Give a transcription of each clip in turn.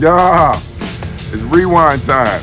Yeah, it's rewind time.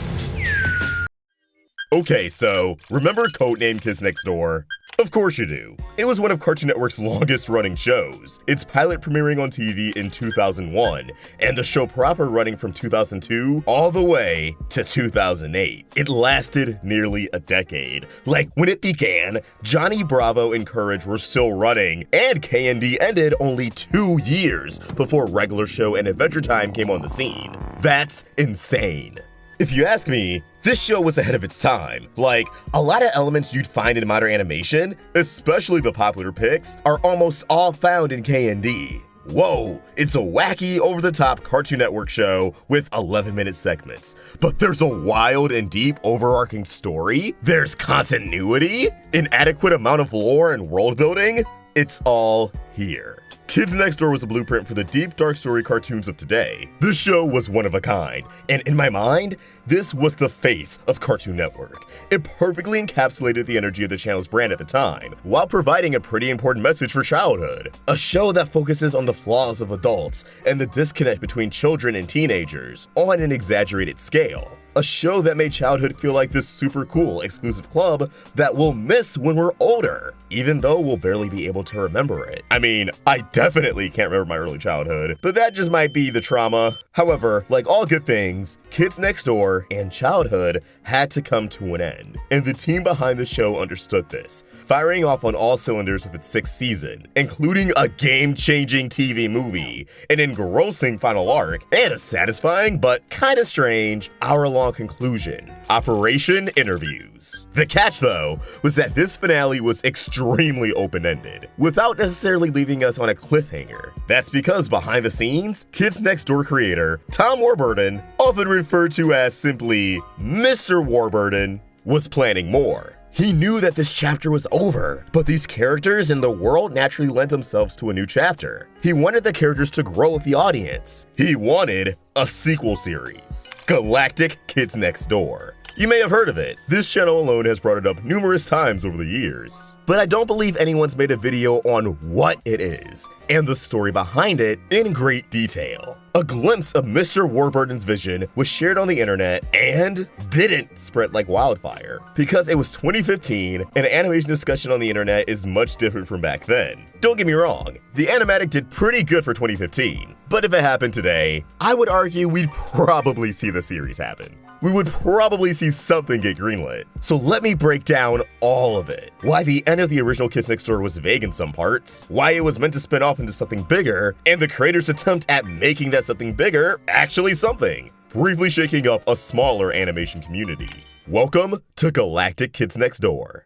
Okay, so, remember Codename Kids Next Door? Of course you do. It was one of Cartoon Network's longest running shows, its pilot premiering on TV in 2001, and the show proper running from 2002 all the way to 2008. It lasted nearly a decade. Like, when it began, Johnny Bravo and Courage were still running, and K&D ended only 2 years before regular show and Adventure Time came on the scene. That's insane. If you ask me, this show was ahead of its time. Like, a lot of elements you'd find in modern animation, especially the popular picks, are almost all found in K&D. Whoa, it's a wacky, over-the-top Cartoon Network show with 11-minute segments. But there's a wild and deep overarching story, there's continuity, an adequate amount of lore and world building. It's all here. Kids Next Door was a blueprint for the deep, dark story cartoons of today. This show was one of a kind, and in my mind, this was the face of Cartoon Network. It perfectly encapsulated the energy of the channel's brand at the time, while providing a pretty important message for childhood. A show that focuses on the flaws of adults and the disconnect between children and teenagers on an exaggerated scale. A show that made childhood feel like this super cool, exclusive club that we'll miss when we're older, even though we'll barely be able to remember it. I mean, I definitely can't remember my early childhood, but that just might be the trauma. However, like all good things, Kids Next Door and childhood had to come to an end, and the team behind the show understood this, firing off on all cylinders with its 6th season, including a game-changing TV movie, an engrossing final arc, and a satisfying but kinda strange hour-long conclusion, Operation Interviews. The catch, though, was that this finale was extremely open-ended, without necessarily leaving us on a cliffhanger. That's because behind the scenes, Kids Next Door creator Tom Warburton, often referred to as simply Mr. Warburton, was planning more. He knew that this chapter was over, but these characters and the world naturally lent themselves to a new chapter. He wanted the characters to grow with the audience. He wanted a sequel series, Galactic Kids Next Door. You may have heard of it. This channel alone has brought it up numerous times over the years. But I don't believe anyone's made a video on what it is, and the story behind it in great detail. A glimpse of Mr. Warburton's vision was shared on the internet and didn't spread like wildfire. Because it was 2015, and animation discussion on the internet is much different from back then. Don't get me wrong, the animatic did pretty good for 2015, but if it happened today, I would argue we'd probably see the series happen. We would probably see something get greenlit. So let me break down all of it. Why the end of the original Kids Next Door was vague in some parts, why it was meant to spin off into something bigger, and the creator's attempt at making that something bigger actually something, briefly shaking up a smaller animation community. Welcome to Galactic Kids Next Door.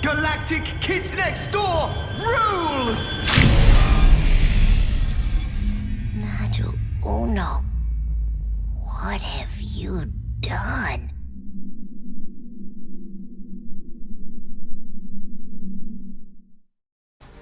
Galactic Kids Next Door rules! Nigel Uno, what have you done?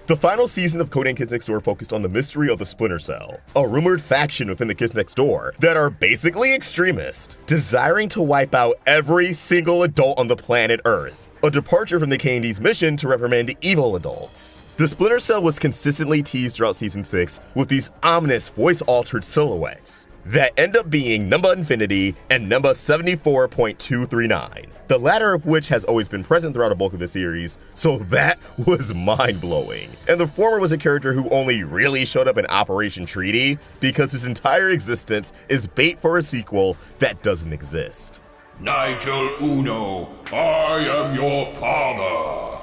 The final season of Codename Kids Next Door focused on the mystery of the Splinter Cell, a rumored faction within the Kids Next Door that are basically extremists, desiring to wipe out every single adult on the planet Earth. A departure from the K&D's mission to reprimand evil adults. The Splinter Cell was consistently teased throughout Season 6 with these ominous voice-altered silhouettes that end up being Numbuh Infinity and Numbuh 74.239, the latter of which has always been present throughout a bulk of the series, so that was mind-blowing. And the former was a character who only really showed up in Operation Treaty because his entire existence is bait for a sequel that doesn't exist. Nigel Uno, I am your father.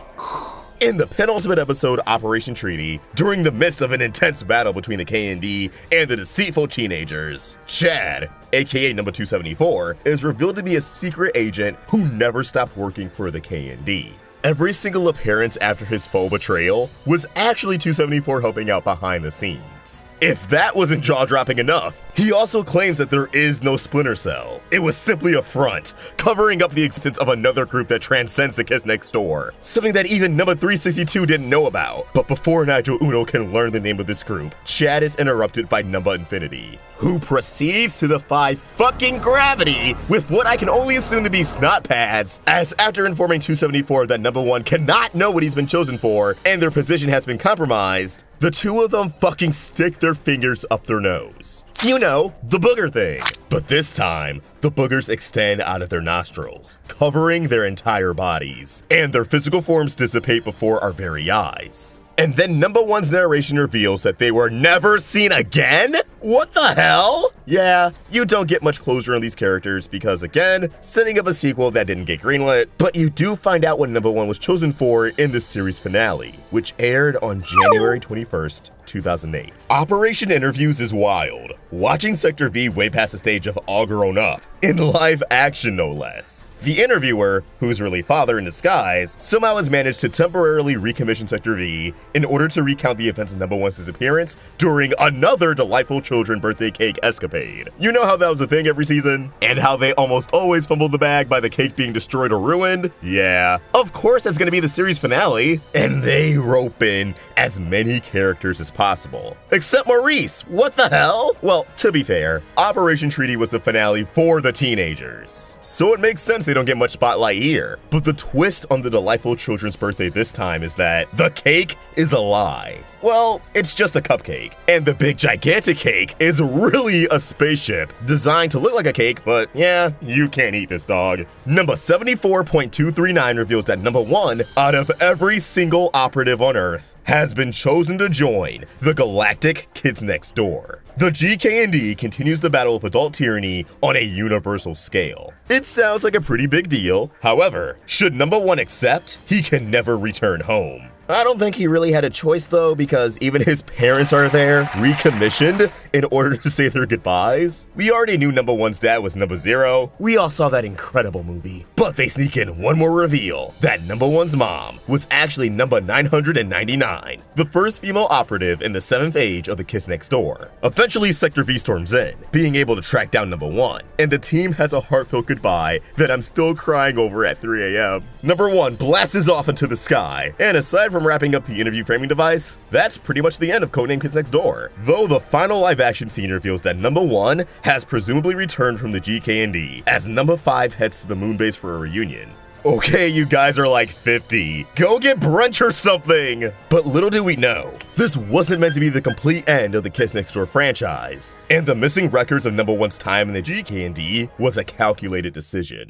In the penultimate episode, Operation Treaty, during the midst of an intense battle between the K&D and the deceitful teenagers, Chad, aka Numbuh 274, is revealed to be a secret agent who never stopped working for the K&D. Every single appearance after his faux betrayal was actually 274 helping out behind the scenes. mutations. If that wasn't jaw-dropping enough, he also claims that there is no Splinter Cell. It was simply a front, covering up the existence of another group that transcends the Kids Next Door, something that even Numbuh 362 didn't know about. But before Nigel Uno can learn the name of this group, Chad is interrupted by Numbuh Infinity, who proceeds to defy fucking gravity with what I can only assume to be snot pads, as after informing 274 that Numbuh 1 cannot know what he's been chosen for, and their position has been compromised, the two of them fucking stick their fingers up their nose. You know, the booger thing. But this time, the boogers extend out of their nostrils, covering their entire bodies, and their physical forms dissipate before our very eyes. And then Numbuh 1's narration reveals that they were never seen again? What the hell? Yeah, you don't get much closure on these characters because, again, setting up a sequel that didn't get greenlit, but you do find out what Numbuh 1 was chosen for in the series finale, which aired on January 21st, 2008. Operation Interviews is wild, watching Sector V way past the stage of all grown up, in live action no less. The interviewer, who's really father in disguise, somehow has managed to temporarily recommission Sector V in order to recount the events of Numbuh 1's disappearance during another delightful children birthday cake escapade. You know how that was a thing every season? And how they almost always fumbled the bag by the cake being destroyed or ruined? Yeah, of course that's gonna be the series finale. And they rope in as many characters as possible. Except Maurice, what the hell? Well, to be fair, Operation Treaty was the finale for the teenagers, so it makes sense they don't get much spotlight here. But the twist on the delightful children's birthday this time is that the cake is a lie. Well, it's just a cupcake, and the big gigantic cake is really a spaceship designed to look like a cake, but yeah, you can't eat this, dog. Numbuh 74.239 reveals that Numbuh 1, out of every single operative on Earth, has been chosen to join the Galactic Kids Next Door. The GKND continues the battle of adult tyranny on a universal scale. It sounds like a pretty big deal. However, should Numbuh 1 accept, he can never return home. I don't think he really had a choice though, because even his parents are there, recommissioned, in order to say their goodbyes. We already knew Numbuh 1's dad was Numbuh 0. We all saw that incredible movie. But they sneak in one more reveal, that Numbuh 1's mom was actually Numbuh 999, the first female operative in the 7th age of the Kids Next Door. Eventually, Sector V storms in, being able to track down Numbuh 1, and the team has a heartfelt goodbye that I'm still crying over at 3 a.m. Numbuh 1 blasts off into the sky, and aside from wrapping up the interview framing device, that's pretty much the end of Codename Kids Next Door. Though the final live-action scene reveals that Numbuh 1 has presumably returned from the GKND, as Numbuh 5 heads to the moon base for a reunion. Okay, you guys are like 50. Go get brunch or something! But little do we know, this wasn't meant to be the complete end of the Kids Next Door franchise, and the missing records of Numbuh 1's time in the GKND was a calculated decision.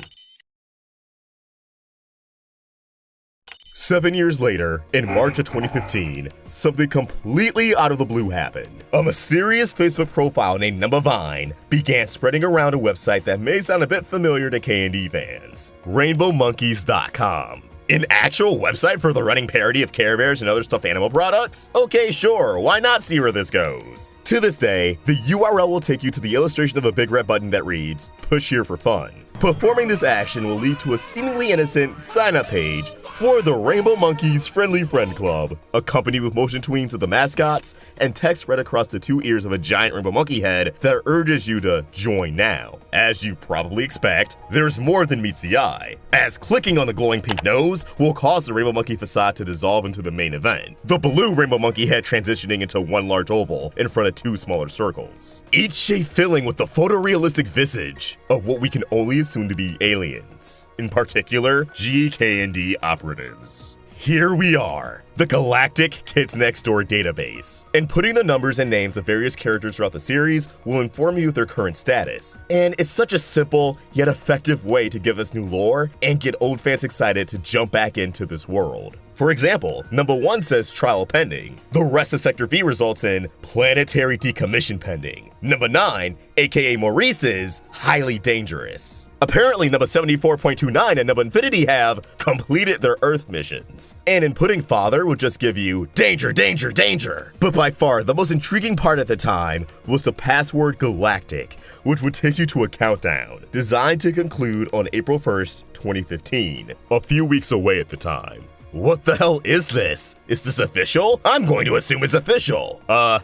7 years later, in March of 2015, something completely out of the blue happened. A mysterious Facebook profile named Numbuh Vine began spreading around a website that may sound a bit familiar to K&D fans, RainbowMonkeys.com. An actual website for the running parody of Care Bears and other stuffed animal products? Okay, sure, why not see where this goes? To this day, the URL will take you to the illustration of a big red button that reads, "Push here for fun." Performing this action will lead to a seemingly innocent sign-up page for the Rainbow Monkeys Friendly Friend Club, accompanied with motion tweens of the mascots and text read across the two ears of a giant rainbow monkey head that urges you to join now. As you probably expect, there's more than meets the eye, as clicking on the glowing pink nose will cause the rainbow monkey facade to dissolve into the main event, the blue rainbow monkey head transitioning into one large oval in front of two smaller circles, each shape filling with the photorealistic visage of what we can only assume to be aliens, in particular GKND operatives. Here we are, the Galactic Kids Next Door database, and putting the numbers and names of various characters throughout the series will inform you of their current status. And it's such a simple yet effective way to give us new lore and get old fans excited to jump back into this world. For example, Numbuh 1 says trial pending. The rest of Sector V results in planetary decommission pending. Numbuh 9, aka Maurice, is highly dangerous. Apparently, Numbuh 74.29 and Numbuh Infinity have completed their Earth missions. And inputting Father would just give you danger, danger, danger. But by far, the most intriguing part at the time was the password Galactic, which would take you to a countdown, designed to conclude on April 1st, 2015, a few weeks away at the time. What the hell is this? Is this official? I'm going to assume it's official.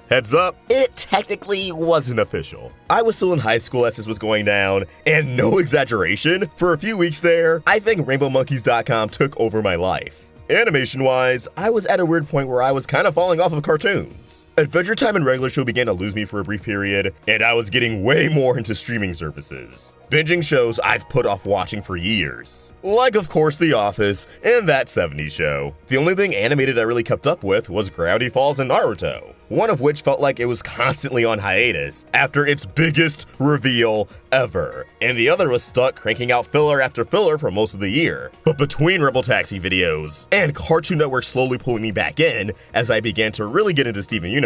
Heads up, it technically wasn't official. I was still in high school as this was going down, and no exaggeration, for a few weeks there, I think RainbowMonkeys.com took over my life. Animation-wise, I was at a weird point where I was kind of falling off of cartoons. Adventure Time and regular show began to lose me for a brief period, and I was getting way more into streaming services, binging shows I've put off watching for years. Like, of course, The Office and That 70s Show. The only thing animated I really kept up with was Gravity Falls and Naruto, one of which felt like it was constantly on hiatus after its biggest reveal ever, and the other was stuck cranking out filler after filler for most of the year. But between Rebel Taxi videos and Cartoon Network slowly pulling me back in as I began to really get into Steven Universe,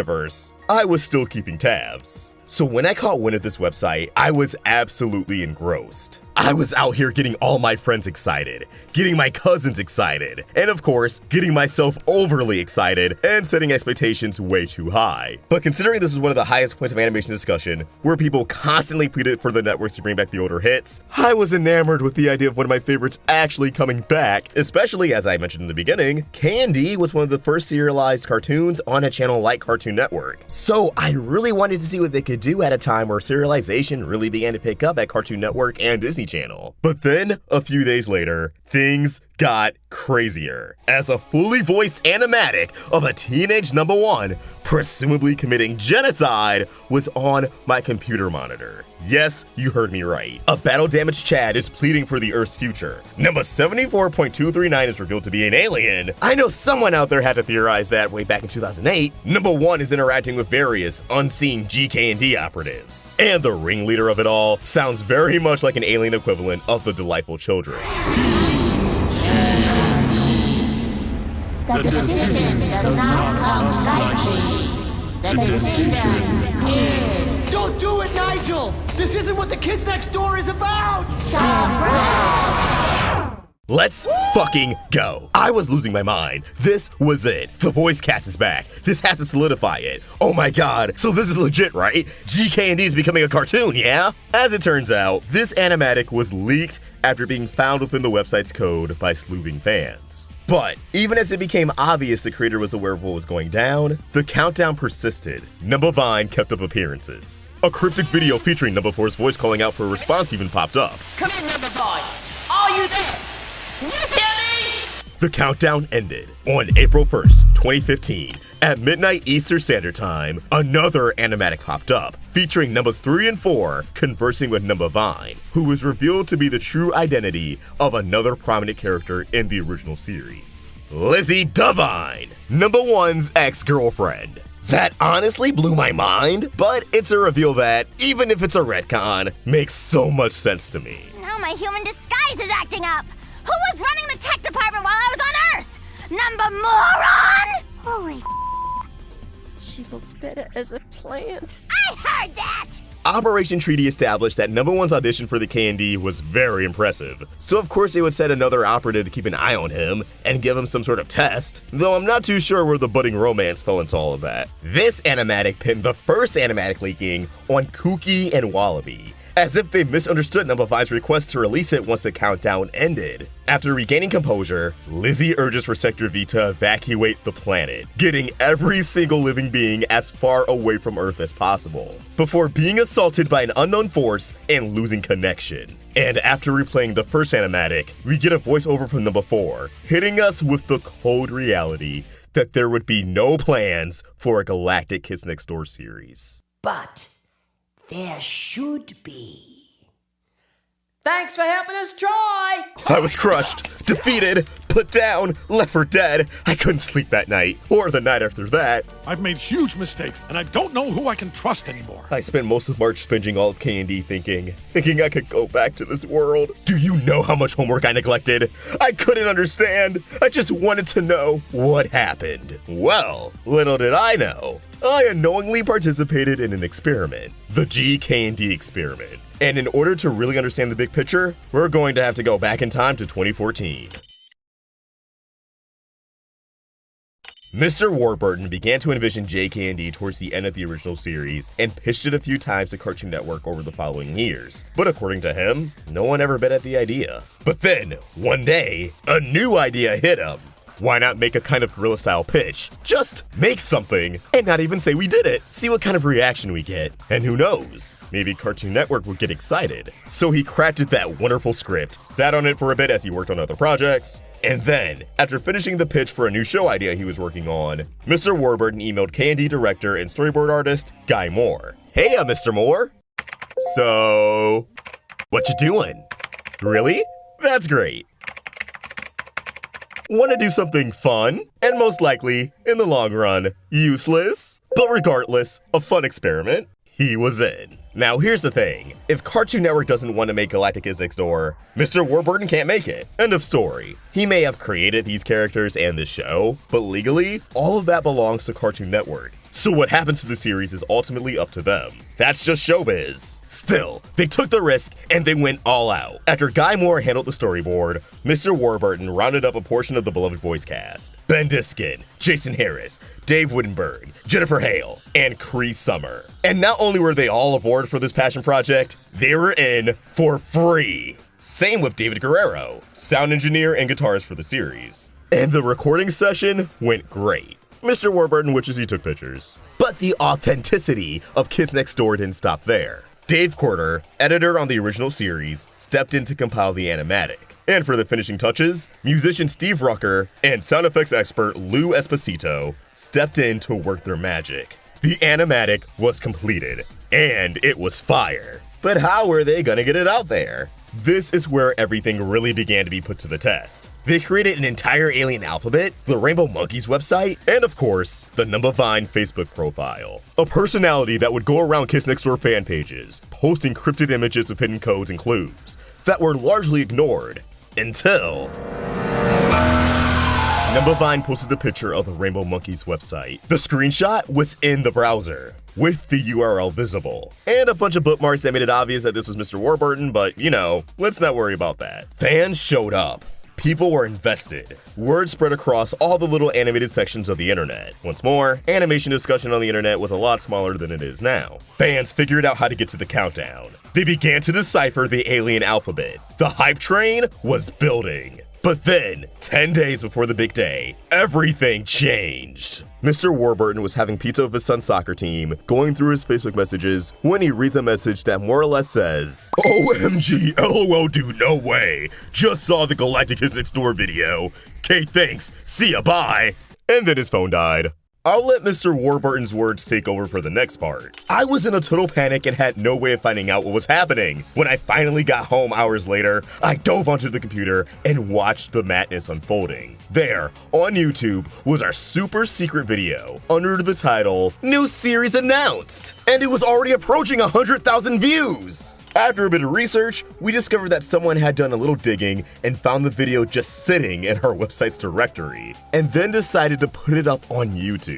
I was still keeping tabs. So when I caught wind of this website, I was absolutely engrossed. I was out here getting all my friends excited, getting my cousins excited, and of course, getting myself overly excited and setting expectations way too high. But considering this was one of the highest points of animation discussion, where people constantly pleaded for the networks to bring back the older hits, I was enamored with the idea of one of my favorites actually coming back, especially as I mentioned in the beginning, Candy was one of the first serialized cartoons on a channel like Cartoon Network. So I really wanted to see what they could do at a time where serialization really began to pick up at Cartoon Network and Disney Channel. But then, a few days later, things got crazier, as a fully voiced animatic of a teenage Numbuh presumably committing genocide was on my computer monitor. Yes, you heard me right. A battle-damaged Chad is pleading for the Earth's future. Numbuh 74.239 is revealed to be an alien. I know someone out there had to theorize that way back in 2008. Numbuh is interacting with various unseen GK&D operatives. And the ringleader of it all sounds very much like an alien equivalent of the Delightful Children. The decision does not come lightly. The decision is Don't do it, Nigel! This isn't what the Kids Next Door is about! suppressed. Let's fucking go. I was losing my mind. This was it. The voice cast is back. This has to solidify it. Oh my god, so this is legit, right? GK&D is becoming a cartoon, yeah? As it turns out, this animatic was leaked after being found within the website's code by sleuthing fans. But even as it became obvious the creator was aware of what was going down, the countdown persisted. Numbuh kept up appearances. A cryptic video featuring Numbuh voice calling out for a response even popped up. Come in, Numbuh! Are you there? You hear me? The countdown ended. On April 1st, 2015, at midnight Eastern Standard Time, another animatic popped up, featuring Numbuhs 3 and 4 conversing with Numbuh, who was revealed to be the true identity of another prominent character in the original series. Lizzie Devine, Numbuh ex-girlfriend. That honestly blew my mind, but it's a reveal that, even if it's a retcon, makes so much sense to me. Now my human disguise is acting up! Who was running the tech department while I was on Earth? Numbuh moron! Holy She looked better as a plant. I heard that! Operation Treaty established that Numbuh audition for the K&D was very impressive, so of course they would set another operative to keep an eye on him and give him some sort of test, though I'm not too sure where the budding romance fell into all of that. This animatic pinned the first animatic leaking on Kooky and Wallaby, as if they misunderstood Numbuh's request to release it once the countdown ended. After regaining composure, Lizzie urges for Sector V to evacuate the planet, getting every single living being as far away from Earth as possible, before being assaulted by an unknown force and losing connection. And after replaying the first animatic, we get a voiceover from Numbuh 4, hitting us with the cold reality that there would be no plans for a Galactic Kids Next Door series. But there should be. Thanks for helping us try! I was crushed, defeated, put down, left for dead. I couldn't sleep that night, or the night after that. I've made huge mistakes, and I don't know who I can trust anymore. I spent most of March binging all of K&D thinking I could go back to this world. Do you know how much homework I neglected? I couldn't understand. I just wanted to know what happened. Well, little did I know, I unknowingly participated in an experiment, the GK&D experiment. And in order to really understand the big picture, we're going to have to go back in time to 2014. Mr. Warburton began to envision JK&D towards the end of the original series and pitched it a few times to Cartoon Network over the following years. But according to him, no one ever bet at the idea. But then, one day, a new idea hit him. Why not make a kind of guerrilla-style pitch? Just make something and not even say we did it. See what kind of reaction we get. And who knows? Maybe Cartoon Network would get excited. So he crafted that wonderful script, sat on it for a bit as he worked on other projects, and then, after finishing the pitch for a new show idea he was working on, Mr. Warburton emailed Candy director and storyboard artist Guy Moore. Hey, Mr. Moore. So, what you doing? Really? That's great. Want to do something fun, and most likely, in the long run, useless, but regardless, a fun experiment? He was in. Now here's the thing, if Cartoon Network doesn't want to make Galactic Kids Next Door, Mr. Warburton can't make it. End of story. He may have created these characters and this show, but legally, all of that belongs to Cartoon Network. So what happens to the series is ultimately up to them. That's just showbiz. Still, they took the risk and they went all out. After Guy Moore handled the storyboard, Mr. Warburton rounded up a portion of the beloved voice cast. Ben Diskin, Jason Harris, Dave Wittenberg, Jennifer Hale, and Cree Summer. And not only were they all aboard for this passion project, they were in for free. Same with David Guerrero, sound engineer and guitarist for the series. And the recording session went great. Mr. Warburton wishes he took pictures. But the authenticity of Kids Next Door didn't stop there. Dave Corder, editor on the original series, stepped in to compile the animatic. And for the finishing touches, musician Steve Rucker and sound effects expert Lou Esposito stepped in to work their magic. The animatic was completed, and it was fire. But how were they gonna get it out there? This is where everything really began to be put to the test. They created an entire alien alphabet, the Rainbow Monkeys website, and of course, the Numbuh Facebook profile. A personality that would go around Kids Next Door fan pages, posting cryptic images of hidden codes and clues that were largely ignored until Numbuh posted a picture of the Rainbow Monkeys website. The screenshot was in the browser, with the URL visible, and a bunch of bookmarks that made it obvious that this was Mr. Warburton, but you know, let's not worry about that. Fans showed up. People were invested. Word spread across all the little animated sections of the internet. Once more, animation discussion on the internet was a lot smaller than it is now. Fans figured out how to get to the countdown. They began to decipher the alien alphabet. The hype train was building. But then, 10 days before the big day, everything changed. Mr. Warburton was having pizza with his son's soccer team, going through his Facebook messages, when he reads a message that more or less says, OMG, LOL dude, no way. Just saw the Galactic Kids Next Door video. Okay, thanks. See ya, bye. And then his phone died. I'll let Mr. Warburton's words take over for the next part. I was in a total panic and had no way of finding out what was happening. When I finally got home hours later, I dove onto the computer and watched the madness unfolding. There, on YouTube, was our super secret video under the title, New Series Announced! And it was already approaching 100,000 views! After a bit of research, we discovered that someone had done a little digging and found the video just sitting in our website's directory, and then decided to put it up on YouTube.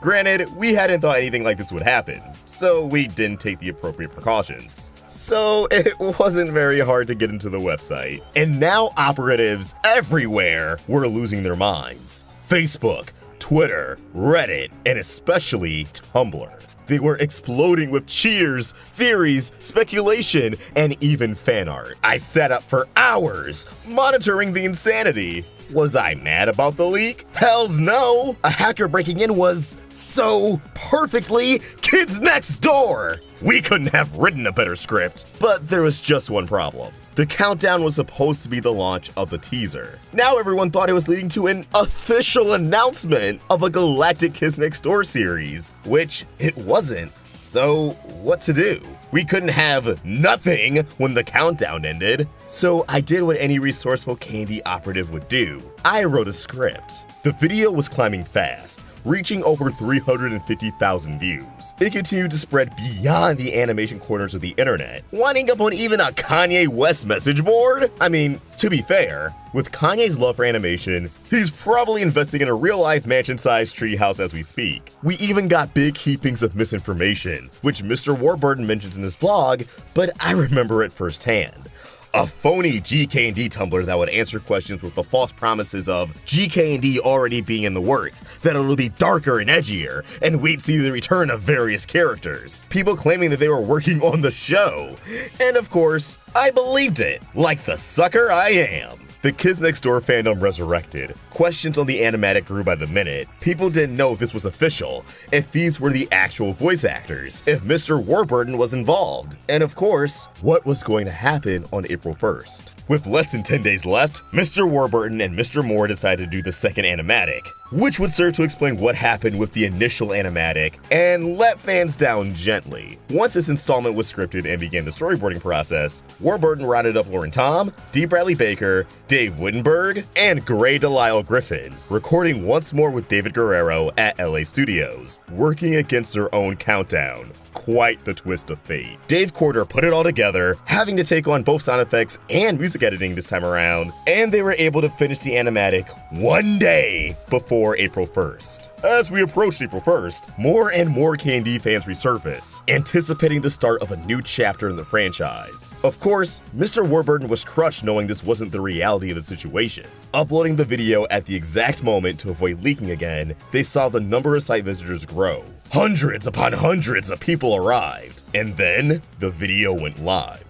Granted, we hadn't thought anything like this would happen, so we didn't take the appropriate precautions. So it wasn't very hard to get into the website. And now operatives everywhere were losing their minds. Facebook, Twitter, Reddit, and especially Tumblr. They were exploding with cheers, theories, speculation, and even fan art. I sat up for hours, monitoring the insanity. Was I mad about the leak? Hells no! A hacker breaking in was so perfectly Kids Next Door! We couldn't have written a better script, but there was just one problem. The countdown was supposed to be the launch of the teaser. Now everyone thought it was leading to an official announcement of a Galactic Kids Next Door series, which it wasn't. So what to do? We couldn't have nothing when the countdown ended. So I did what any resourceful Candy operative would do. I wrote a script. The video was climbing fast, reaching over 350,000 views. It continued to spread beyond the animation corners of the internet, winding up on even a Kanye West message board. I mean, to be fair, with Kanye's love for animation, he's probably investing in a real-life mansion-sized treehouse as we speak. We even got big heapings of misinformation, which Mr. Warburton mentions in his blog, but I remember it firsthand. A phony GK&D Tumblr that would answer questions with the false promises of GK&D already being in the works, that it'll be darker and edgier, and we'd see the return of various characters. People claiming that they were working on the show. And of course, I believed it, like the sucker I am. the Kids Next Door fandom resurrected. Questions on the animatic grew by the minute. People didn't know if this was official, if these were the actual voice actors, if Mr. Warburton was involved, and of course, what was going to happen on April 1st. With less than 10 days left, Mr. Warburton and Mr. Moore decided to do the second animatic, which would serve to explain what happened with the initial animatic and let fans down gently. Once this installment was scripted and began the storyboarding process, Warburton rounded up Lauren Tom, D. Bradley Baker, Dave Wittenberg, and Gray Delisle Griffin, recording once more with David Guerrero at LA Studios, working against their own countdown. Quite the twist of fate. Dave Corder put it all together, having to take on both sound effects and music editing this time around, and they were able to finish the animatic one day before April 1st. As we approached April 1st, more and more K&D fans resurfaced, anticipating the start of a new chapter in the franchise. Of course, Mr. Warburton was crushed knowing this wasn't the reality of the situation. Uploading the video at the exact moment to avoid leaking again, they saw the number of site visitors grow. Hundreds upon hundreds of people arrived, and then the video went live.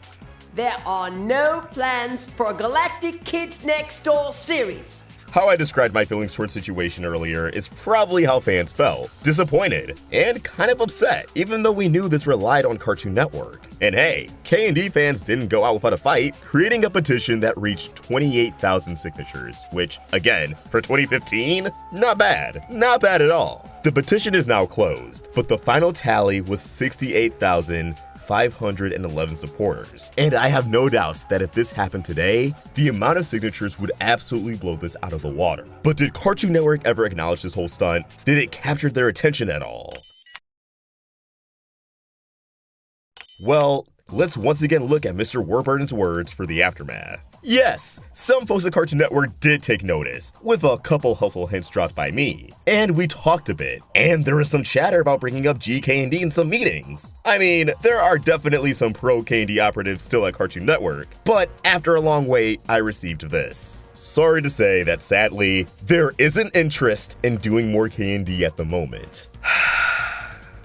There are no plans for a Galactic Kids Next Door series. How I described my feelings towards the situation earlier is probably how fans felt. Disappointed, and kind of upset, even though we knew this relied on Cartoon Network. And hey, K&D fans didn't go out without a fight, creating a petition that reached 28,000 signatures, which, again, for 2015, not bad. Not bad at all. The petition is now closed, but the final tally was 68,511 supporters. And I have no doubts that if this happened today, the amount of signatures would absolutely blow this out of the water. But did Cartoon Network ever acknowledge this whole stunt? Did it capture their attention at all? Well, let's once again look at Mr. Warburton's words for the aftermath. Yes, some folks at Cartoon Network did take notice, with a couple helpful hints dropped by me. And we talked a bit, and there was some chatter about bringing up GK&D in some meetings. I mean, there are definitely some pro-K&D operatives still at Cartoon Network, but after a long wait, I received this. Sorry to say that sadly, there isn't interest in doing more K&D at the moment.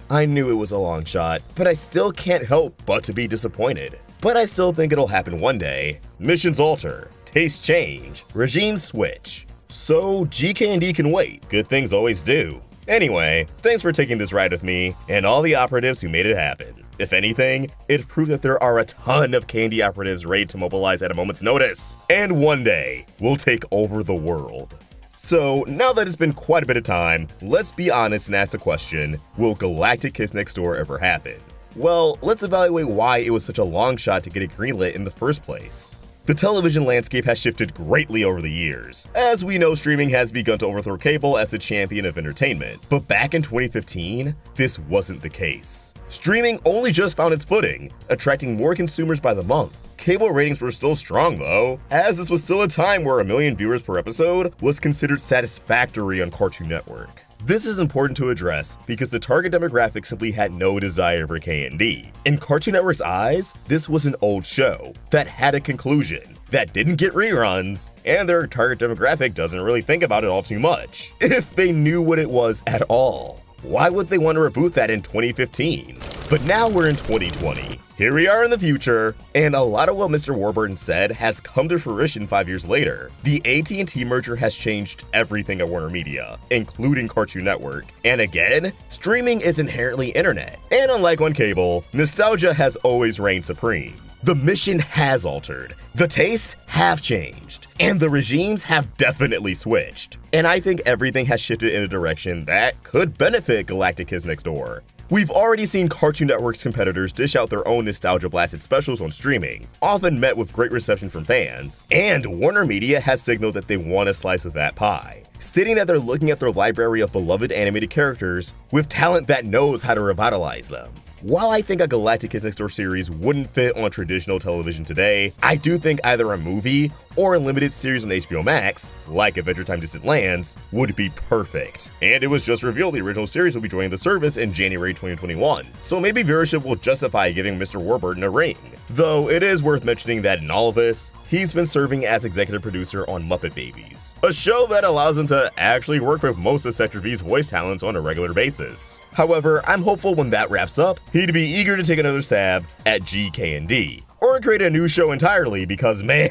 I knew it was a long shot, but I still can't help but to be disappointed. But I still think it'll happen one day. Missions alter, tastes change, regimes switch. So GK&D can wait. Good things always do. Anyway, thanks for taking this ride with me and all the operatives who made it happen. If anything, it proved that there are a ton of K&D operatives ready to mobilize at a moment's notice. And one day, we'll take over the world. So, now that it's been quite a bit of time, let's be honest and ask the question, will Galactic Kids Next Door ever happen? Well, let's evaluate why it was such a long shot to get it greenlit in the first place. The television landscape has shifted greatly over the years. As we know, streaming has begun to overthrow cable as the champion of entertainment. But back in 2015, this wasn't the case. Streaming only just found its footing, attracting more consumers by the month. Cable ratings were still strong though, as this was still a time where 1 million viewers per episode was considered satisfactory on Cartoon Network. This is important to address because the target demographic simply had no desire for K&D. In Cartoon Network's eyes, this was an old show that had a conclusion, that didn't get reruns, and their target demographic doesn't really think about it all too much, if they knew what it was at all. Why would they want to reboot that in 2015? But now we're in 2020. Here we are in the future, and a lot of what Mr. Warburton said has come to fruition 5 years later. The AT&T merger has changed everything at Warner Media, including Cartoon Network. And again, streaming is inherently internet. And unlike on cable, nostalgia has always reigned supreme. The mission has altered, the tastes have changed, and the regimes have definitely switched. And I think everything has shifted in a direction that could benefit Galactic Kids Next Door. We've already seen Cartoon Network's competitors dish out their own nostalgia-blasted specials on streaming, often met with great reception from fans, and Warner Media has signaled that they want a slice of that pie, stating that they're looking at their library of beloved animated characters with talent that knows how to revitalize them. While I think a Galactic Kids Next Door series wouldn't fit on traditional television today, I do think either a movie or a limited series on HBO Max, like Adventure Time Distant Lands, would be perfect. And it was just revealed the original series will be joining the service in January 2021, so maybe viewership will justify giving Mr. Warburton a ring. Though it is worth mentioning that in all of this, he's been serving as executive producer on Muppet Babies, a show that allows him to actually work with most of Sector V's voice talents on a regular basis. However, I'm hopeful when that wraps up, he'd be eager to take another stab at GK&D. or create a new show entirely because, man,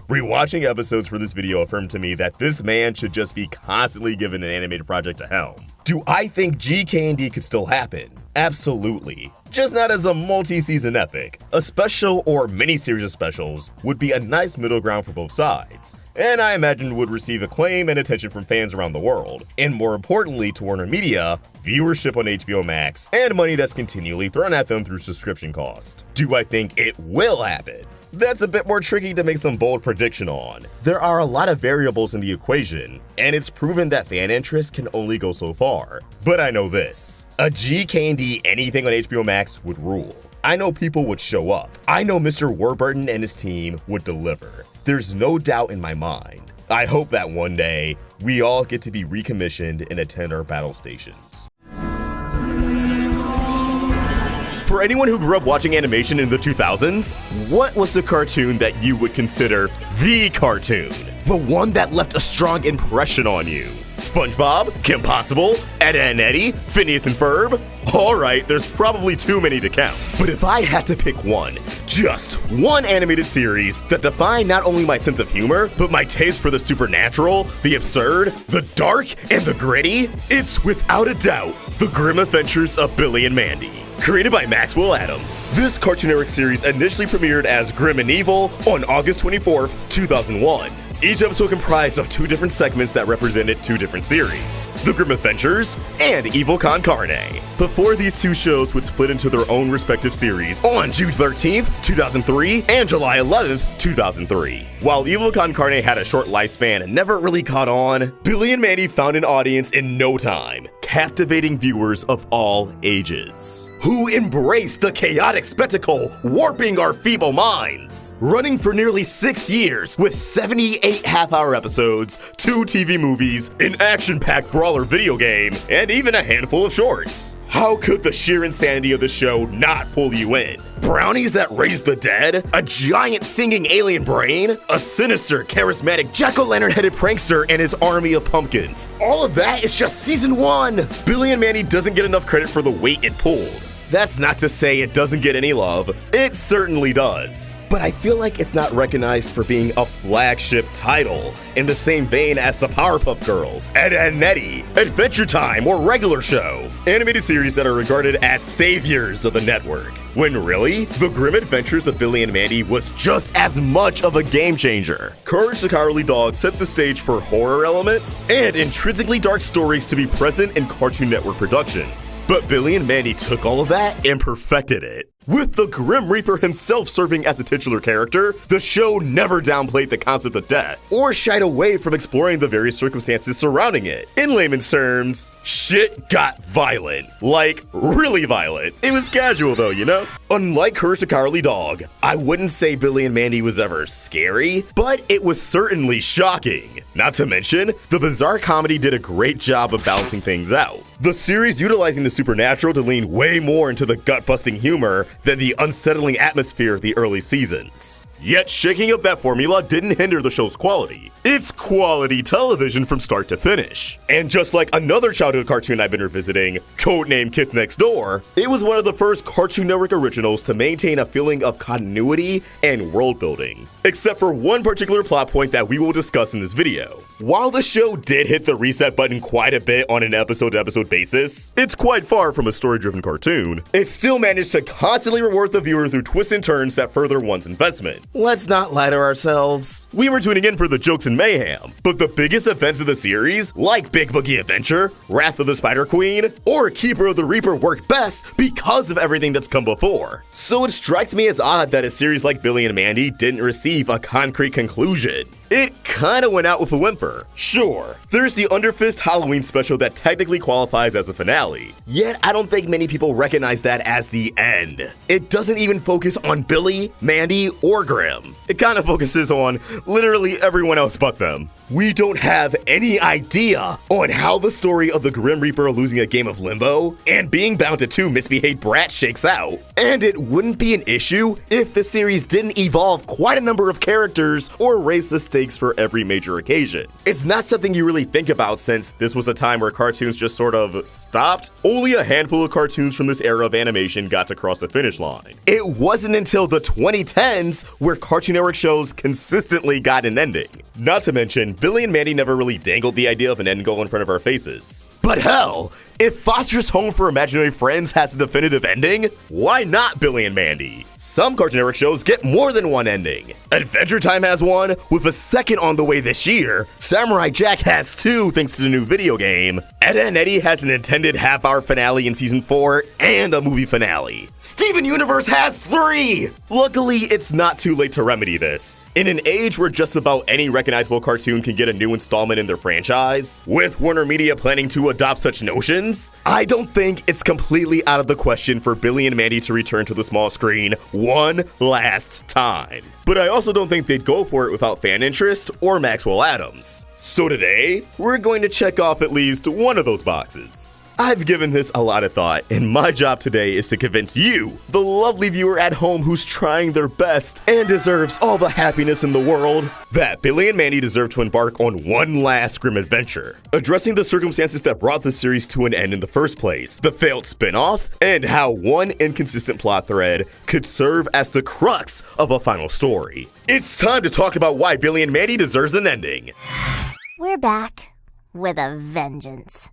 rewatching episodes for this video affirmed to me that this man should just be constantly given an animated project to helm. Do I think GK&D could still happen? Absolutely. Just not as a multi-season epic. A special or mini-series of specials would be a nice middle ground for both sides, and I imagine would receive acclaim and attention from fans around the world, and more importantly to Warner Media, viewership on HBO Max, and money that's continually thrown at them through subscription cost. Do I think it will happen? That's a bit more tricky to make some bold prediction on. There are a lot of variables in the equation, and it's proven that fan interest can only go so far. But I know this, a GK&D anything on HBO Max would rule. I know people would show up. I know Mr. Warburton and his team would deliver. There's no doubt in my mind. I hope that one day, we all get to be recommissioned and attend our battle stations. For anyone who grew up watching animation in the 2000s, what was the cartoon that you would consider the cartoon? The one that left a strong impression on you? SpongeBob? Kim Possible? Ed, Edd and Eddy? Phineas and Ferb? Alright, there's probably too many to count. But if I had to pick one, just one animated series that defined not only my sense of humor, but my taste for the supernatural, the absurd, the dark, and the gritty, it's without a doubt The Grim Adventures of Billy and Mandy. Created by Maxwell Adams, this Cartoon Network series initially premiered as Grim and Evil on August 24th, 2001. Each episode comprised of 2 different segments that represented 2 different series, The Grim Adventures and Evil Con Carne. Before these 2 shows would split into their own respective series on June 13th, 2003 and July 11th, 2003. While Evil Con Carne had a short lifespan and never really caught on, Billy and Mandy found an audience in no time, captivating viewers of all ages, who embraced the chaotic spectacle warping our feeble minds. Running for nearly 6 years with 78 half-hour episodes, 2 TV movies, an action-packed brawler video game, and even a handful of shorts. How could the sheer insanity of the show not pull you in? Brownies that raise the dead? A giant singing alien brain? A sinister, charismatic jack-o'-lantern-headed prankster and his army of pumpkins. All of that is just season 1! Billy and Mandy doesn't get enough credit for the weight it pulled. That's not to say it doesn't get any love. It certainly does. But I feel like it's not recognized for being a flagship title, in the same vein as the Powerpuff Girls, Ed, Edd and Eddy, Adventure Time, or Regular Show. Animated series that are regarded as saviors of the network. When really, The Grim Adventures of Billy and Mandy was just as much of a game changer. Courage the Cowardly Dog set the stage for horror elements and intrinsically dark stories to be present in Cartoon Network productions. But Billy and Mandy took all of that and perfected it. With the Grim Reaper himself serving as a titular character, the show never downplayed the concept of death, or shied away from exploring the various circumstances surrounding it. In layman's terms, shit got violent. Like, really violent. It was casual though, you know? Unlike Courage the Cowardly Dog, I wouldn't say Billy and Mandy was ever scary, but it was certainly shocking. Not to mention, the bizarre comedy did a great job of balancing things out. The series utilizing the supernatural to lean way more into the gut-busting humor than the unsettling atmosphere of the early seasons. Yet shaking up that formula didn't hinder the show's quality. It's quality television from start to finish. And just like another childhood cartoon I've been revisiting, Codename Kid Next Door, it was one of the first Cartoon Network originals to maintain a feeling of continuity and world building. Except for one particular plot point that we will discuss in this video. While the show did hit the reset button quite a bit on an episode-to-episode basis, it's quite far from a story-driven cartoon. It still managed to constantly reward the viewer through twists and turns that further one's investment. Let's not lie to ourselves. We were tuning in for the jokes and mayhem, but the biggest events of the series, like Big Boogie Adventure, Wrath of the Spider Queen, or Keeper of the Reaper worked best because of everything that's come before. So it strikes me as odd that a series like Billy and Mandy didn't receive a concrete conclusion. It kinda went out with a whimper. Sure, there's the Underfist Halloween special that technically qualifies as a finale, yet I don't think many people recognize that as the end. It doesn't even focus on Billy, Mandy, or Grim. It kinda focuses on literally everyone else but them. We don't have any idea on how the story of the Grim Reaper losing a game of Limbo and being bound to 2 misbehaved brats shakes out. And it wouldn't be an issue if the series didn't evolve quite a number of characters or raise the stakes stakes for every major occasion. It's not something you really think about since this was a time where cartoons just sort of stopped. Only a handful of cartoons from this era of animation got to cross the finish line. It wasn't until the 2010s where Cartoon Network shows consistently got an ending. Not to mention, Billy and Mandy never really dangled the idea of an end goal in front of our faces. But hell, if Foster's Home for Imaginary Friends has a definitive ending, why not Billy and Mandy? Some Cartoon Network shows get more than one ending. Adventure Time has one, with a second on the way this year. Samurai Jack has two thanks to the new video game. Ed, Edd and Eddy has an intended half-hour finale in season 4 and a movie finale. Steven Universe has 3! Luckily, it's not too late to remedy this. In an age where just about any recognizable cartoon can get a new installment in their franchise, with Warner Media planning to adopt such notions, I don't think it's completely out of the question for Billy and Mandy to return to the small screen one last time. But I also don't think they'd go for it without fan interest or Maxwell Adams. So today, we're going to check off at least one of those boxes. I've given this a lot of thought, and my job today is to convince you, the lovely viewer at home who's trying their best and deserves all the happiness in the world, that Billy and Mandy deserve to embark on one last grim adventure, addressing the circumstances that brought the series to an end in the first place, the failed spin-off, and how one inconsistent plot thread could serve as the crux of a final story. It's time to talk about why Billy and Mandy deserves an ending. We're back with a vengeance.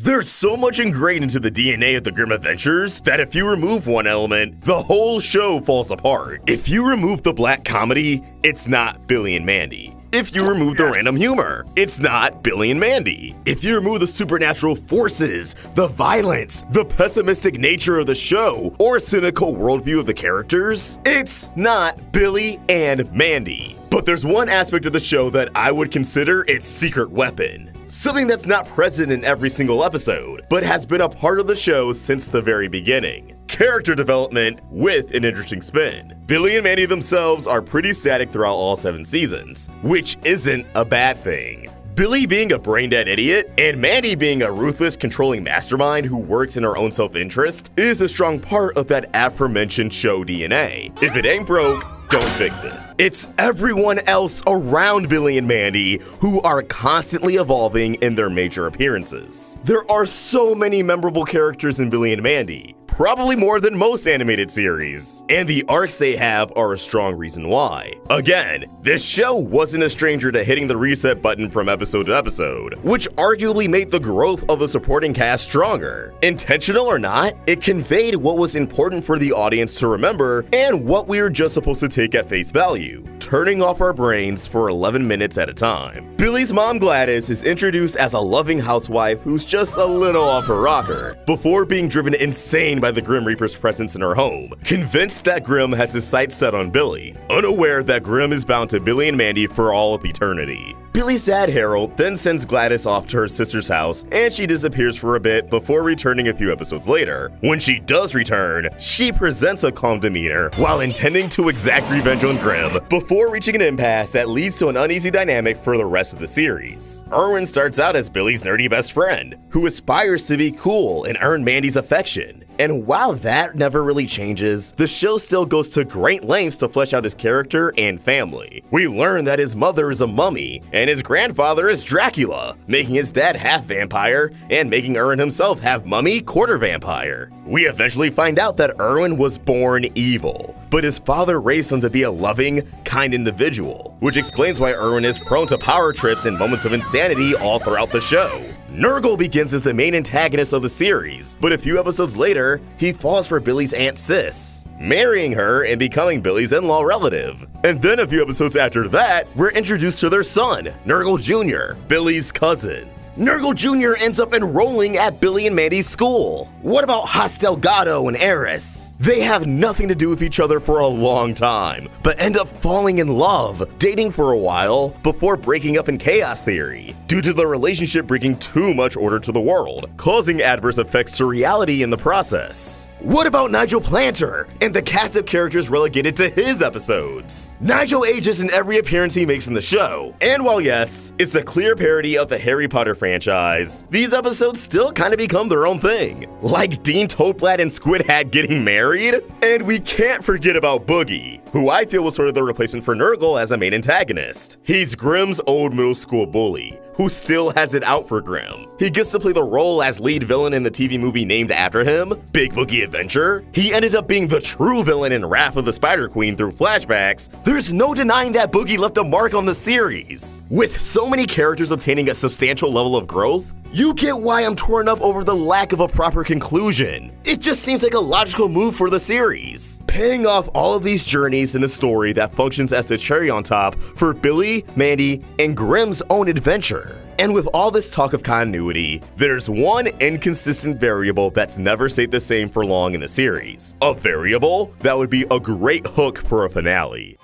There's so much ingrained into the DNA of the Grim Adventures that if you remove one element, the whole show falls apart. If you remove the black comedy, it's not Billy and Mandy. If you remove the random humor, it's not Billy and Mandy. If you remove the supernatural forces, the violence, the pessimistic nature of the show, or cynical worldview of the characters, it's not Billy and Mandy. But there's one aspect of the show that I would consider its secret weapon. Something that's not present in every single episode, but has been a part of the show since the very beginning. Character development with an interesting spin. Billy and Mandy themselves are pretty static throughout all 7 seasons, which isn't a bad thing. Billy being a brain-dead idiot, and Mandy being a ruthless, controlling mastermind who works in her own self-interest is a strong part of that aforementioned show DNA. If it ain't broke, don't fix it. It's everyone else around Billy and Mandy who are constantly evolving in their major appearances. There are so many memorable characters in Billy and Mandy, probably more than most animated series, and the arcs they have are a strong reason why. Again, this show wasn't a stranger to hitting the reset button from episode to episode, which arguably made the growth of the supporting cast stronger. Intentional or not, it conveyed what was important for the audience to remember and what we were just supposed to take at face value, turning off our brains for 11 minutes at a time. Billy's mom Gladys is introduced as a loving housewife who's just a little off her rocker, before being driven insane by the Grim Reaper's presence in her home, convinced that Grim has his sights set on Billy, unaware that Grim is bound to Billy and Mandy for all of eternity. Billy's dad, Harold, then sends Gladys off to her sister's house, and she disappears for a bit before returning a few episodes later. When she does return, she presents a calm demeanor while intending to exact revenge on Grim before reaching an impasse that leads to an uneasy dynamic for the rest of the series. Erwin starts out as Billy's nerdy best friend, who aspires to be cool and earn Mandy's affection. And while that never really changes, the show still goes to great lengths to flesh out his character and family. We learn that his mother is a mummy, and his grandfather is Dracula, making his dad half vampire, and making Erwin himself half mummy, quarter vampire. We eventually find out that Erwin was born evil, but his father raised him to be a loving, kind individual, which explains why Erwin is prone to power trips and moments of insanity all throughout the show. Nurgle begins as the main antagonist of the series, but a few episodes later, he falls for Billy's Aunt Sis, marrying her and becoming Billy's in-law relative. And then a few episodes after that, we're introduced to their son, Nurgle Jr., Billy's cousin. Nurgle Jr. ends up enrolling at Billy and Mandy's school. What about Hostelgado and Eris? They have nothing to do with each other for a long time, but end up falling in love, dating for a while, before breaking up in Chaos Theory, due to the relationship bringing too much order to the world, causing adverse effects to reality in the process. What about Nigel Planter and the cast of characters relegated to his episodes? Nigel ages in every appearance he makes in the show, and while yes, it's a clear parody of the Harry Potter franchise, these episodes still kind of become their own thing, like Dean Toadflat and Squid Hat getting married, and we can't forget about Boogie, who I feel was sort of the replacement for Nurgle as a main antagonist. He's Grimm's old middle school bully, who still has it out for Grimm. He gets to play the role as lead villain in the TV movie named after him, Big Boogie Adventure. He ended up being the true villain in Wrath of the Spider Queen through flashbacks. There's no denying that Boogie left a mark on the series. With so many characters obtaining a substantial level of growth, you get why I'm torn up over the lack of a proper conclusion. It just seems like a logical move for the series, paying off all of these journeys in a story that functions as the cherry on top for Billy, Mandy, and Grimm's own adventure. And with all this talk of continuity, there's one inconsistent variable that's never stayed the same for long in the series. A variable that would be a great hook for a finale.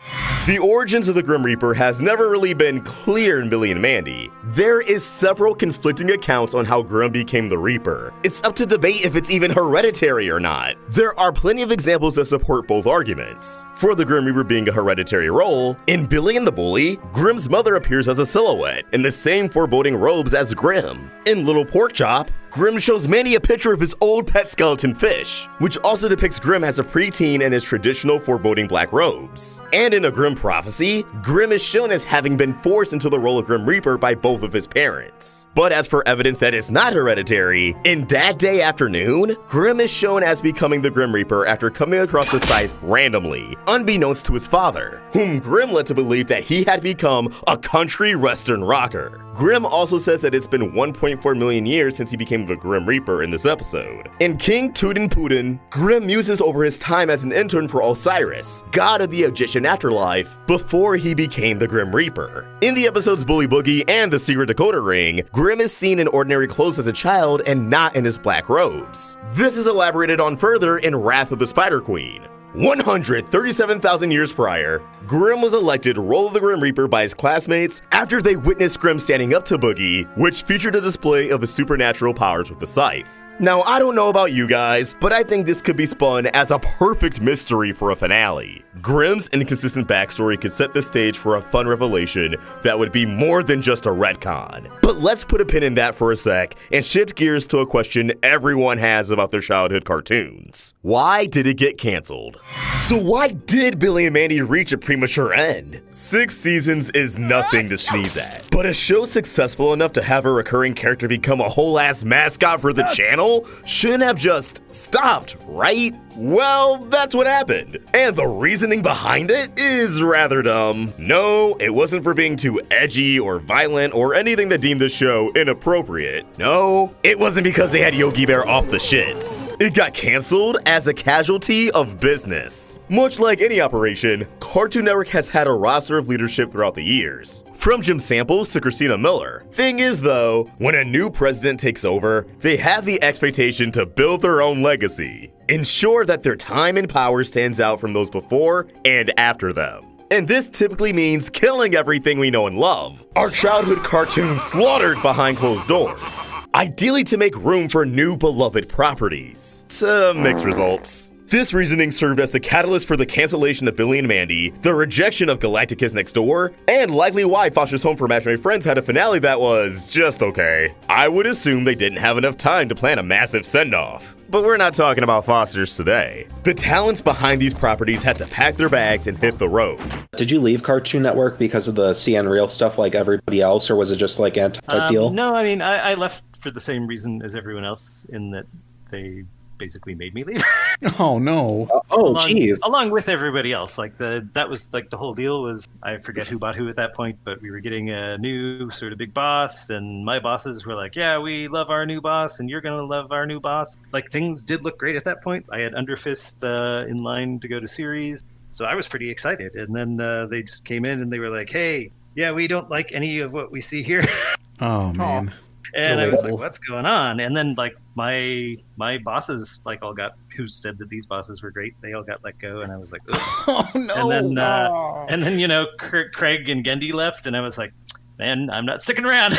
The origins of the Grim Reaper has never really been clear in Billy and Mandy. There is several conflicting accounts on how Grim became the Reaper. It's up to debate if it's even hereditary or not. There are plenty of examples that support both arguments. For the Grim Reaper being a hereditary role, in Billy and the Bully, Grimm's mother appears as a silhouette in the same foreboding robes as Grimm. In Little Pork Chop, Grimm shows Mandy a picture of his old pet skeleton fish, which also depicts Grimm as a preteen in his traditional foreboding black robes. And in A Grimm Prophecy, Grimm is shown as having been forced into the role of Grim Reaper by both of his parents. But as for evidence that is not hereditary, in Dad Day Afternoon, Grimm is shown as becoming the Grim Reaper after coming across the scythe randomly, unbeknownst to his father, whom Grimm led to believe that he had become a country western rocker. Grimm also says that it's been 1.4 million years since he became the Grim Reaper in this episode. In King Tootin' Pootin', Grimm muses over his time as an intern for Osiris, god of the Egyptian afterlife, before he became the Grim Reaper. In the episodes Bully Boogie and The Secret Dakota Ring, Grimm is seen in ordinary clothes as a child and not in his black robes. This is elaborated on further in Wrath of the Spider Queen. 137,000 years prior, Grimm was elected role of the Grim Reaper by his classmates after they witnessed Grimm standing up to Boogie, which featured a display of his supernatural powers with the scythe. Now, I don't know about you guys, but I think this could be spun as a perfect mystery for a finale. Grimm's inconsistent backstory could set the stage for a fun revelation that would be more than just a retcon. But let's put a pin in that for a sec and shift gears to a question everyone has about their childhood cartoons. Why did it get canceled? So why did Billy and Mandy reach a premature end? 6 seasons is nothing to sneeze at, but a show successful enough to have a recurring character become a whole-ass mascot for the channel shouldn't have just stopped, right? Well, that's what happened. And the reasoning behind it is rather dumb. No, it wasn't for being too edgy or violent or anything that deemed the show inappropriate. No, it wasn't because they had Yogi Bear off the shits. It got canceled as a casualty of business. Much like any operation, Cartoon Network has had a roster of leadership throughout the years, from Jim Samples to Christina Miller. Thing is though, when a new president takes over, they have the expectation to build their own legacy. Ensure that their time and power stands out from those before and after them. And this typically means killing everything we know and love. Our childhood cartoons slaughtered behind closed doors. Ideally to make room for new beloved properties. To mixed results. This reasoning served as the catalyst for the cancellation of Billy and Mandy, the rejection of Galactic Kids Next Door, and likely why Foster's Home for Imaginary Friends had a finale that was just okay. I would assume they didn't have enough time to plan a massive send-off. But we're not talking about Foster's today. The talents behind these properties had to pack their bags and hit the road. Did you leave Cartoon Network because of the CN Real stuff like everybody else, or was it just like anti deal? No, I mean, I left for the same reason as everyone else, in that they basically made me leave. Oh no! Geez. Along with everybody else, that was the whole deal was, I forget who bought who at that point, but we were getting a new sort of big boss, and my bosses were like, "Yeah, we love our new boss, and you're gonna love our new boss." Like, things did look great at that point. I had Underfist in line to go to series, so I was pretty excited. And then they just came in and they were like, "Hey, yeah, we don't like any of what we see here." Oh man. And I was like, what's going on? And then my bosses all got, who said that these bosses were great, they all got let go, and I was like, ugh. Oh no. And then Craig and Gendy left, and I was like, man, I'm not sticking around.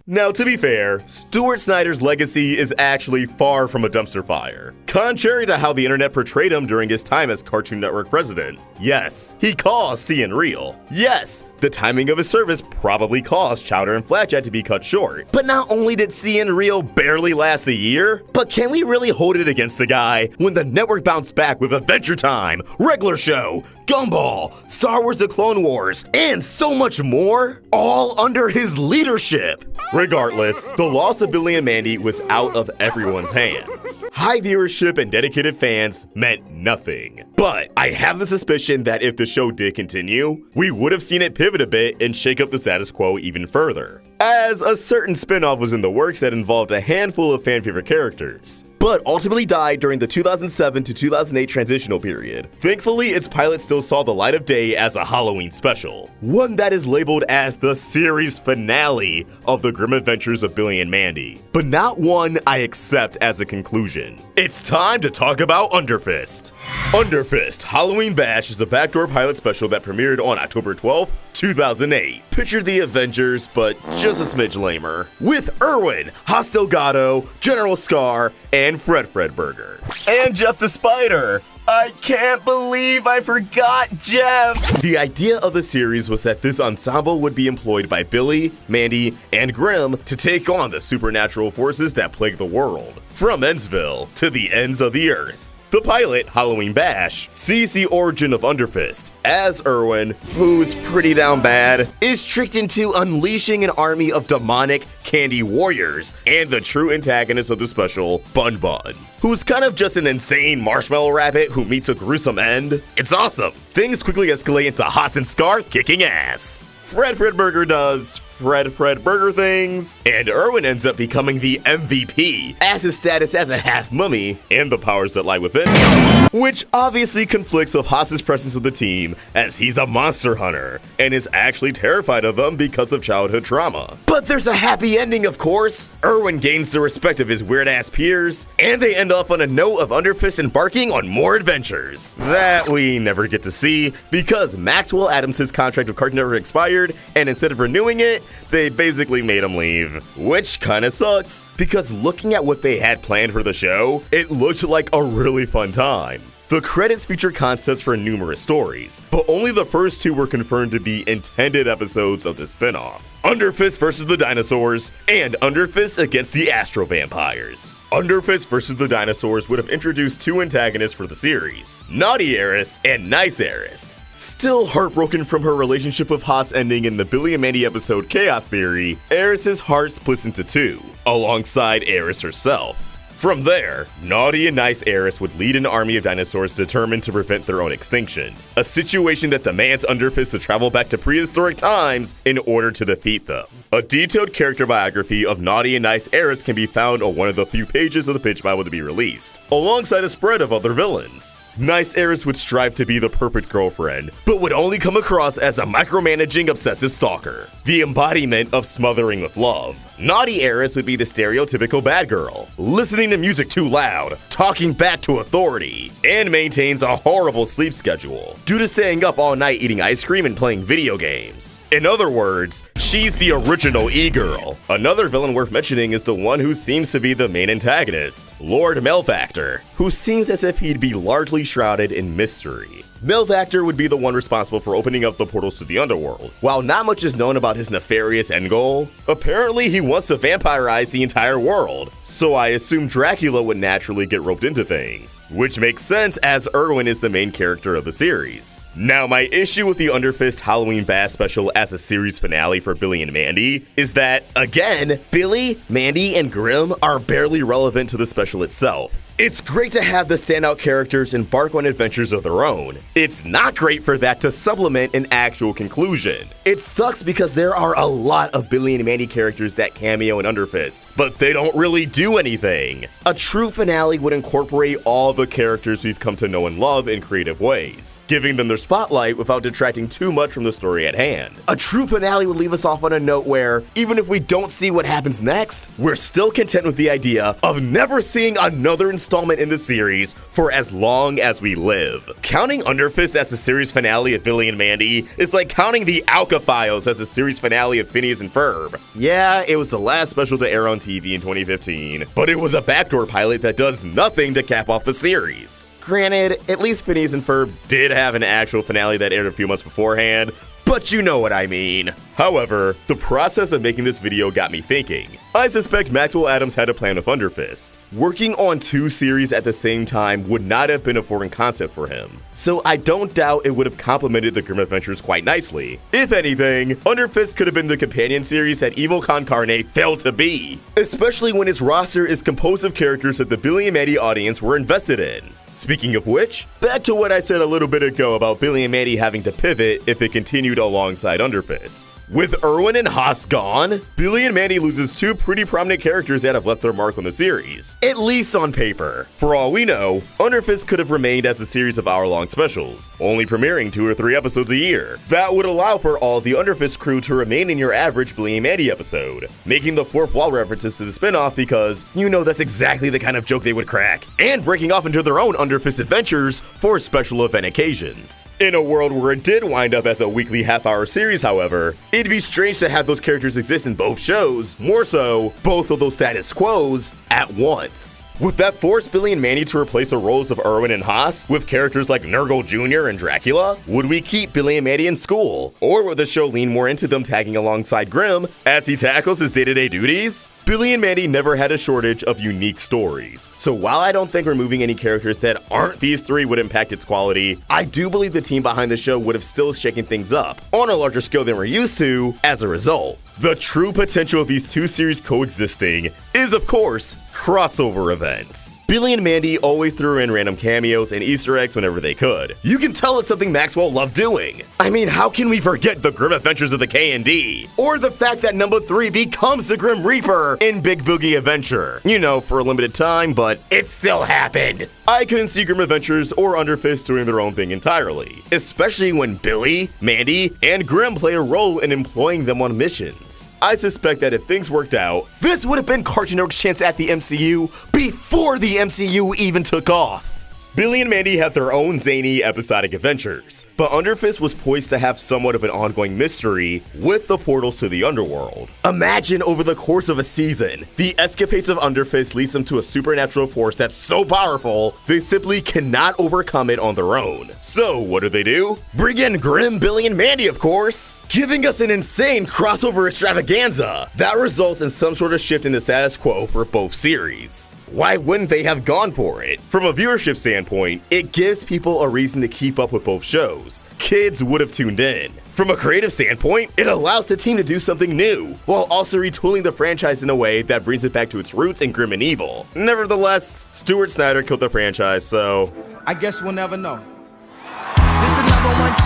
Now, to be fair, Stuart Snyder's legacy is actually far from a dumpster fire. Contrary to how the internet portrayed him during his time as Cartoon Network president. Yes, he caused CN Real. Yes, the timing of his service probably caused Chowder and Flapjack to be cut short. But not only did CN Real barely last a year, but can we really hold it against the guy when the network bounced back with Adventure Time, Regular Show, Gumball, Star Wars The Clone Wars, and so much more? All under his leadership. Regardless, the loss of Billy and Mandy was out of everyone's hands. High viewership and dedicated fans meant nothing. But I have the suspicion that if the show did continue, we would have seen it pivot a bit and shake up the status quo even further, as a certain spin-off was in the works that involved a handful of fan-favorite characters, but ultimately died during the 2007 to 2008 transitional period. Thankfully, its pilot still saw the light of day as a Halloween special, one that is labeled as the series finale of the grim adventures of Billy and Mandy, but not one I accept as a conclusion. It's time to talk about Underfist. Underfist Halloween Bash is a backdoor pilot special that premiered on October 12th, 2008. Picture the Avengers, but just a smidge lamer. With Irwin, Haas Delgado, General Scar, and Fred Burger. And Jeff the Spider. I can't believe I forgot Jeff! The idea of the series was that this ensemble would be employed by Billy, Mandy, and Grimm to take on the supernatural forces that plague the world, from Endsville to the ends of the earth. The pilot, Halloween Bash, sees the origin of Underfist as Irwin, who's pretty down bad, is tricked into unleashing an army of demonic candy warriors and the true antagonist of the special, Bun Bun, who's kind of just an insane marshmallow rabbit who meets a gruesome end. It's awesome. Things quickly escalate into Haas and Scar kicking ass. Fred Burger does Fred Burger things, and Irwin ends up becoming the MVP as his status as a half mummy and the powers that lie within him, which obviously conflicts with Haas's presence of the team as he's a monster hunter and is actually terrified of them because of childhood trauma. But there's a happy ending, of course. Irwin gains the respect of his weird-ass peers, and they end up on a note of Underfist embarking on more adventures that we never get to see because Maxwell Adams' contract with Cartoon Network expired, and instead of renewing it, they basically made him leave, which kinda sucks, because looking at what they had planned for the show, it looked like a really fun time. The credits feature concepts for numerous stories, but only the first two were confirmed to be intended episodes of the spin-off. Underfist vs. the Dinosaurs, and Underfist against the Astro Vampires. Underfist vs. the Dinosaurs would have introduced two antagonists for the series, Naughty Eris and Nice Eris. Still heartbroken from her relationship with Haas ending in the Billy and Mandy episode Chaos Theory, Eris's heart splits into two, alongside Eris herself. From there, Naughty and Nice Eris would lead an army of dinosaurs determined to prevent their own extinction, a situation that demands Underfist to travel back to prehistoric times in order to defeat them. A detailed character biography of Naughty and Nice Eris can be found on one of the few pages of the pitch Bible to be released, alongside a spread of other villains. Nice Eris would strive to be the perfect girlfriend, but would only come across as a micromanaging obsessive stalker, the embodiment of smothering with love. Naughty Eris would be the stereotypical bad girl, listening to music too loud, talking back to authority, and maintains a horrible sleep schedule due to staying up all night eating ice cream and playing video games. In other words, she's the original e-girl. Another villain worth mentioning is the one who seems to be the main antagonist, Lord Malefactor, who seems as if he'd be largely shrouded in mystery. Malefactor would be the one responsible for opening up the portals to the underworld. While not much is known about his nefarious end goal, apparently he wants to vampirize the entire world, so I assume Dracula would naturally get roped into things, which makes sense as Irwin is the main character of the series. Now, my issue with the Underfist Halloween Bash special as a series finale for Billy and Mandy is that, again, Billy, Mandy, and Grimm are barely relevant to the special itself. It's great to have the standout characters embark on adventures of their own. It's not great for that to supplement an actual conclusion. It sucks because there are a lot of Billy and Mandy characters that cameo in Underfist, but they don't really do anything. A true finale would incorporate all the characters we've come to know and love in creative ways, giving them their spotlight without detracting too much from the story at hand. A true finale would leave us off on a note where, even if we don't see what happens next, we're still content with the idea of never seeing another installment installment in the series for as long as we live. Counting Underfist as the series finale of Billy and Mandy is like counting the Alka Files as the series finale of Phineas and Ferb. Yeah, it was the last special to air on TV in 2015, but it was a backdoor pilot that does nothing to cap off the series. Granted, at least Phineas and Ferb did have an actual finale that aired a few months beforehand, but you know what I mean. However, the process of making this video got me thinking. I suspect Maxwell Atoms had a plan with Underfist. Working on 2 series at the same time would not have been a foreign concept for him, so I don't doubt it would have complemented the Grimm Adventures quite nicely. If anything, Underfist could have been the companion series that Evil Con Carne failed to be, especially when its roster is composed of characters that the Billy and Mandy audience were invested in. Speaking of which, back to what I said a little bit ago about Billy and Mandy having to pivot if it continued alongside Underfist. With Irwin and Haas gone, Billy and Mandy loses 2 pretty prominent characters that have left their mark on the series, at least on paper. For all we know, Underfist could have remained as a series of hour-long specials, only premiering 2 or 3 episodes a year. That would allow for all the Underfist crew to remain in your average Billy and Mandy episode, making the fourth wall references to the spinoff because you know that's exactly the kind of joke they would crack, and breaking off into their own Underfist adventures for special event occasions. In a world where it did wind up as a weekly half-hour series, however, it'd be strange to have those characters exist in both shows, more so, both of those status quos at once. Would that force Billy and Mandy to replace the roles of Irwin and Haas with characters like Nurgle Jr. and Dracula? Would we keep Billy and Mandy in school? Or would the show lean more into them tagging alongside Grimm as he tackles his day-to-day duties? Billy and Mandy never had a shortage of unique stories, so while I don't think removing any characters that aren't these 3 would impact its quality, I do believe the team behind the show would have still shaken things up on a larger scale than we're used to as a result. The true potential of these 2 series coexisting is, of course, crossover events. Billy and Mandy always threw in random cameos and Easter eggs whenever they could. You can tell it's something Maxwell loved doing. I mean, how can we forget the Grim Adventures of the K&D? Or the fact that Numbuh 3 becomes the Grim Reaper in Big Boogie Adventure. You know, for a limited time, but it still happened. I couldn't see Grim Adventures or Underfist doing their own thing entirely, especially when Billy, Mandy, and Grimm play a role in employing them on missions. I suspect that if things worked out, this would have been Cartoon Network's chance at the MCU before the MCU even took off. Billy and Mandy have their own zany episodic adventures, but Underfist was poised to have somewhat of an ongoing mystery with the portals to the underworld. Imagine over the course of a season, the escapades of Underfist leads them to a supernatural force that's so powerful, they simply cannot overcome it on their own. So what do? Bring in Grimm, Billy, and Mandy, of course, giving us an insane crossover extravaganza that results in some sort of shift in the status quo for both series. Why wouldn't they have gone for it? From a viewership standpoint, it gives people a reason to keep up with both shows. Kids would have tuned in. From a creative standpoint, it allows the team to do something new, while also retooling the franchise in a way that brings it back to its roots in grim and evil. Nevertheless, Stuart Snyder killed the franchise, so I guess we'll never know.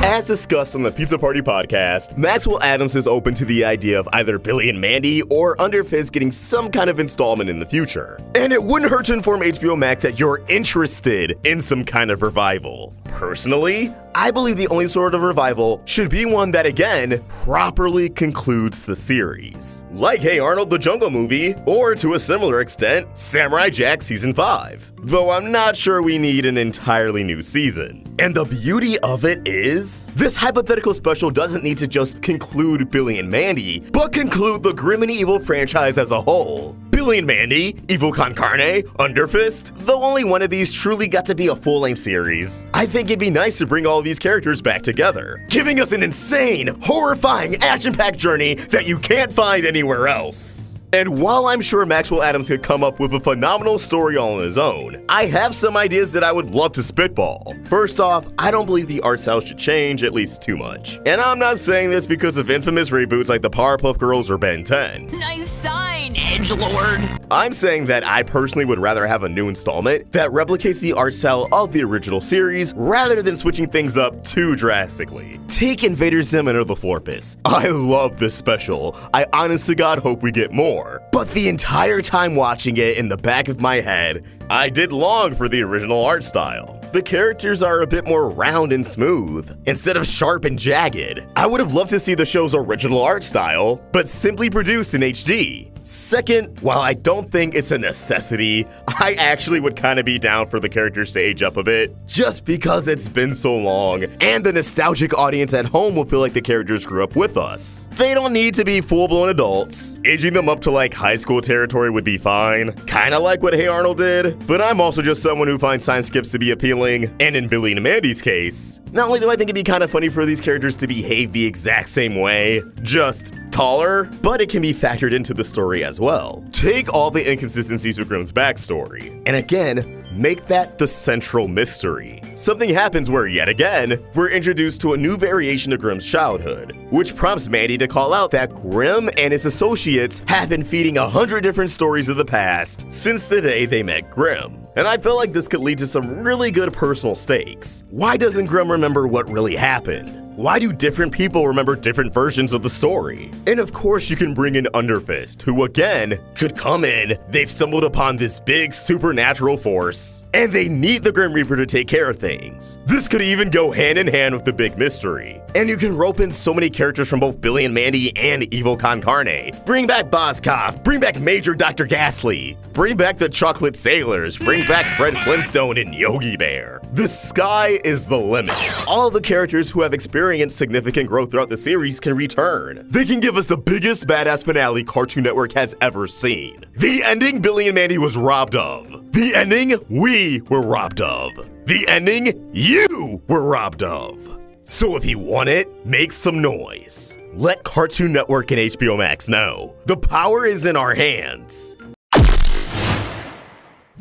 As discussed on the Pizza Party podcast, Maxwell Atoms is open to the idea of either Billy and Mandy or Underfist getting some kind of installment in the future. And it wouldn't hurt to inform HBO Max that you're interested in some kind of revival. Personally, I believe the only sort of revival should be one that, again, properly concludes the series. Like Hey Arnold the Jungle Movie, or to a similar extent, Samurai Jack Season 5. Though I'm not sure we need an entirely new season. And the beauty of it is, this hypothetical special doesn't need to just conclude Billy and Mandy, but conclude the Grim and Evil franchise as a whole. Billy and Mandy, Evil Con Carne, Underfist, though only one of these truly got to be a full-length series, I think it'd be nice to bring all these characters back together, giving us an insane, horrifying, action-packed journey that you can't find anywhere else. And while I'm sure Maxwell Atoms could come up with a phenomenal story all on his own, I have some ideas that I would love to spitball. First off, I don't believe the art style should change, at least too much. And I'm not saying this because of infamous reboots like the Powerpuff Girls or Ben 10. Nice sign, edgelord. I'm saying that I personally would rather have a new installment that replicates the art style of the original series rather than switching things up too drastically. Take Invader Zim and the Florpus. I love this special. I honest to God hope we get more. But the entire time watching it in the back of my head, I did long for the original art style. The characters are a bit more round and smooth, instead of sharp and jagged. I would have loved to see the show's original art style, but simply produced in HD. Second, while I don't think it's a necessity, I actually would kind of be down for the characters to age up a bit, just because it's been so long, and the nostalgic audience at home will feel like the characters grew up with us. They don't need to be full-blown adults. Aging them up to like high school territory would be fine, kinda like what Hey Arnold did, but I'm also just someone who finds time skips to be appealing, and in Billy and Mandy's case, not only do I think it'd be kind of funny for these characters to behave the exact same way, just taller, but it can be factored into the story as well. Take all the inconsistencies with Grimm's backstory, and again, make that the central mystery. Something happens where, yet again, we're introduced to a new variation of Grimm's childhood, which prompts Mandy to call out that Grimm and his associates have been feeding 100 different stories of the past since the day they met Grimm. And I feel like this could lead to some really good personal stakes. Why doesn't Grimm remember what really happened? Why do different people remember different versions of the story? And of course you can bring in Underfist, who again, could come in, they've stumbled upon this big supernatural force, and they need the Grim Reaper to take care of things. This could even go hand in hand with the big mystery. And you can rope in so many characters from both Billy and Mandy and Evil Con Carne. Bring back Bozkov, bring back Major Dr. Ghastly, bring back the Chocolate Sailors, bring back Fred Flintstone and Yogi Bear. The sky is the limit. All of the characters who have experienced significant growth throughout the series can return. They can give us the biggest badass finale Cartoon Network has ever seen. The ending Billy and Mandy was robbed of. The ending we were robbed of. The ending you were robbed of. So if you want it, make some noise. Let Cartoon Network and HBO Max know. The power is in our hands.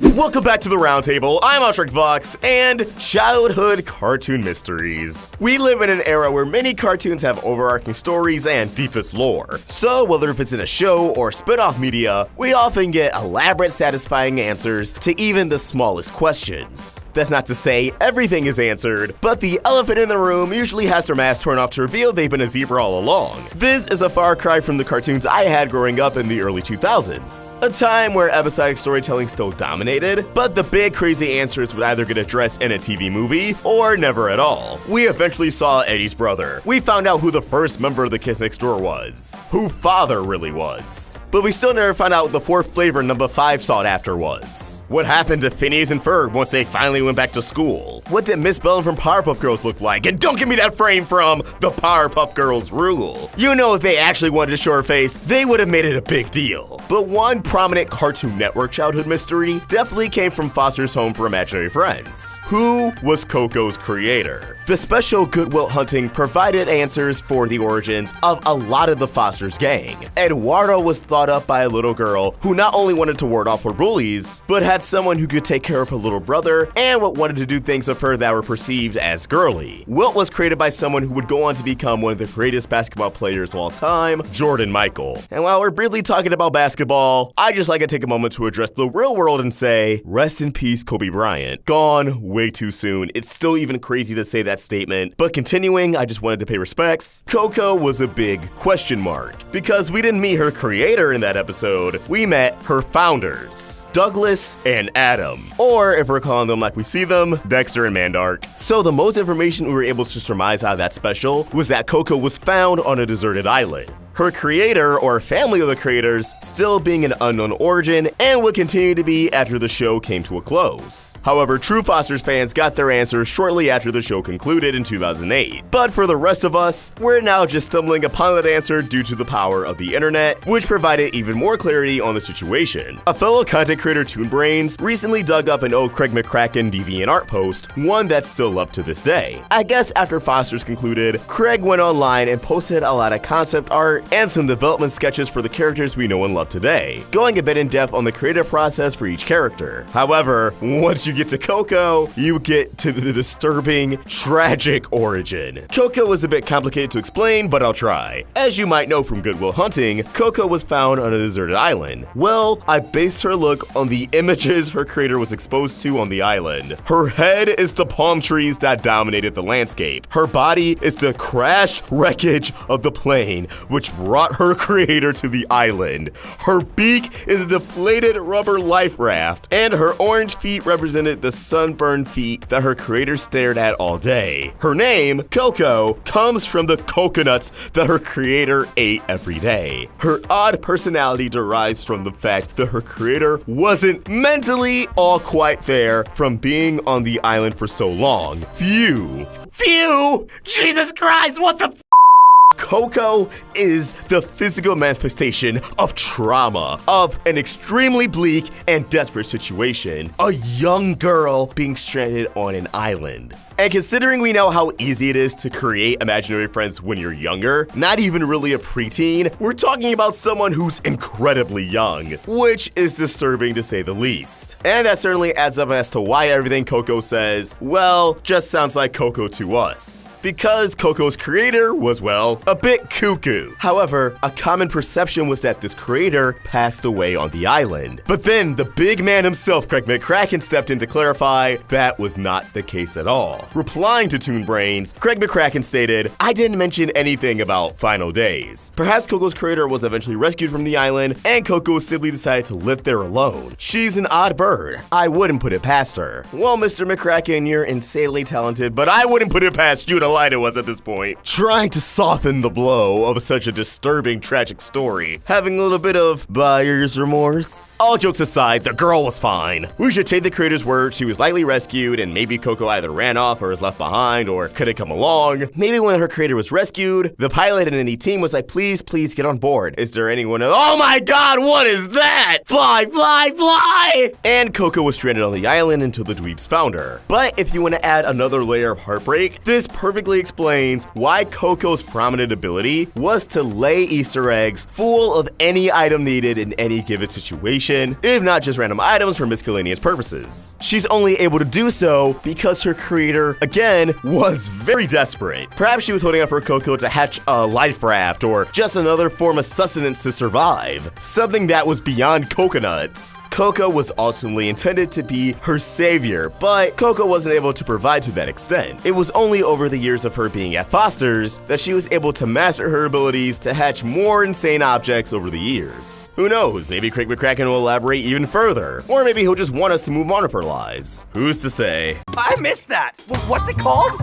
Welcome back to the Roundtable. I'm Oshrik Vox, and childhood cartoon mysteries. We live in an era where many cartoons have overarching stories and deepest lore. So whether if it's in a show or spin-off media, we often get elaborate, satisfying answers to even the smallest questions. That's not to say everything is answered, but the elephant in the room usually has their mask torn off to reveal they've been a zebra all along. This is a far cry from the cartoons I had growing up in the early 2000s, a time where episodic storytelling still dominated, but the big crazy answers would either get addressed in a TV movie or never at all. We eventually saw Eddy's brother. We found out who the first member of the Kids Next Door was, who father really was. But we still never found out what the fourth flavor Numbuh 5 sought after was. What happened to Phineas and Ferb once they finally went back to school? What did Miss Bellum from Powerpuff Girls look like? And don't give me that frame from the Powerpuff Girls rule. You know, if they actually wanted to show her face, they would have made it a big deal. But one prominent Cartoon Network childhood mystery definitely came from Foster's Home for Imaginary Friends. Who was Coco's creator? The special Good Will Hunting provided answers for the origins of a lot of the Foster's gang. Eduardo was thought up by a little girl who not only wanted to ward off her bullies, but had someone who could take care of her little brother and wanted to do things of her that were perceived as girly. Wilt was created by someone who would go on to become one of the greatest basketball players of all time, Jordan Michael. And while we're briefly talking about basketball, I just like to take a moment to address the real world and say, rest in peace, Kobe Bryant. Gone way too soon. It's still even crazy to say that statement, but continuing, I just wanted to pay respects. Coco was a big question mark, because we didn't meet her creator in that episode, we met her founders, Douglas and Adam, or if we're calling them like we see them, Dexter and Mandark. So the most information we were able to surmise out of that special was that Coco was found on a deserted island. Her creator, or family of the creators, still being an unknown origin and would continue to be after the show came to a close. However, true Foster's fans got their answers shortly after the show concluded in 2008. But for the rest of us, we're now just stumbling upon that answer due to the power of the internet, which provided even more clarity on the situation. A fellow content creator, ToonBrains, recently dug up an old Craig McCracken DeviantArt post, one that's still up to this day. I guess after Foster's concluded, Craig went online and posted a lot of concept art and some development sketches for the characters we know and love today, going a bit in depth on the creative process for each character. However, once you get to Coco, you get to the disturbing, tragic origin. Coco is a bit complicated to explain, but I'll try. As you might know from Good Will Hunting, Coco was found on a deserted island. Well, I based her look on the images her creator was exposed to on the island. Her head is the palm trees that dominated the landscape. Her body is the crashed wreckage of the plane, which brought her creator to the island. Her beak is a deflated rubber life raft, and her orange feet represented the sunburned feet that her creator stared at all day. Her name, Coco, comes from the coconuts that her creator ate every day. Her odd personality derives from the fact that her creator wasn't mentally all quite there from being on the island for so long. Phew! Jesus Christ, what the Coco is the physical manifestation of trauma, of an extremely bleak and desperate situation. A young girl being stranded on an island. And considering we know how easy it is to create imaginary friends when you're younger, not even really a preteen, we're talking about someone who's incredibly young, which is disturbing to say the least. And that certainly adds up as to why everything Coco says, well, just sounds like Coco to us. Because Coco's creator was, well, a bit cuckoo. However, a common perception was that this creator passed away on the island. But then the big man himself, Craig McCracken, stepped in to clarify that was not the case at all. Replying to Toon Brains, Craig McCracken stated, "I didn't mention anything about final days. Perhaps Coco's creator was eventually rescued from the island, and Coco simply decided to live there alone. She's an odd bird. I wouldn't put it past her." Well, Mr. McCracken, you're insanely talented, but I wouldn't put it past you to lie to us at this point. Trying to soften the blow of such a disturbing, tragic story, having a little bit of buyer's remorse. All jokes aside, the girl was fine. We should take the creator's word she was likely rescued, and maybe Coco either ran off or was left behind or could have come along. Maybe when her creator was rescued, the pilot and any team was like, please get on board. Is there anyone else? Oh my god, what is that? Fly, fly, fly! And Coco was stranded on the island until the dweebs found her. But if you want to add another layer of heartbreak, this perfectly explains why Coco's prominent ability was to lay Easter eggs full of any item needed in any given situation, if not just random items for miscellaneous purposes. She's only able to do so because her creator, again, was very desperate. Perhaps she was holding out for Coco to hatch a life raft or just another form of sustenance to survive, something that was beyond coconuts. Coco was ultimately intended to be her savior, but Coco wasn't able to provide to that extent. It was only over the years of her being at Foster's that she was able to master her abilities to hatch more insane objects over the years. Who knows, maybe Craig McCracken will elaborate even further, or maybe he'll just want us to move on with our lives. Who's to say? I missed that. What's it called?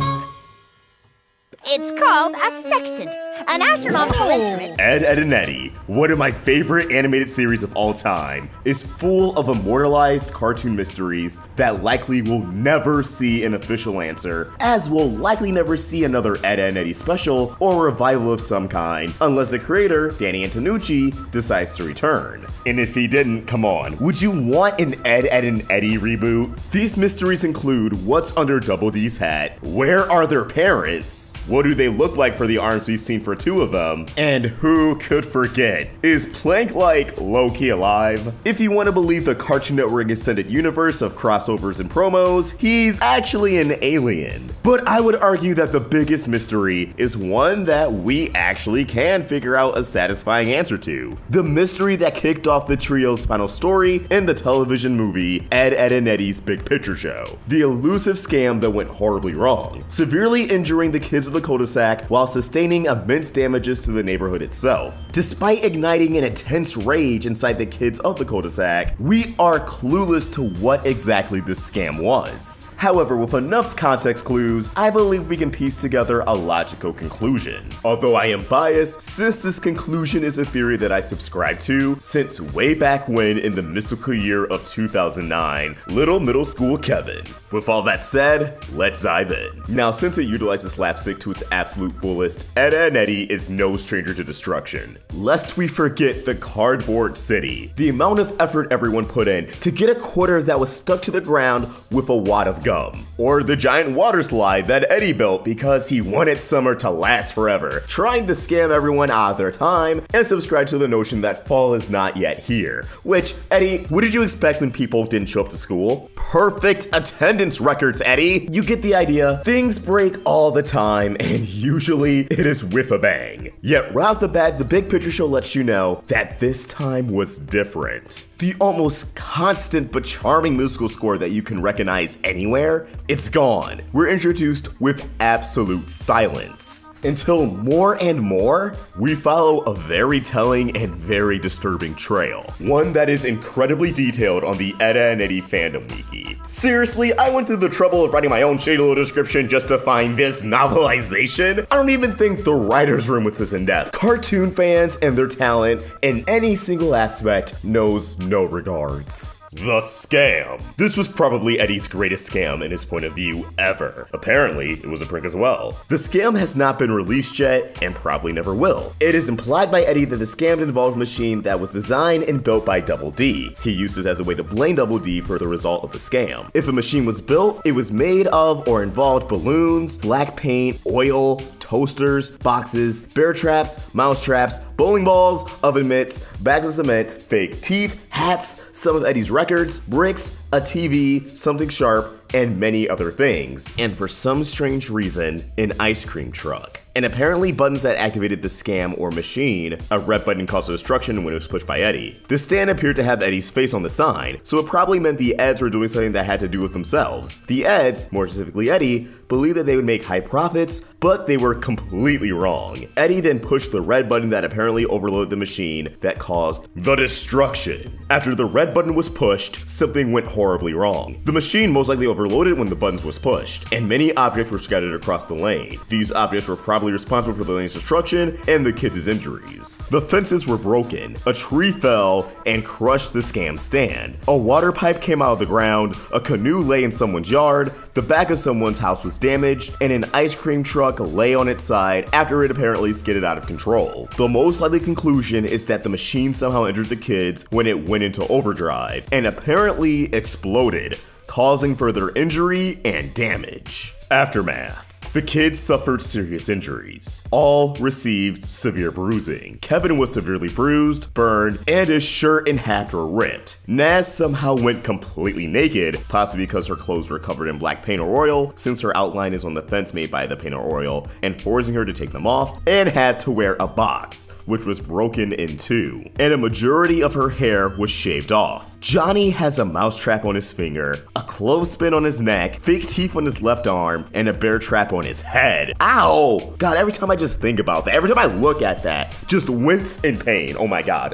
It's called a sextant, an astronomical instrument. Ed, Edd, and Eddy, one of my favorite animated series of all time, is full of immortalized cartoon mysteries that likely will never see an official answer, as we'll likely never see another Ed, Edd, and Eddy special or revival of some kind, unless the creator, Danny Antonucci, decides to return. And if he didn't, come on, would you want an Ed, Edd, and Eddy reboot? These mysteries include what's under Double D's hat, where are their parents, what do they look like for the arms we've seen for two of them? And who could forget? Is Plank like low-key alive? If you want to believe the Cartoon Network extended universe of crossovers and promos, he's actually an alien. But I would argue that the biggest mystery is one that we actually can figure out a satisfying answer to. The mystery that kicked off the trio's final story in the television movie Ed, Edd, and Eddy's Big Picture Show. The elusive scam that went horribly wrong, severely injuring the kids of the cul-de-sac while sustaining immense damages to the neighborhood itself. Despite igniting an intense rage inside the kids of the cul-de-sac, we are clueless to what exactly this scam was. However, with enough context clues, I believe we can piece together a logical conclusion. Although I am biased, since this conclusion is a theory that I subscribe to since way back when in the mystical year of 2009, little middle school Kevin. With all that said, let's dive in. Now, since it utilizes slapstick to its absolute fullest, Ed, Edd, and Eddy is no stranger to destruction. Lest we forget the cardboard city, the amount of effort everyone put in to get a quarter that was stuck to the ground with a wad of gum, or the giant water slide that Eddy built because he wanted summer to last forever, trying to scam everyone out of their time and subscribe to the notion that fall is not yet here. Which, Eddy, what did you expect when people didn't show up to school? Perfect attendance records, Eddy! You get the idea. Things break all the time, and usually it is with with a bang. Yet right off the bat, the big picture show lets you know that this time was different. The almost constant but charming musical score that you can recognize anywhere, it's gone. We're introduced with absolute silence. Until more and more, we follow a very telling and very disturbing trail. One that is incredibly detailed on the Ed Edd and Eddy fandom wiki. Seriously, I went through the trouble of writing my own shady little description just to find this novelization. I don't even think the writer's room was this in-depth. Cartoon fans and their talent in any single aspect knows no regards. The scam. This was probably Eddy's greatest scam in his point of view ever. Apparently, it was a prank as well. The scam has not been released yet and probably never will. It is implied by Eddy that the scam involved a machine that was designed and built by Double D. He used this as a way to blame Double D for the result of the scam. If a machine was built, it was made of or involved balloons, black paint, oil, toasters, boxes, bear traps, mouse traps, bowling balls, oven mitts, bags of cement, fake teeth, hats, some of Eddy's records, bricks, a TV, something sharp, and many other things. And for some strange reason, an ice cream truck. And apparently buttons that activated the scam or machine. A red button caused destruction when it was pushed by Eddy. The stand appeared to have Eddy's face on the sign, so it probably meant the Edds were doing something that had to do with themselves. The Edds, more specifically Eddy, believed that they would make high profits, but they were completely wrong. Eddy then pushed the red button that apparently overloaded the machine that caused the destruction. After the red button was pushed, something went horribly wrong. The machine most likely overloaded when the buttons was pushed, and many objects were scattered across the lane. These objects were probably responsible for the lane's destruction and the kids' injuries. The fences were broken, a tree fell and crushed the scam stand. A water pipe came out of the ground, a canoe lay in someone's yard, the back of someone's house was damaged, and an ice cream truck lay on its side after it apparently skidded out of control. The most likely conclusion is that the machine somehow injured the kids when it went into overdrive, and apparently exploded, causing further injury and damage. Aftermath. The kids suffered serious injuries. All received severe bruising. Kevin was severely bruised, burned, and his shirt and hat were ripped. Naz somehow went completely naked, possibly because her clothes were covered in black paint or oil, since her outline is on the fence made by the paint or oil, and forcing her to take them off, and had to wear a box, which was broken in two, and a majority of her hair was shaved off. Johnny has a mousetrap on his finger, a clothespin on his neck, fake teeth on his left arm, and a bear trap on his head. Ow! God, every time I just think about that, every time I look at that, just wince in pain. Oh my god.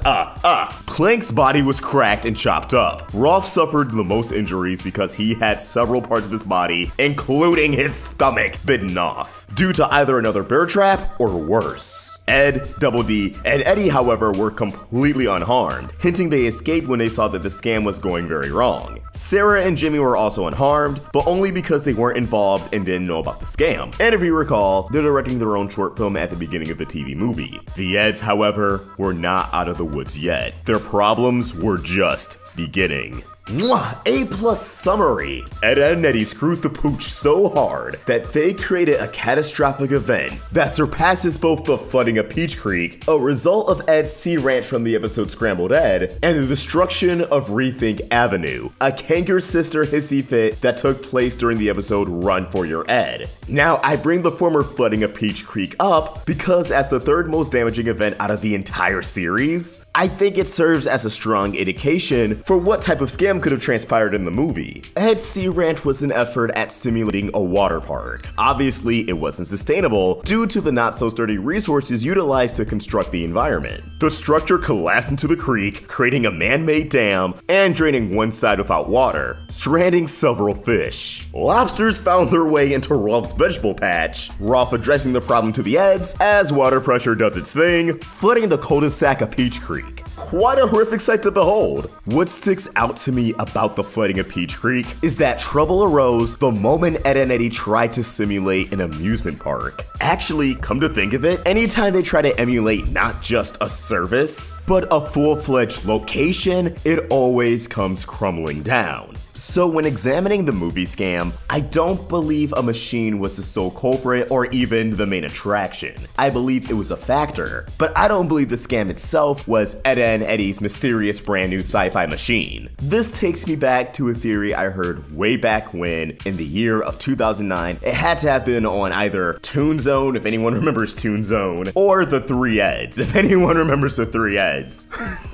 Plank's body was cracked and chopped up. Rolf suffered the most injuries because he had several parts of his body, including his stomach, bitten off, due to either another bear trap or worse. Ed, Double D, and Eddy, however, were completely unharmed, hinting they escaped when they saw that the scam was going very wrong. Sarah and Jimmy were also unharmed, but only because they weren't involved and didn't know about the scam. And if you recall, they're directing their own short film at the beginning of the TV movie. The Edds, however, were not out of the woods yet. Their problems were just beginning. Mwah! A+ summary. Ed, Edd, and Eddy screwed the pooch so hard that they created a catastrophic event that surpasses both the flooding of Peach Creek, a result of Ed's sea ranch from the episode Scrambled Ed, and the destruction of Rethink Avenue, a canker sister hissy fit that took place during the episode Run for Your Ed. Now, I bring the former flooding of Peach Creek up because as the third most damaging event out of the entire series, I think it serves as a strong indication for what type of scam could have transpired in the movie. Ed's Sea Ranch was an effort at simulating a water park. Obviously, it wasn't sustainable due to the not so sturdy resources utilized to construct the environment. The structure collapsed into the creek, creating a man-made dam and draining one side without water, stranding several fish. Lobsters found their way into Rolf's vegetable patch, Rolf addressing the problem to the Edds as water pressure does its thing, flooding the cul-de-sac of Peach Creek. Quite a horrific sight to behold. What sticks out to me about the flooding of Peach Creek is that trouble arose the moment Ed and Eddy tried to simulate an amusement park. Actually, come to think of it, anytime they try to emulate not just a service, but a full-fledged location, it always comes crumbling down. So when examining the movie scam, I don't believe a machine was the sole culprit or even the main attraction. I believe it was a factor, but I don't believe the scam itself was Ed and Eddy's mysterious brand new sci-fi machine. This takes me back to a theory I heard way back when, in the year of 2009. It had to have been on either Toon Zone, if anyone remembers Toon Zone, or the 3 Eds, if anyone remembers the 3 Eds.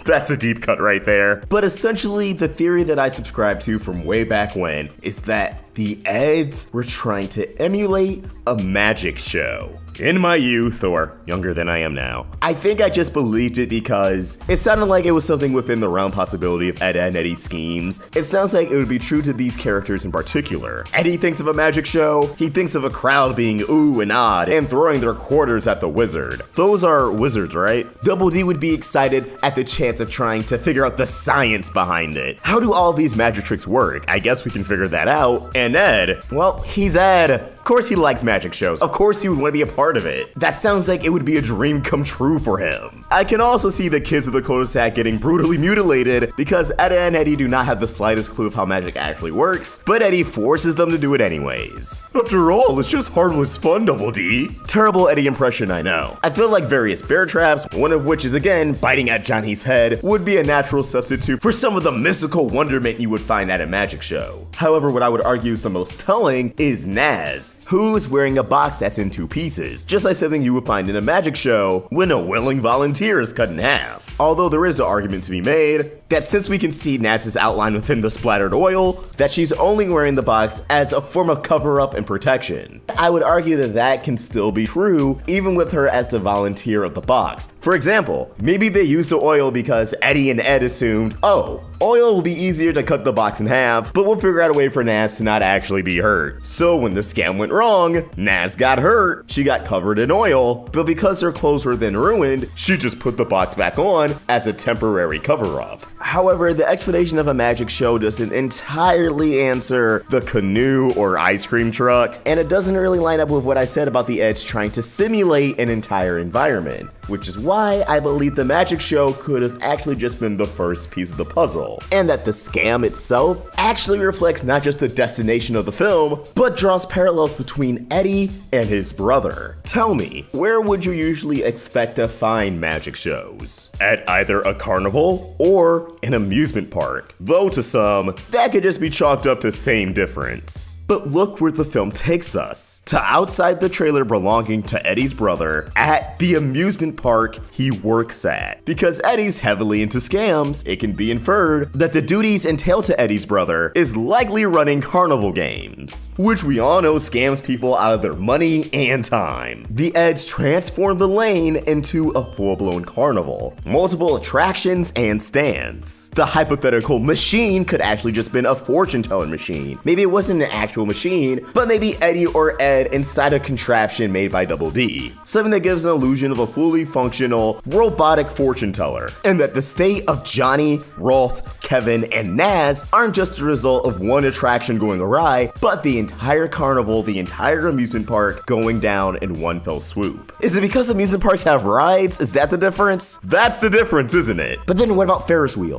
That's a deep cut right there. But essentially, the theory that I subscribe to from way back when is that the Eds were trying to emulate a magic show. In my youth, or younger than I am now, I think I just believed it because it sounded like it was something within the realm possibility of Ed and Eddy's schemes. It sounds like it would be true to these characters in particular. Eddy thinks of a magic show, he thinks of a crowd being ooh and odd and throwing their quarters at the wizard. Those are wizards, right? Double D would be excited at the chance of trying to figure out the science behind it. How do all these magic tricks work? I guess we can figure that out. And Ed, well, he's Ed. Of course he likes magic shows. Of course he would want to be a part of it. That sounds like it would be a dream come true for him. I can also see the kids of the cul-de-sac getting brutally mutilated because Ed and Eddy do not have the slightest clue of how magic actually works, but Eddy forces them to do it anyways. After all, it's just harmless fun, Double D. Terrible Eddy impression, I know. I feel like various bear traps, one of which is again biting at Johnny's head, would be a natural substitute for some of the mystical wonderment you would find at a magic show. However, what I would argue is the most telling is Naz, who's wearing a box that's in 2 pieces, just like something you would find in a magic show when a willing volunteer is cut in half. Although there is the argument to be made that since we can see Naz's outline within the splattered oil, that she's only wearing the box as a form of cover-up and protection. I would argue that that can still be true even with her as the volunteer of the box. For example, maybe they used the oil because Eddy and Ed assumed, oh, oil will be easier to cut the box in half, but we'll figure out a way for Naz to not actually be hurt. So when the scam went wrong, Naz got hurt, she got covered in oil, but because her clothes were then ruined, she just put the box back on as a temporary cover-up. However, the explanation of a magic show doesn't entirely answer the canoe or ice cream truck, and it doesn't really line up with what I said about the Eds trying to simulate an entire environment, which is why I believe the magic show could have actually just been the first piece of the puzzle, and that the scam itself actually reflects not just the destination of the film, but draws parallels between Eddy and his brother. Tell me, where would you usually expect to find magic shows? At either a carnival or an amusement park, though to some, that could just be chalked up to same difference. But look where the film takes us, to outside the trailer belonging to Eddy's brother at the amusement park he works at. Because Eddy's heavily into scams, it can be inferred that the duties entailed to Eddy's brother is likely running carnival games, which we all know scams people out of their money and time. The Eds transform the lane into a full-blown carnival, multiple attractions and stands. The hypothetical machine could actually just been a fortune-telling machine. Maybe it wasn't an actual machine, but maybe Eddy or Ed inside a contraption made by Double D. Something that gives an illusion of a fully functional, robotic fortune teller. And that the state of Johnny, Rolf, Kevin, and Naz aren't just a result of one attraction going awry, but the entire carnival, the entire amusement park going down in one fell swoop. Is it because amusement parks have rides? Is that the difference? That's the difference, isn't it? But then what about Ferris wheels?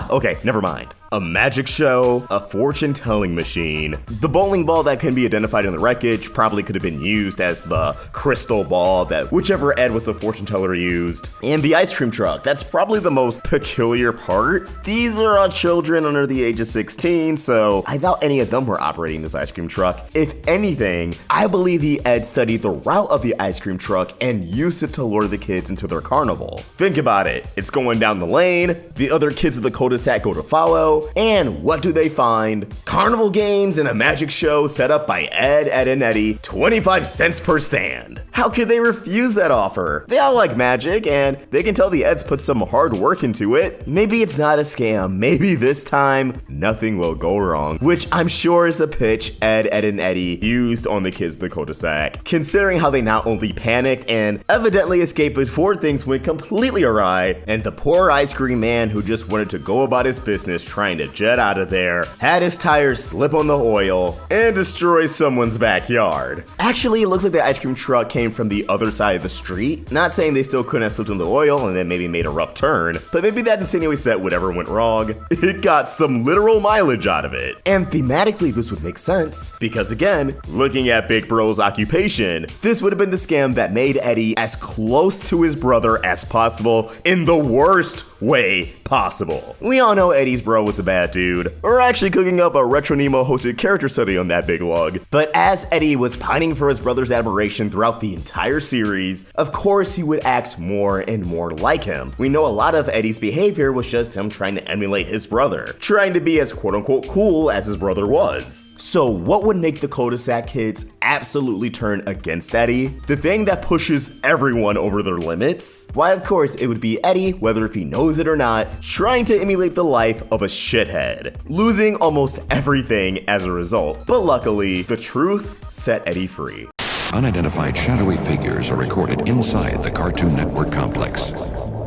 Okay, never mind. A magic show, a fortune-telling machine, the bowling ball that can be identified in the wreckage probably could have been used as the crystal ball that whichever Ed was the fortune teller used, and the ice cream truck, that's probably the most peculiar part. These are all children under the age of 16, so I doubt any of them were operating this ice cream truck. If anything, I believe the Ed studied the route of the ice cream truck and used it to lure the kids into their carnival. Think about it, it's going down the lane, the other kids of the cul-de-sac go to follow, and what do they find? Carnival games and a magic show set up by Ed, Edd, and Eddy, 25 cents per stand. How could they refuse that offer? They all like magic, and they can tell the Eds put some hard work into it. Maybe it's not a scam, maybe this time, nothing will go wrong, which I'm sure is a pitch Ed, Edd, and Eddy used on the kids of the cul-de-sac, considering how they not only panicked and evidently escaped before things went completely awry, and the poor ice cream man who just wanted to go about his business trying to jet out of there, had his tires slip on the oil, and destroy someone's backyard. Actually, it looks like the ice cream truck came from the other side of the street. Not saying they still couldn't have slipped on the oil and then maybe made a rough turn, but maybe that insinuates that whatever went wrong, wrong, it got some literal mileage out of it. And thematically, this would make sense, because again, looking at Big Bro's occupation, this would have been the scam that made Eddy as close to his brother as possible in the worst way possible. We all know Eddy's bro was a bad dude. We're actually cooking up a Retro Nemo hosted character study on that big lug. But as Eddy was pining for his brother's admiration throughout the entire series, of course he would act more and more like him. We know a lot of Eddy's behavior was just him trying to emulate his brother, trying to be as quote-unquote cool as his brother was. So what would make the Codename Kids absolutely turn against Eddy? The thing that pushes everyone over their limits? Why, of course, it would be Eddy, whether if he knows it or not, trying to emulate the life of a shithead, losing almost everything as a result. But luckily, the truth set Eddy free. Unidentified shadowy figures are recorded inside the Cartoon Network complex.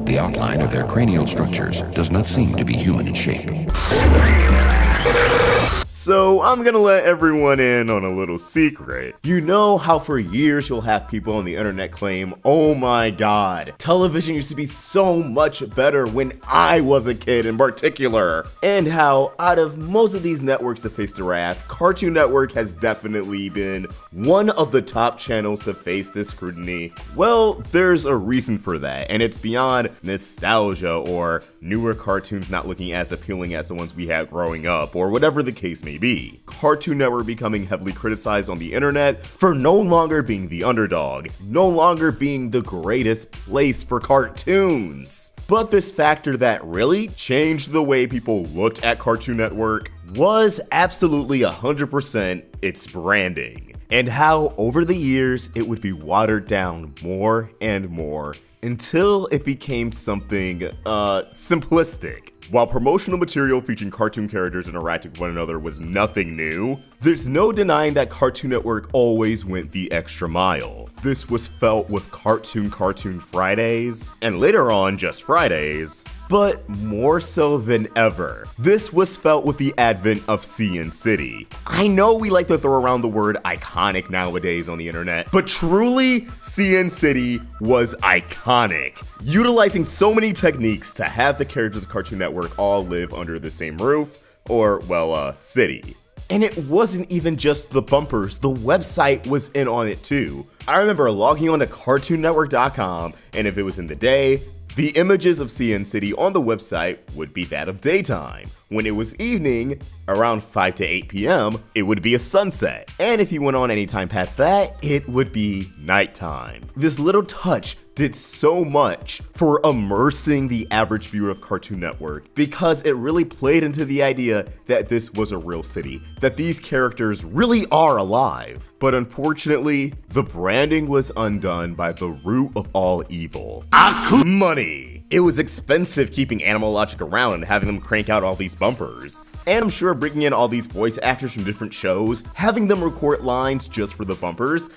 The outline of their cranial structures does not seem to be human in shape. So I'm gonna let everyone in on a little secret. You know how for years you'll have people on the internet claim, oh my god, television used to be so much better when I was a kid in particular. And how out of most of these networks to face the wrath, Cartoon Network has definitely been one of the top channels to face this scrutiny. Well, there's a reason for that, and it's beyond nostalgia or newer cartoons not looking as appealing as the ones we had growing up, or whatever the case may be. Cartoon Network becoming heavily criticized on the internet for no longer being the underdog, no longer being the greatest place for cartoons. But this factor that really changed the way people looked at Cartoon Network was absolutely 100% its branding, and how over the years it would be watered down more and more until it became something simplistic. While promotional material featuring cartoon characters interacting with one another was nothing new, there's no denying that Cartoon Network always went the extra mile. This was felt with Cartoon Fridays, and later on just Fridays, but more so than ever, this was felt with the advent of CN City. I know we like to throw around the word iconic nowadays on the internet, but truly, CN City was iconic, utilizing so many techniques to have the characters of Cartoon Network all live under the same roof, or, well, city. And it wasn't even just the bumpers, the website was in on it too. I remember logging on to CartoonNetwork.com, and if it was in the day, the images of CN City on the website would be that of daytime. When it was evening, around 5 to 8 p.m., it would be a sunset. And if you went on any time past that, it would be nighttime. This little touch did so much for immersing the average viewer of Cartoon Network because it really played into the idea that this was a real city, that these characters really are alive. But unfortunately, the branding was undone by the root of all evil: money. It was expensive keeping Animal Logic around and having them crank out all these bumpers. And I'm sure bringing in all these voice actors from different shows, having them record lines just for the bumpers.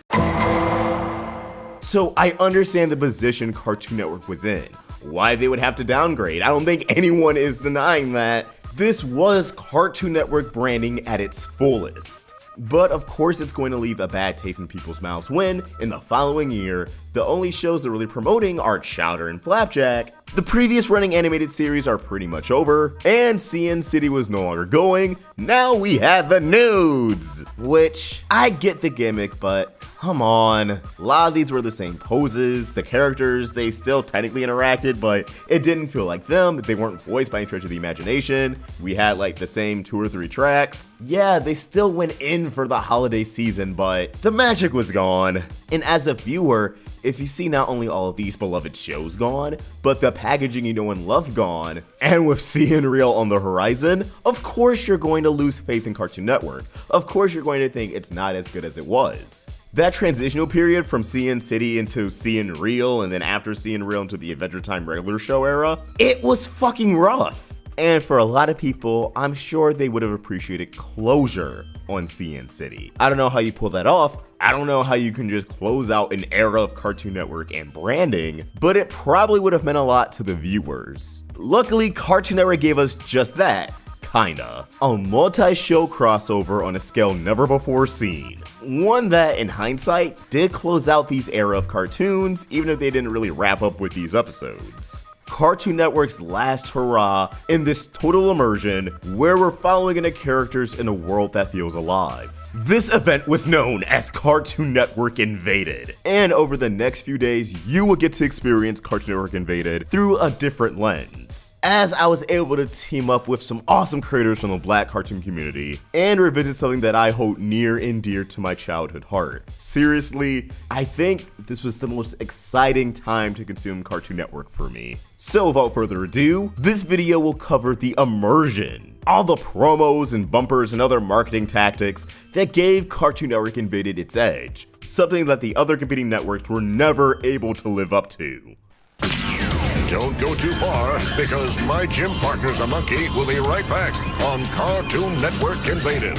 So I understand the position Cartoon Network was in, why they would have to downgrade. I don't think anyone is denying that. This was Cartoon Network branding at its fullest. But of course it's going to leave a bad taste in people's mouths when, in the following year, the only shows they're really promoting are Chowder and Flapjack. The previous running animated series are pretty much over, and CN City was no longer going. Now we have the nudes! Which, I get the gimmick, but come on. A lot of these were the same poses, the characters, they still technically interacted, but it didn't feel like them, they weren't voiced by any stretch of the imagination. We had like the same 2 or 3 tracks. Yeah, they still went in for the holiday season, but the magic was gone. And as a viewer, if you see not only all of these beloved shows gone, but the packaging you know and love gone, and with CN Real on the horizon, of course you're going to lose faith in Cartoon Network. Of course you're going to think it's not as good as it was. That transitional period from CN City into CN Real, and then after CN Real into the Adventure Time regular show era, it was fucking rough. And for a lot of people, I'm sure they would have appreciated closure on CN City. I don't know how you pull that off. I don't know how you can just close out an era of Cartoon Network and branding, but it probably would have meant a lot to the viewers. Luckily, Cartoon Network gave us just that, kinda. A multi-show crossover on a scale never before seen. One that, in hindsight, did close out these era of cartoons, even if they didn't really wrap up with these episodes. Cartoon Network's last hurrah in this total immersion where we're following in the characters in a world that feels alive. This event was known as Cartoon Network Invaded, and over the next few days, you will get to experience Cartoon Network Invaded through a different lens, as I was able to team up with some awesome creators from the Black cartoon community and revisit something that I hold near and dear to my childhood heart. Seriously, I think this was the most exciting time to consume Cartoon Network for me. So without further ado, this video will cover the immersion, all the promos and bumpers and other marketing tactics that gave Cartoon Network Invaded its edge, something that the other competing networks were never able to live up to. Don't go too far, because my gym partner's a monkey will be right back on Cartoon Network Invaded.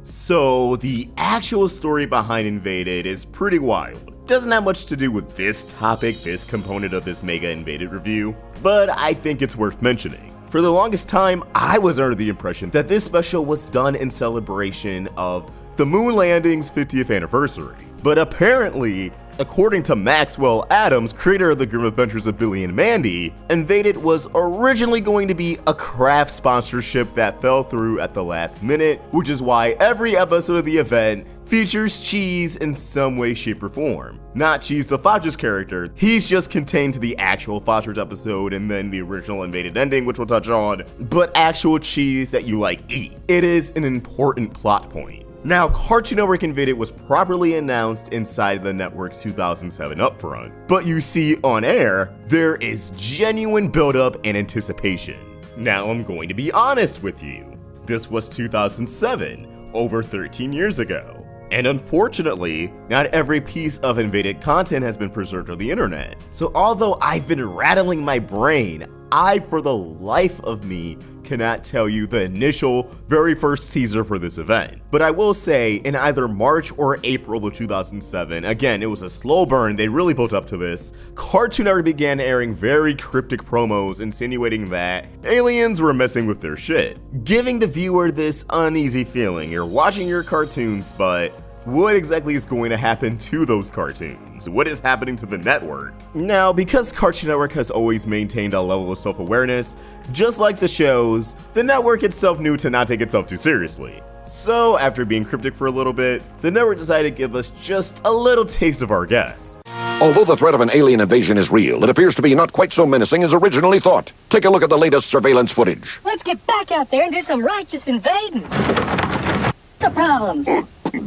So the actual story behind Invaded is pretty wild. Doesn't have much to do with this topic, this component of this Mega Invaded review, but I think it's worth mentioning. For the longest time, I was under the impression that this special was done in celebration of the moon landing's 50th anniversary. But apparently, according to Maxwell Adams, creator of the Grim Adventures of Billy and Mandy, Invaded was originally going to be a Kraft sponsorship that fell through at the last minute, which is why every episode of the event features Cheese in some way, shape, or form. Not Cheese the Foster's character, he's just contained to the actual Foster's episode and then the original Invaded ending, which we'll touch on, but actual cheese that you eat. It is an important plot point. Now, Cartoon Network Invaded was properly announced inside the network's 2007 upfront, but you see, on air, there is genuine buildup and anticipation. Now, I'm going to be honest with you. This was 2007, over 13 years ago. And unfortunately, not every piece of Invaded content has been preserved on the internet. So although I've been rattling my brain, I, for the life of me, cannot tell you the initial, very first teaser for this event. But I will say, in either March or April of 2007, again, it was a slow burn, they really built up to this, Cartoon Network began airing very cryptic promos insinuating that aliens were messing with their shit, giving the viewer this uneasy feeling. You're watching your cartoons, but what exactly is going to happen to those cartoons? What is happening to the network? Now, because Cartoon Network has always maintained a level of self-awareness, just like the shows, the network itself knew to not take itself too seriously. So, after being cryptic for a little bit, the network decided to give us just a little taste of our guest. Although the threat of an alien invasion is real, it appears to be not quite so menacing as originally thought. Take a look at the latest surveillance footage. Let's get back out there and do some righteous invading. What's the problem?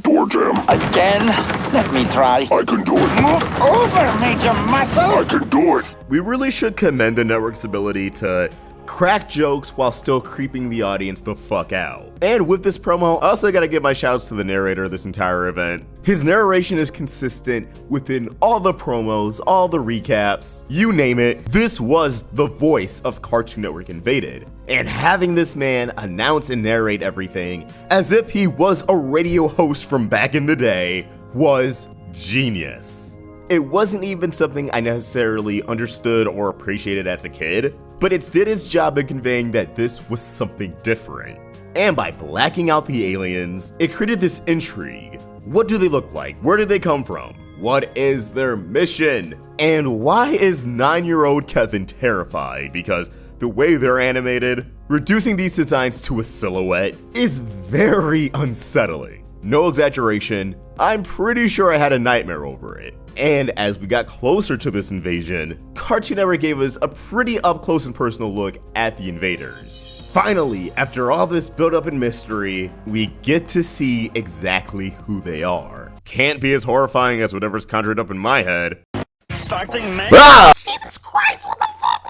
Door jam. Again? Let me try. I can do it. Move over, Major Muscle. I can do it. We really should commend the network's ability to crack jokes while still creeping the audience the fuck out. And with this promo, I also gotta give my shouts to the narrator of this entire event. His narration is consistent within all the promos, all the recaps, you name it. This was the voice of Cartoon Network Invaded. And having this man announce and narrate everything as if he was a radio host from back in the day was genius. It wasn't even something I necessarily understood or appreciated as a kid, but it did its job in conveying that this was something different. And by blacking out the aliens, it created this intrigue. What do they look like? Where did they come from? What is their mission? And why is 9-year-old Kevin terrified? Because the way they're animated, reducing these designs to a silhouette is very unsettling. No exaggeration, I'm pretty sure I had a nightmare over it. And as we got closer to this invasion, Cartoon Network gave us a pretty up close and personal look at the invaders. Finally, after all this build-up and mystery, we get to see exactly who they are. Can't be as horrifying as whatever's conjured up in my head. Starting May. Ah! Jesus Christ, what the fuck?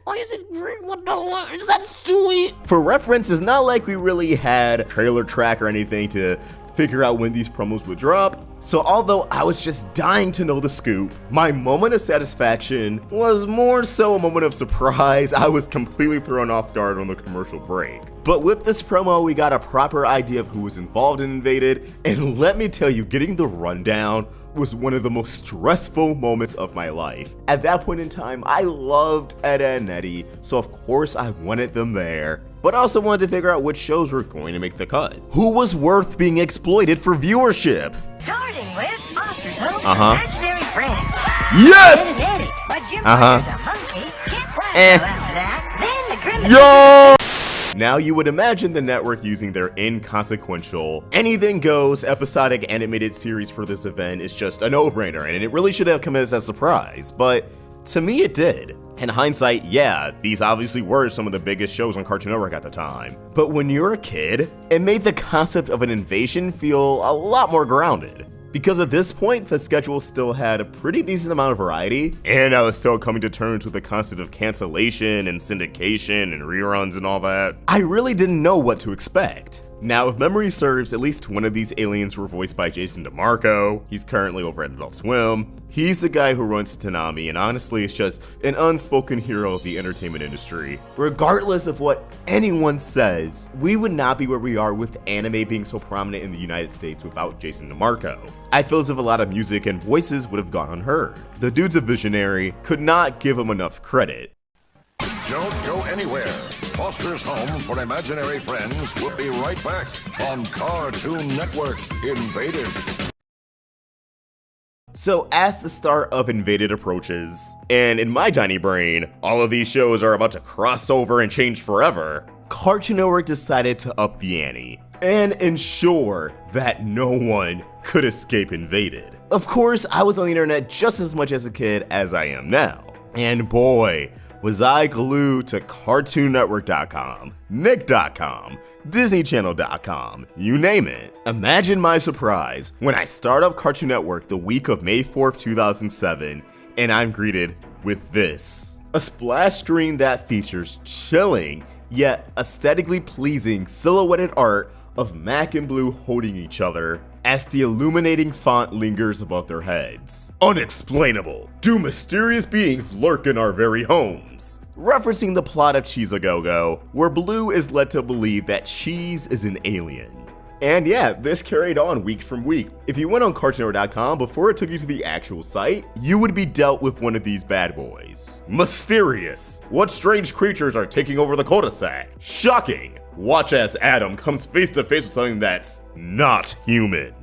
Why is it green? What the is that sweet? For reference, it's not like we really had a trailer track or anything to figure out when these promos would drop. So although I was just dying to know the scoop, my moment of satisfaction was more so a moment of surprise. I was completely thrown off guard on the commercial break. But with this promo, we got a proper idea of who was involved in Invaded, and let me tell you, getting the rundown was one of the most stressful moments of my life. At that point in time, I loved Ed, Edd, and Eddy, so of course I wanted them there. But I also wanted to figure out which shows were going to make the cut. Who was worth being exploited for viewership? Starting with Foster's Home Uh-huh. Imaginary Friends. Yes! Ed, Eddy, but you Yo! Now you would imagine the network using their inconsequential, anything goes episodic animated series for this event is just a no-brainer, and it really should have come as a surprise, but to me it did. In hindsight, yeah, these obviously were some of the biggest shows on Cartoon Network at the time, but when you're a kid, it made the concept of an invasion feel a lot more grounded. Because at this point, the schedule still had a pretty decent amount of variety, and I was still coming to terms with the concept of cancellation and syndication and reruns and all that. I really didn't know what to expect. Now, if memory serves, at least one of these aliens were voiced by Jason DeMarco. He's currently over at Adult Swim. He's the guy who runs Toonami, and honestly, it's just an unspoken hero of the entertainment industry. Regardless of what anyone says, we would not be where we are with anime being so prominent in the United States without Jason DeMarco. I feel as if a lot of music and voices would have gone unheard. The dude's a visionary, could not give him enough credit. Don't go anywhere. Foster's Home for Imaginary Friends will be right back on Cartoon Network Invaded. So as the start of Invaded approaches, and in my tiny brain, all of these shows are about to cross over and change forever, Cartoon Network decided to up the ante and ensure that no one could escape Invaded. Of course, I was on the internet just as much as a kid as I am now, and boy, was I glued to CartoonNetwork.com, Nick.com, DisneyChannel.com, you name it. Imagine my surprise when I start up Cartoon Network the week of May 4th, 2007, and I'm greeted with this. A splash screen that features chilling, yet aesthetically pleasing silhouetted art of Mac and Blue holding each other as the illuminating font lingers above their heads. Unexplainable. Do mysterious beings lurk in our very homes? Referencing the plot of Cheese A Go-Go, where Blue is led to believe that Cheese is an alien. And yeah, this carried on week from week. If you went on CartoonNetwork.com before it took you to the actual site, you would be dealt with one of these bad boys. Mysterious. What strange creatures are taking over the cul-de-sac? Shocking. Watch as Adam comes face to face with something that's not human.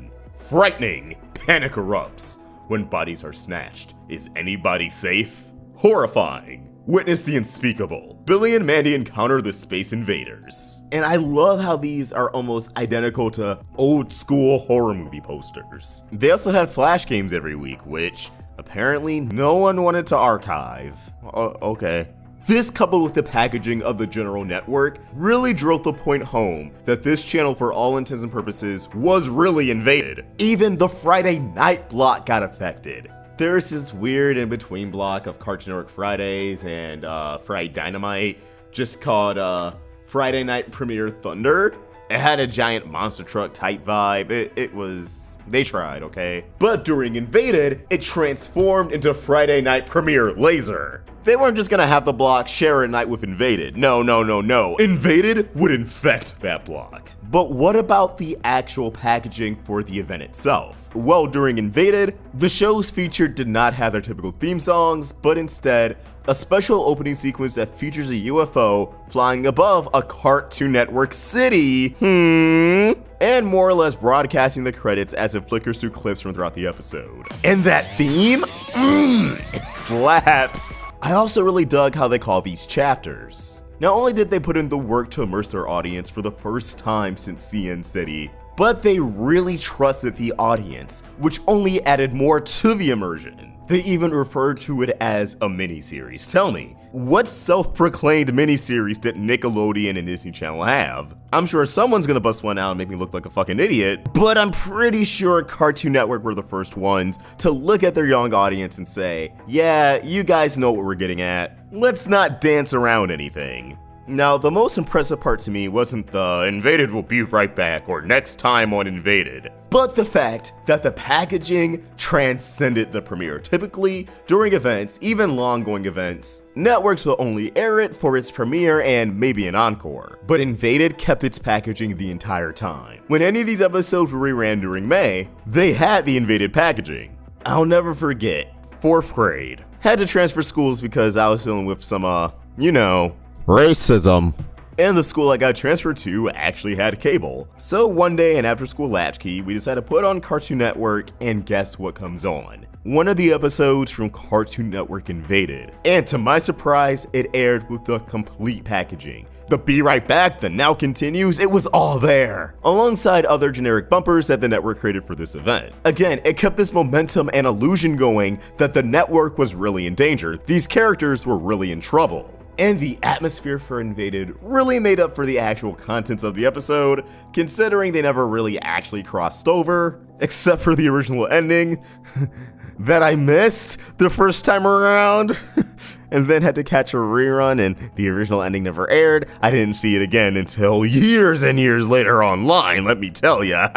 Frightening. Panic erupts when bodies are snatched. Is anybody safe? Horrifying. Witness the unspeakable. Billy and Mandy encounter the space invaders. And I love how these are almost identical to old school horror movie posters. They also had flash games every week, which apparently no one wanted to archive. Okay. This, coupled with the packaging of the general network, really drove the point home that this channel, for all intents and purposes, was really invaded. Even the Friday night block got affected. There's this weird in-between block of Cartoon Network Fridays and Friday Dynamite, just called Friday Night Premiere Thunder. It had a giant monster truck type vibe. It was... they tried, okay? But during Invaded, it transformed into Friday Night Premiere Laser. They weren't just gonna have the block share a night with Invaded. No. Invaded would infect that block. But what about the actual packaging for the event itself? Well, during Invaded, the shows featured did not have their typical theme songs, but instead, a special opening sequence that features a UFO flying above a Cartoon Network city, and more or less broadcasting the credits as it flickers through clips from throughout the episode. And that theme? It slaps! I also really dug how they call these chapters. Not only did they put in the work to immerse their audience for the first time since CN City, but they really trusted the audience, which only added more to the immersion. They even referred to it as a miniseries. Tell me, what self-proclaimed miniseries did Nickelodeon and Disney Channel have? I'm sure someone's gonna bust one out and make me look like a fucking idiot, but I'm pretty sure Cartoon Network were the first ones to look at their young audience and say, yeah, you guys know what we're getting at. Let's not dance around anything. Now, the most impressive part to me wasn't the Invaded will be right back or next time on Invaded, but the fact that the packaging transcended the premiere. Typically, during events, even long-going events, networks will only air it for its premiere and maybe an encore. But Invaded kept its packaging the entire time. When any of these episodes were reran during May, they had the Invaded packaging. I'll never forget, 4th grade. Had to transfer schools because I was dealing with some, racism. and the school I got transferred to actually had cable. So one day, an after-school latchkey, we decided to put on Cartoon Network, and guess what comes on? One of the episodes from Cartoon Network Invaded. And to my surprise, it aired with the complete packaging. The Be Right Back, the Now Continues, it was all there, alongside other generic bumpers that the network created for this event. Again, it kept this momentum and illusion going that the network was really in danger. These characters were really in trouble. And the atmosphere for Invaded really made up for the actual contents of the episode, considering they never really actually crossed over, except for the original ending that I missed the first time around. And then had to catch a rerun, and the original ending never aired. I didn't see it again until years and years later online, let me tell ya.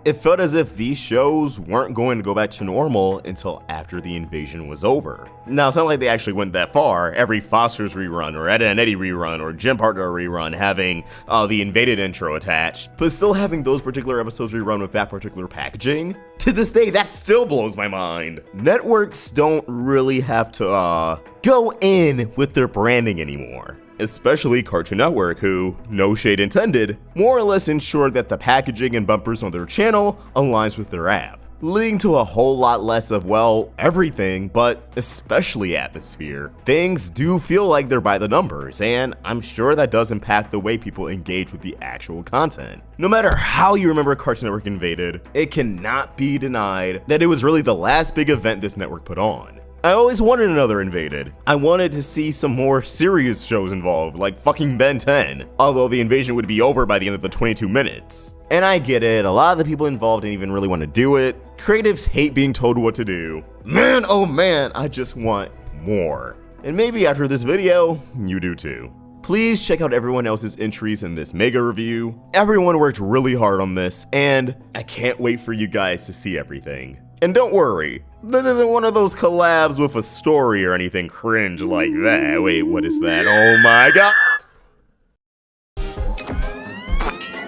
It felt as if these shows weren't going to go back to normal until after the invasion was over. Now, it's not like they actually went that far. Every Foster's rerun, or Ed and Eddy rerun, or Gym Partner rerun having the Invaded intro attached, but still having those particular episodes rerun with that particular packaging, to this day, that still blows my mind. Networks don't really have to go in with their branding anymore. Especially Cartoon Network, who, no shade intended, more or less ensured that the packaging and bumpers on their channel aligns with their app, leading to a whole lot less of, well, everything, but especially atmosphere. Things do feel like they're by the numbers, and I'm sure that does impact the way people engage with the actual content. No matter how you remember Cartoon Network Invaded, it cannot be denied that it was really the last big event this network put on. I always wanted another Invaded. I wanted to see some more serious shows involved, like fucking Ben 10, although the invasion would be over by the end of the 22 minutes. And I get it, a lot of the people involved didn't even really want to do it. Creatives hate being told what to do. Man, oh man, I just want more. And maybe after this video, you do too. Please check out everyone else's entries in this mega review. Everyone worked really hard on this, and I can't wait for you guys to see everything. And don't worry, this isn't one of those collabs with a story or anything cringe like that. Wait, what is that? Oh my god!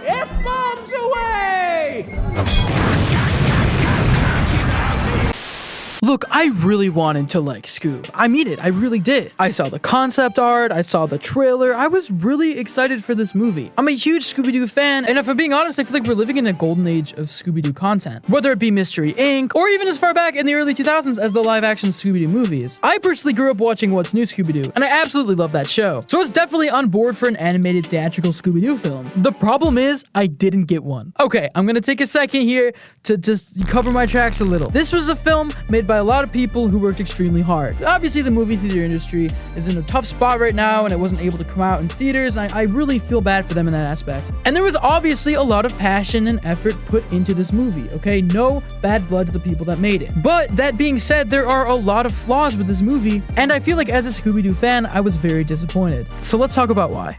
F-bombs away! Look, I really wanted to like Scoob. I mean it, I really did. I saw the concept art, I saw the trailer, I was really excited for this movie. I'm a huge Scooby-Doo fan, and if I'm being honest, I feel like we're living in a golden age of Scooby-Doo content. Whether it be Mystery Inc., or even as far back in the early 2000s as the live-action Scooby-Doo movies. I personally grew up watching What's New Scooby-Doo, and I absolutely love that show. So I was definitely on board for an animated theatrical Scooby-Doo film. The problem is, I didn't get one. Okay, I'm gonna take a second here to just cover my tracks a little. This was a film made by a lot of people who worked extremely hard. Obviously, the movie theater industry is in a tough spot right now, and it wasn't able to come out in theaters. I really feel bad for them in that aspect. And there was obviously a lot of passion and effort put into this movie, okay? No bad blood to the people that made it. But that being said, there are a lot of flaws with this movie, and I feel like as a Scooby-Doo fan, I was very disappointed. So let's talk about why.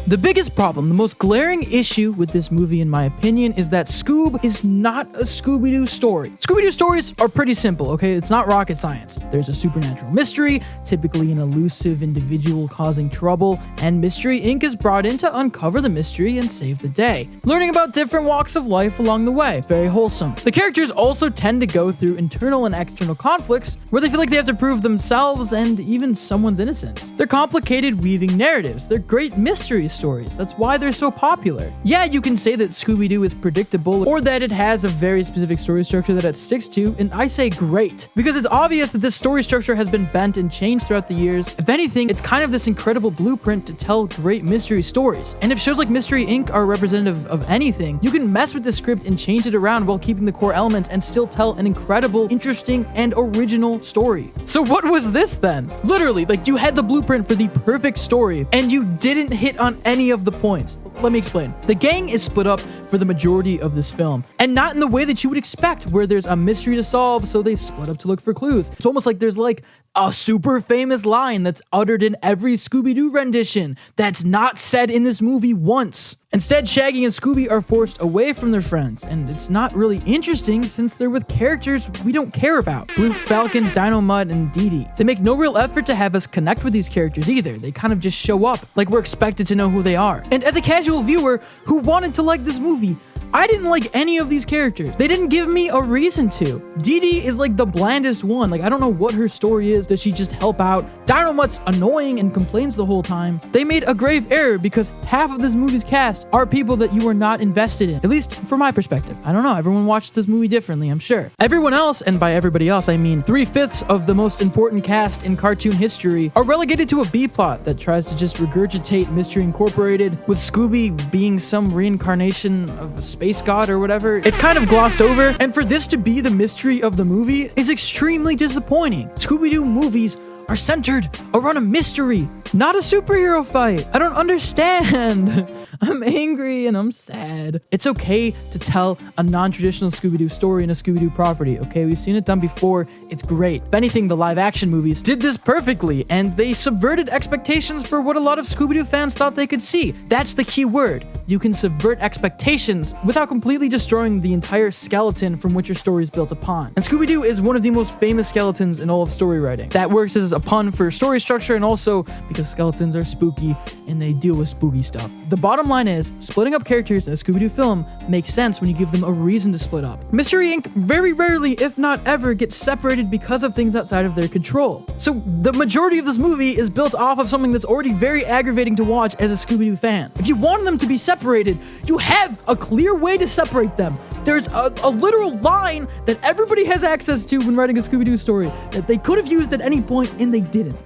The biggest problem, the most glaring issue with this movie in my opinion, is that Scoob is not a Scooby-Doo story. Scooby-Doo stories are pretty simple, okay? It's not rocket science. There's a supernatural mystery, typically an elusive individual causing trouble, and Mystery Inc. is brought in to uncover the mystery and save the day. Learning about different walks of life along the way. Very wholesome. The characters also tend to go through internal and external conflicts where they feel like they have to prove themselves and even someone's innocence. They're complicated weaving narratives. They're great mystery stories. That's why they're so popular. Yeah, you can say that Scooby-Doo is predictable or that it has a very specific story structure that it sticks to, and I say great, because it's obvious that this story structure has been bent and changed throughout the years. If anything, it's kind of this incredible blueprint to tell great mystery stories. And if shows like Mystery Inc. are representative of anything, you can mess with the script and change it around while keeping the core elements and still tell an incredible, interesting, and original story. So what was this then? Literally, like, you had the blueprint for the perfect story, and you didn't hit on any of the points. Let me explain. The gang is split up for the majority of this film, and not in the way that you would expect, where there's a mystery to solve, so they split up to look for clues. It's almost like there's like a super famous line that's uttered in every Scooby-Doo rendition that's not said in this movie once. Instead, Shaggy and Scooby are forced away from their friends, and it's not really interesting since they're with characters we don't care about. Blue Falcon, Dino Mud, and Dee Dee. They make no real effort to have us connect with these characters either. They kind of just show up, like we're expected to know who they are. And as a casual viewer who wanted to like this movie, I didn't like any of these characters. They didn't give me a reason to. Dee Dee is like the blandest one. Like, I don't know what her story is. Does she just help out? Dynomutt's annoying and complains the whole time. They made a grave error because half of this movie's cast are people that you are not invested in. At least from my perspective. I don't know. Everyone watched this movie differently, I'm sure. Everyone else, and by everybody else, I mean 3/5 of the most important cast in cartoon history, are relegated to a B-plot that tries to just regurgitate Mystery Incorporated, with Scooby being some reincarnation of a space god or whatever. It's kind of glossed over, and for this to be the mystery of the movie is extremely disappointing. Scooby-Doo movies are centered around a mystery, not a superhero fight. I don't understand. I'm angry and I'm sad. It's okay to tell a non-traditional Scooby-Doo story in a Scooby-Doo property, okay? We've seen it done before. It's great. If anything, the live-action movies did this perfectly, and they subverted expectations for what a lot of Scooby-Doo fans thought they could see. That's the key word. You can subvert expectations without completely destroying the entire skeleton from which your story is built upon. And Scooby-Doo is one of the most famous skeletons in all of story writing. That works as a pun for story structure, and also because skeletons are spooky and they deal with spooky stuff. The bottom line is, splitting up characters in a Scooby-Doo film makes sense when you give them a reason to split up. Mystery Inc. very rarely, if not ever, gets separated because of things outside of their control. So the majority of this movie is built off of something that's already very aggravating to watch as a Scooby-Doo fan. If you want them to be separated, you have a clear way to separate them. There's a literal line that everybody has access to when writing a Scooby-Doo story that they could have used at any point and they didn't.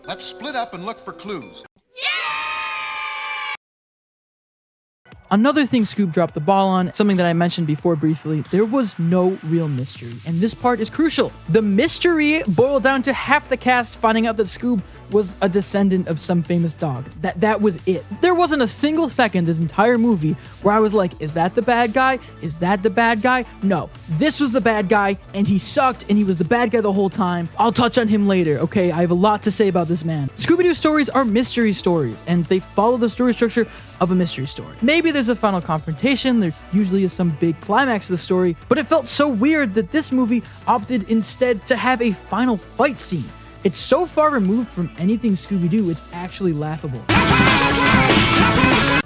Let's split up and look for clues. Another thing Scoob dropped the ball on, something that I mentioned before briefly, there was no real mystery, and this part is crucial. The mystery boiled down to half the cast finding out that Scoob was a descendant of some famous dog. That was it. There wasn't a single second this entire movie where I was like, is that the bad guy? Is that the bad guy? No, this was the bad guy, and he sucked, and he was the bad guy the whole time. I'll touch on him later, okay? I have a lot to say about this man. Scooby-Doo stories are mystery stories, and they follow the story structure of a mystery story. Maybe there's a final confrontation, there usually is some big climax to the story, but it felt so weird that this movie opted instead to have a final fight scene. It's so far removed from anything Scooby-Doo, it's actually laughable.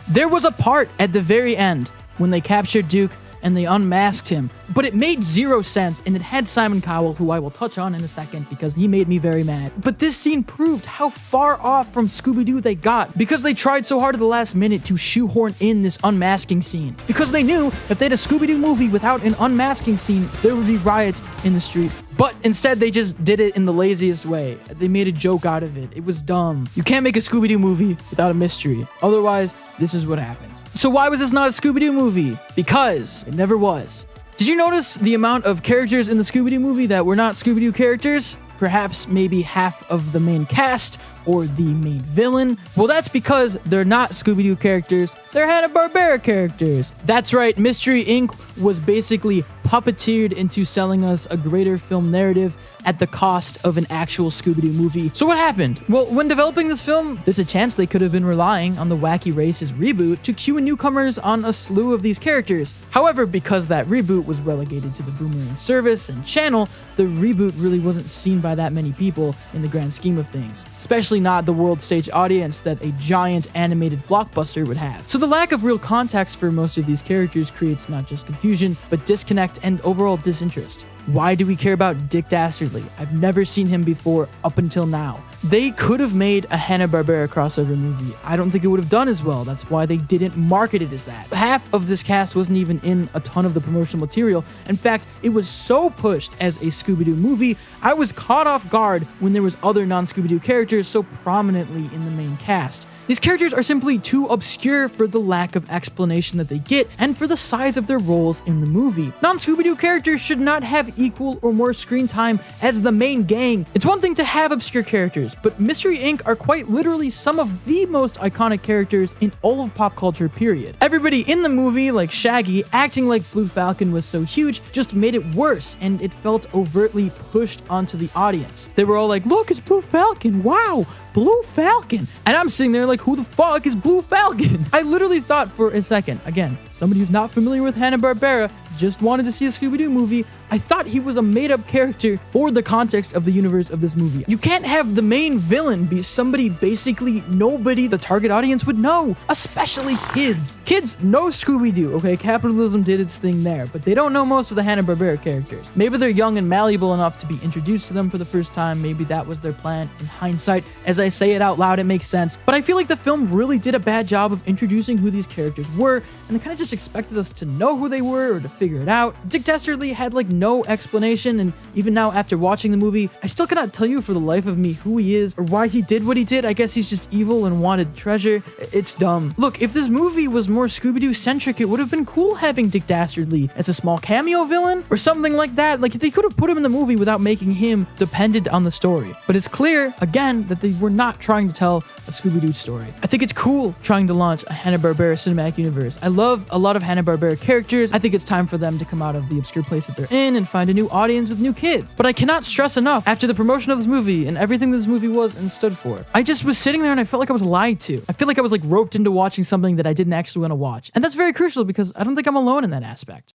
There was a part at the very end when they captured Duke and they unmasked him, but it made zero sense, and it had Simon Cowell, who I will touch on in a second because he made me very mad. But this scene proved how far off from Scooby-Doo they got because they tried so hard at the last minute to shoehorn in this unmasking scene. Because they knew if they had a Scooby-Doo movie without an unmasking scene, there would be riots in the street. But instead, they just did it in the laziest way. They made a joke out of it. It was dumb. You can't make a Scooby-Doo movie without a mystery. Otherwise, this is what happens. So why was this not a Scooby-Doo movie? Because it never was. Did you notice the amount of characters in the Scooby-Doo movie that were not Scooby-Doo characters? Perhaps maybe half of the main cast or the main villain? Well, that's because they're not Scooby-Doo characters, they're Hanna-Barbera characters. That's right, Mystery Inc. was basically puppeteered into selling us a greater film narrative at the cost of an actual Scooby-Doo movie. So what happened? Well, when developing this film, there's a chance they could have been relying on the Wacky Races reboot to cue in newcomers on a slew of these characters. However, because that reboot was relegated to the Boomerang service and channel, the reboot really wasn't seen by that many people in the grand scheme of things, especially not the world stage audience that a giant animated blockbuster would have. So the lack of real context for most of these characters creates not just confusion, but disconnect and overall disinterest. Why do we care about Dick Dastardly? I've never seen him before up until now. They could have made a Hanna-Barbera crossover movie. I don't think it would have done as well. That's why they didn't market it as that. Half of this cast wasn't even in a ton of the promotional material. In fact, it was so pushed as a Scooby-Doo movie, I was caught off guard when there was other non-Scooby-Doo characters so prominently in the main cast. These characters are simply too obscure for the lack of explanation that they get and for the size of their roles in the movie. Non-Scooby-Doo characters should not have equal or more screen time as the main gang. It's one thing to have obscure characters, but Mystery Inc. are quite literally some of the most iconic characters in all of pop culture, period. Everybody in the movie, like Shaggy, acting like Blue Falcon was so huge just made it worse, and it felt overtly pushed onto the audience. They were all like, look, it's Blue Falcon, wow, Blue Falcon. And I'm sitting there like, who the fuck is Blue Falcon? I literally thought for a second, again, somebody who's not familiar with Hanna-Barbera, just wanted to see a Scooby-Doo movie, I thought he was a made-up character for the context of the universe of this movie. You can't have the main villain be somebody basically nobody the target audience would know, especially kids. Kids know Scooby-Doo, okay? Capitalism did its thing there, but they don't know most of the Hanna-Barbera characters. Maybe they're young and malleable enough to be introduced to them for the first time. Maybe that was their plan. In hindsight, as I say it out loud, it makes sense. But I feel like the film really did a bad job of introducing who these characters were, and they kind of just expected us to know who they were or to figure it out. Dick Dastardly had like no explanation, and even now after watching the movie, I still cannot tell you for the life of me who he is or why he did what he did. I guess he's just evil and wanted treasure. It's dumb. Look, if this movie was more Scooby-Doo centric, it would have been cool having Dick Dastardly as a small cameo villain or something like that. Like, they could have put him in the movie without making him dependent on the story. But it's clear, again, that they were not trying to tell a Scooby-Doo story. I think it's cool trying to launch a Hanna-Barbera cinematic universe. I love a lot of Hanna-Barbera characters. I think it's time for them to come out of the obscure place that they're in and find a new audience with new kids. But I cannot stress enough, after the promotion of this movie and everything this movie was and stood for, I just was sitting there and I felt like I was lied to. I feel like I was like roped into watching something that I didn't actually want to watch. And that's very crucial because I don't think I'm alone in that aspect.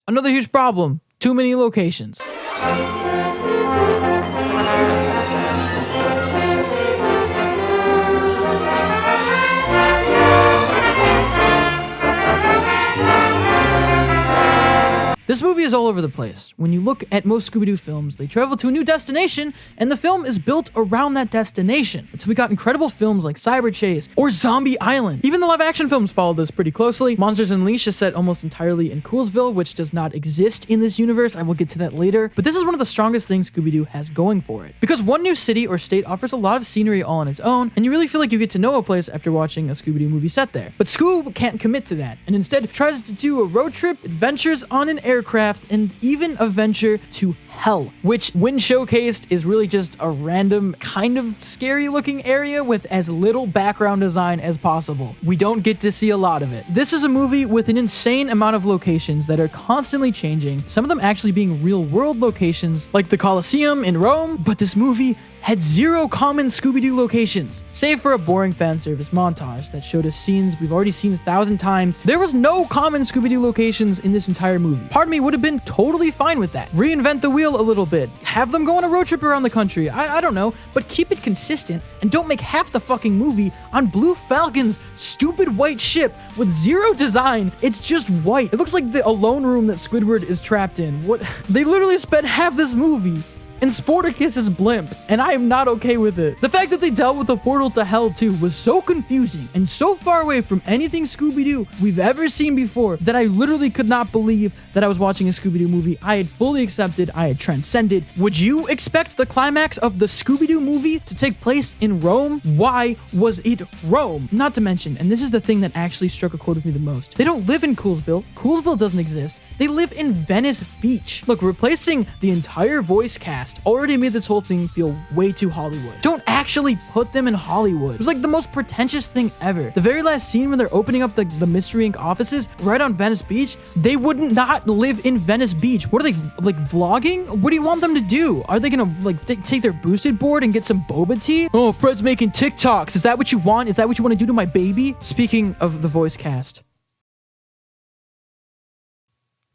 Another huge problem, too many locations. This movie is all over the place. When you look at most Scooby-Doo films, they travel to a new destination, and the film is built around that destination. And so we got incredible films like Cyber Chase or Zombie Island. Even the live-action films follow this pretty closely. Monsters Unleashed is set almost entirely in Coolsville, which does not exist in this universe. I will get to that later. But this is one of the strongest things Scooby-Doo has going for it. Because one new city or state offers a lot of scenery all on its own, and you really feel like you get to know a place after watching a Scooby-Doo movie set there. But Scoob can't commit to that, and instead tries to do a road trip, adventures on an aircraft, and even a venture to hell, which when showcased is really just a random kind of scary looking area with as little background design as possible. We don't get to see a lot of it. This is a movie with an insane amount of locations that are constantly changing, some of them actually being real world locations like the Colosseum in Rome, but this movie had zero common Scooby-Doo locations, save for a boring fan service montage that showed us scenes we've already seen 1,000 times. There was no common Scooby-Doo locations in this entire movie. Part of me would have been totally fine with that. Reinvent the wheel a little bit. Have them go on a road trip around the country. I don't know, but keep it consistent and don't make half the fucking movie on Blue Falcon's stupid white ship with zero design. It's just white. It looks like the alone room that Squidward is trapped in. What? They literally spent half this movie and Sportacus's blimp, and I am not okay with it. The fact that they dealt with the portal to hell too was so confusing and so far away from anything Scooby-Doo we've ever seen before that I literally could not believe that I was watching a Scooby-Doo movie I had fully accepted, I had transcended. Would you expect the climax of the Scooby-Doo movie to take place in Rome? Why was it Rome? Not to mention, and this is the thing that actually struck a chord with me the most, they don't live in Coolsville. Coolsville doesn't exist. They live in Venice Beach. Look, replacing the entire voice cast already made this whole thing feel way too Hollywood. Don't actually put them in Hollywood. It was like the most pretentious thing ever. The very last scene when they're opening up the Mystery Inc. offices right on Venice Beach, they would not live in Venice Beach. What are they, like, vlogging? What do you want them to do? Are they gonna, like, take their boosted board and get some boba tea? Oh, Fred's making TikToks. Is that what you want? Is that what you want to do to my baby? Speaking of the voice cast.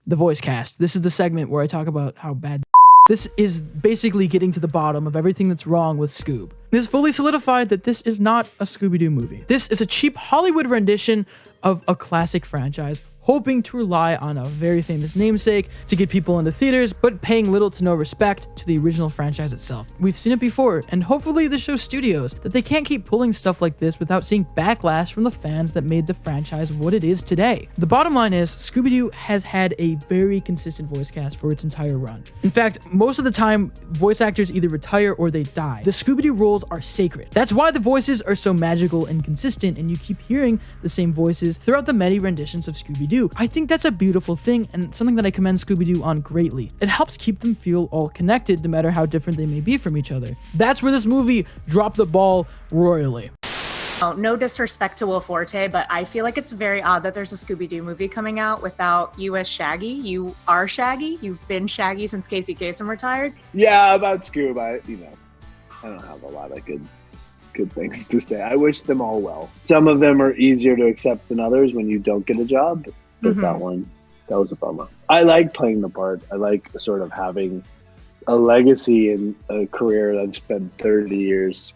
The voice cast. This is the segment where I talk about how bad this is basically getting to the bottom of everything that's wrong with Scoob. This fully solidified that this is not a Scooby-Doo movie. This is a cheap Hollywood rendition of a classic franchise, hoping to rely on a very famous namesake to get people into theaters, but paying little to no respect to the original franchise itself. We've seen it before, and hopefully this shows studios that they can't keep pulling stuff like this without seeing backlash from the fans that made the franchise what it is today. The bottom line is, Scooby-Doo has had a very consistent voice cast for its entire run. In fact, most of the time, voice actors either retire or they die. The Scooby-Doo roles are sacred. That's why the voices are so magical and consistent, and you keep hearing the same voices throughout the many renditions of Scooby-Doo. I think that's a beautiful thing and something that I commend Scooby-Doo on greatly. It helps keep them feel all connected no matter how different they may be from each other. That's where this movie dropped the ball royally. No disrespect to Will Forte, but I feel like it's very odd that there's a Scooby-Doo movie coming out without you as Shaggy. You are Shaggy. You've been Shaggy since Casey Kasem retired. Yeah, about Scoob, I don't have a lot of good things to say. I wish them all well. Some of them are easier to accept than others when you don't get a job, but that that was a bummer. I like playing the part. I like sort of having a legacy and a career that I've spent 30 years,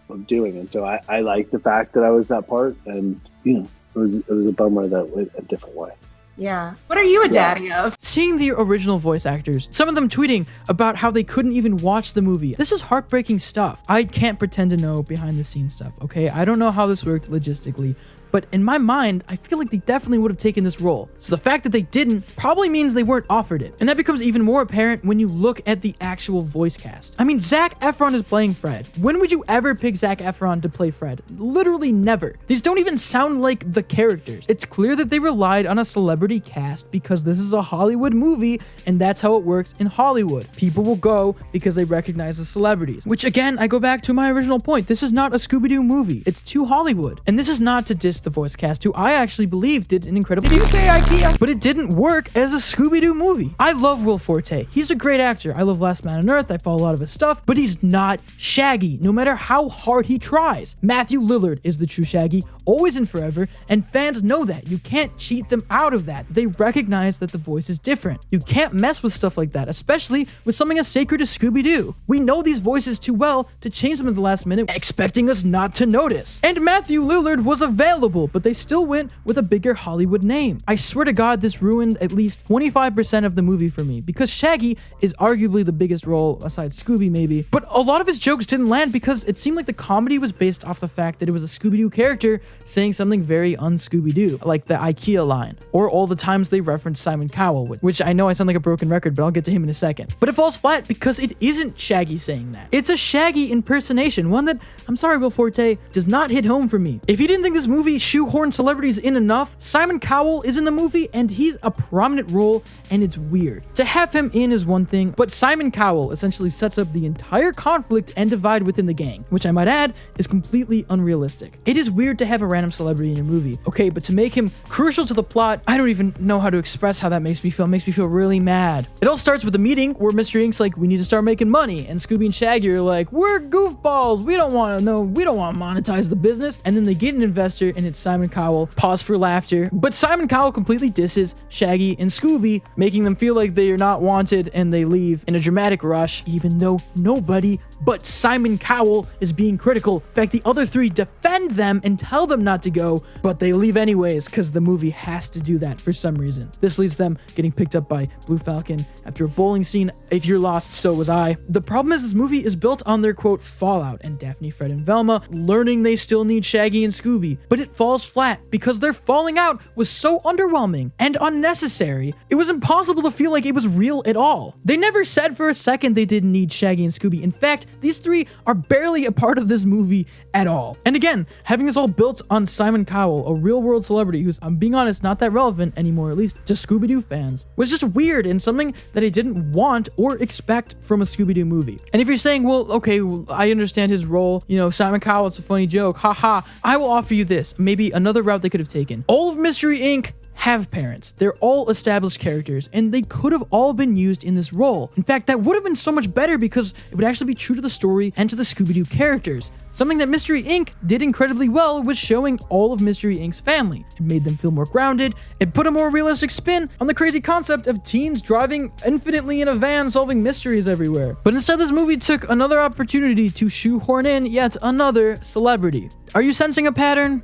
of doing. And so I like the fact that I was that part, and it was a bummer that went a different way. Yeah. What are you a daddy of? Seeing the original voice actors, some of them tweeting about how they couldn't even watch the movie. This is heartbreaking stuff. I can't pretend to know behind the scenes stuff, okay? I don't know how this worked logistically, but in my mind, I feel like they definitely would have taken this role. So the fact that they didn't probably means they weren't offered it. And that becomes even more apparent when you look at the actual voice cast. I mean, Zac Efron is playing Fred. When would you ever pick Zac Efron to play Fred? Literally never. These don't even sound like the characters. It's clear that they relied on a celebrity cast because this is a Hollywood movie, and that's how it works in Hollywood. People will go because they recognize the celebrities. Which again, I go back to my original point. This is not a Scooby-Doo movie. It's too Hollywood. And this is not to diss the voice cast, who I actually believe did an incredible— Did you say IKEA? But it didn't work as a Scooby-Doo movie. I love Will Forte. He's a great actor. I love Last Man on Earth. I follow a lot of his stuff, but he's not Shaggy, no matter how hard he tries. Matthew Lillard is the true Shaggy, always and forever, and fans know that. You can't cheat them out of that. They recognize that the voice is different. You can't mess with stuff like that, especially with something as sacred as Scooby-Doo. We know these voices too well to change them at the last minute, expecting us not to notice. And Matthew Lillard was available, but they still went with a bigger Hollywood name. I swear to God, this ruined at least 25% of the movie for me, because Shaggy is arguably the biggest role, aside Scooby maybe, but a lot of his jokes didn't land because it seemed like the comedy was based off the fact that it was a Scooby-Doo character saying something very un-Scooby-Doo, like the IKEA line, or all the times they reference Simon Cowell, which I know I sound like a broken record, but I'll get to him in a second. But it falls flat because it isn't Shaggy saying that. It's a Shaggy impersonation, one that, I'm sorry, Will Forte, does not hit home for me. If you didn't think this movie shoehorned celebrities in enough, Simon Cowell is in the movie and he's a prominent role, and it's weird. To have him in is one thing, but Simon Cowell essentially sets up the entire conflict and divide within the gang, which I might add is completely unrealistic. It is weird to have a random celebrity in your movie, okay, but to make him crucial to the plot, I don't even know how to express how that makes me feel. It makes me feel really mad. It all starts with a meeting where Mr. Ink's like, we need to start making money, and Scooby and Shaggy are like, we're goofballs, we don't want to monetize the business, and then they get an investor, and it's Simon Cowell. Pause for laughter. But Simon Cowell completely disses Shaggy and Scooby, making them feel like they are not wanted, and they leave in a dramatic rush, even though nobody but Simon Cowell is being critical. In fact, the other three defend them and tell them not to go, but they leave anyways because the movie has to do that for some reason. This leads them getting picked up by Blue Falcon after a bowling scene. If you're lost, so was I. The problem is this movie is built on their quote fallout and Daphne, Fred, and Velma learning they still need Shaggy and Scooby, but it falls flat because their falling out was so underwhelming and unnecessary. It was impossible to feel like it was real at all. They never said for a second they didn't need Shaggy and Scooby. In fact, these three are barely a part of this movie at all. And again, having this all built on Simon Cowell, a real world celebrity who's, I'm being honest, not that relevant anymore, at least to Scooby-Doo fans, was just weird and something that I didn't want or expect from a Scooby-Doo movie. And if you're saying, well, okay, well, I understand his role, Simon Cowell, it's a funny joke, haha, I will offer you this, maybe another route they could have taken. All of Mystery Inc. have parents. They're all established characters, and they could have all been used in this role. In fact, that would have been so much better because it would actually be true to the story and to the Scooby-Doo characters. Something that Mystery Inc. did incredibly well was showing all of Mystery Inc.'s family. It made them feel more grounded. It put a more realistic spin on the crazy concept of teens driving infinitely in a van solving mysteries everywhere. But instead, this movie took another opportunity to shoehorn in yet another celebrity. Are you sensing a pattern?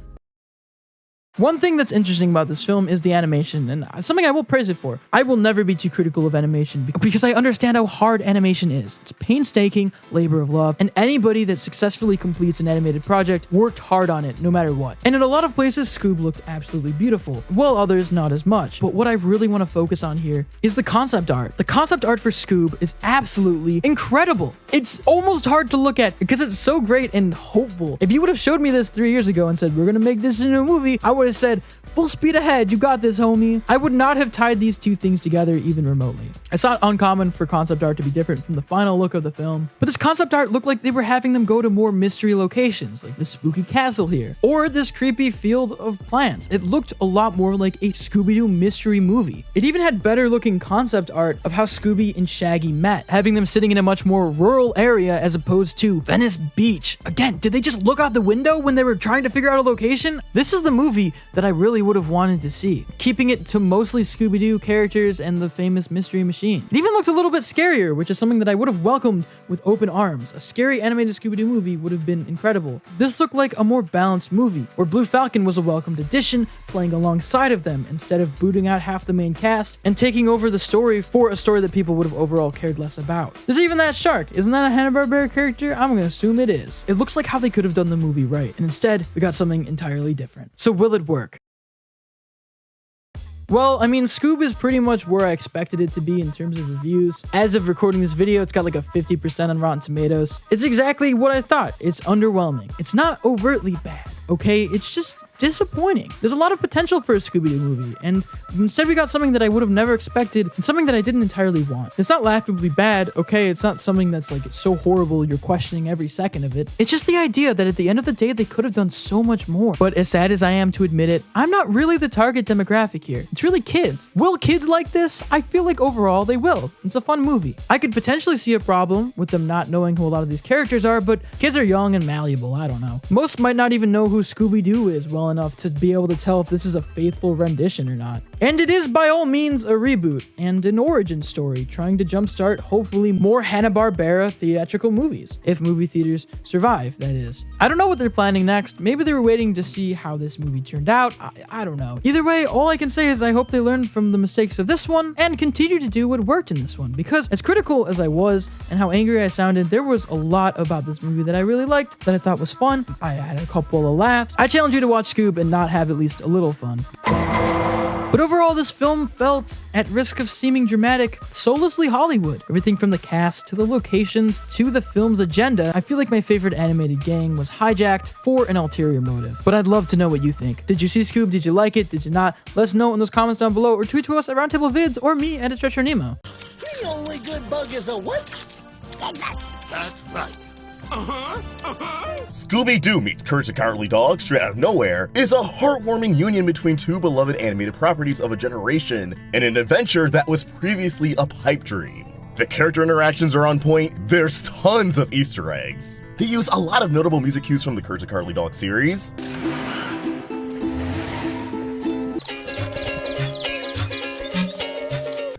One thing that's interesting about this film is the animation, and something I will praise it for. I will never be too critical of animation because I understand how hard animation is. It's painstaking labor of love, and anybody that successfully completes an animated project worked hard on it no matter what. And in a lot of places, Scoob looked absolutely beautiful, while others not as much. But what I really want to focus on here is the concept art. The concept art for Scoob is absolutely incredible. It's almost hard to look at because it's so great and hopeful. If you would have showed me this 3 years ago and said, we're going to make this into a movie, I would have said, full speed ahead, you got this, homie. I would not have tied these two things together even remotely. It's not uncommon for concept art to be different from the final look of the film, but this concept art looked like they were having them go to more mystery locations, like the spooky castle here, or this creepy field of plants. It looked a lot more like a Scooby-Doo mystery movie. It even had better looking concept art of how Scooby and Shaggy met, having them sitting in a much more rural area as opposed to Venice Beach. Again, did they just look out the window when they were trying to figure out a location? This is the movie that I really would have wanted to see, keeping it to mostly Scooby-Doo characters and the famous Mystery Machine. It even looked a little bit scarier, which is something that I would have welcomed with open arms. A scary animated Scooby-Doo movie would have been incredible. This looked like a more balanced movie, where Blue Falcon was a welcomed addition, playing alongside of them instead of booting out half the main cast and taking over the story for a story that people would have overall cared less about. There's even that shark. Isn't that a Hanna-Barbera character? I'm gonna assume it is. It looks like how they could have done the movie right, and instead we got something entirely different. So will it work? Well, I mean, Scoob is pretty much where I expected it to be in terms of reviews. As of recording this video, it's got like a 50% on Rotten Tomatoes. It's exactly what I thought. It's underwhelming. It's not overtly bad, okay? It's just disappointing. There's a lot of potential for a Scooby-Doo movie, and instead we got something that I would have never expected and something that I didn't entirely want. It's not laughably bad, okay? It's not something that's like so horrible you're questioning every second of it. It's just the idea that at the end of the day, they could have done so much more. But as sad as I am to admit it, I'm not really the target demographic here. It's really kids. Will kids like this? I feel like overall they will. It's a fun movie. I could potentially see a problem with them not knowing who a lot of these characters are, but kids are young and malleable. I don't know. Most might not even know who Scooby-Doo is well enough to be able to tell if this is a faithful rendition or not. And it is by all means a reboot and an origin story trying to jumpstart hopefully more Hanna-Barbera theatrical movies, if movie theaters survive, that is. I don't know what they're planning next. Maybe they were waiting to see how this movie turned out. I don't know. Either way, all I can say is I hope they learned from the mistakes of this one and continue to do what worked in this one, because as critical as I was and how angry I sounded, there was a lot about this movie that I really liked, that I thought was fun. I had a couple of laughs. I challenge you to watch Scoob and not have at least a little fun. But overall, this film felt, at risk of seeming dramatic, soullessly Hollywood. Everything from the cast to the locations to the film's agenda. I feel like my favorite animated gang was hijacked for an ulterior motive. But I'd love to know what you think. Did you see Scoob? Did you like it? Did you not? Let us know in those comments down below, or tweet to us at Roundtable Vids or me at @StretcherNemo. The only good bug is a what? That's right. Scooby-Doo meets Courage the Cowardly Dog straight out of nowhere is a heartwarming union between two beloved animated properties of a generation and an adventure that was previously a pipe dream. The character interactions are on point, there's tons of Easter eggs. They use a lot of notable music cues from the Courage the Cowardly Dog series.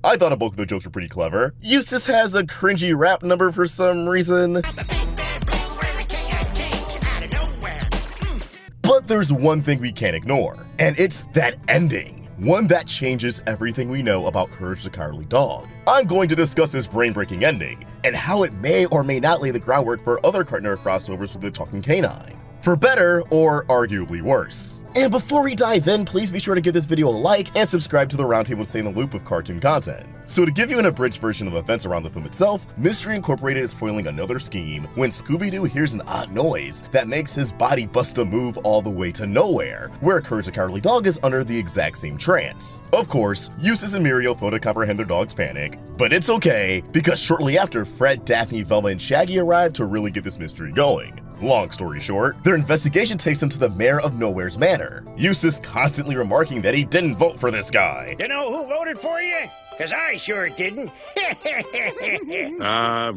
I thought a bulk of the jokes were pretty clever. Eustace has a cringy rap number for some reason. But there's one thing we can't ignore, and it's that ending. One that changes everything we know about Courage the Cowardly Dog. I'm going to discuss this brain-breaking ending, and how it may or may not lay the groundwork for other Cartoon Network crossovers with the Talking Canine. For better, or arguably worse. And before we dive in, please be sure to give this video a like and subscribe to the Roundtable to stay in the loop of cartoon content. So to give you an abridged version of events around the film itself, Mystery Incorporated is foiling another scheme when Scooby-Doo hears an odd noise that makes his body bust a move all the way to nowhere, where Courage the Cowardly Dog is under the exact same trance. Of course, Eustace and Muriel fail to comprehend their dog's panic, but it's okay, because shortly after, Fred, Daphne, Velma, and Shaggy arrive to really get this mystery going. Long story short, their investigation takes them to the mayor of Nowhere's manor, Eustace constantly remarking that he didn't vote for this guy. You know who voted for you? Cause I sure didn't.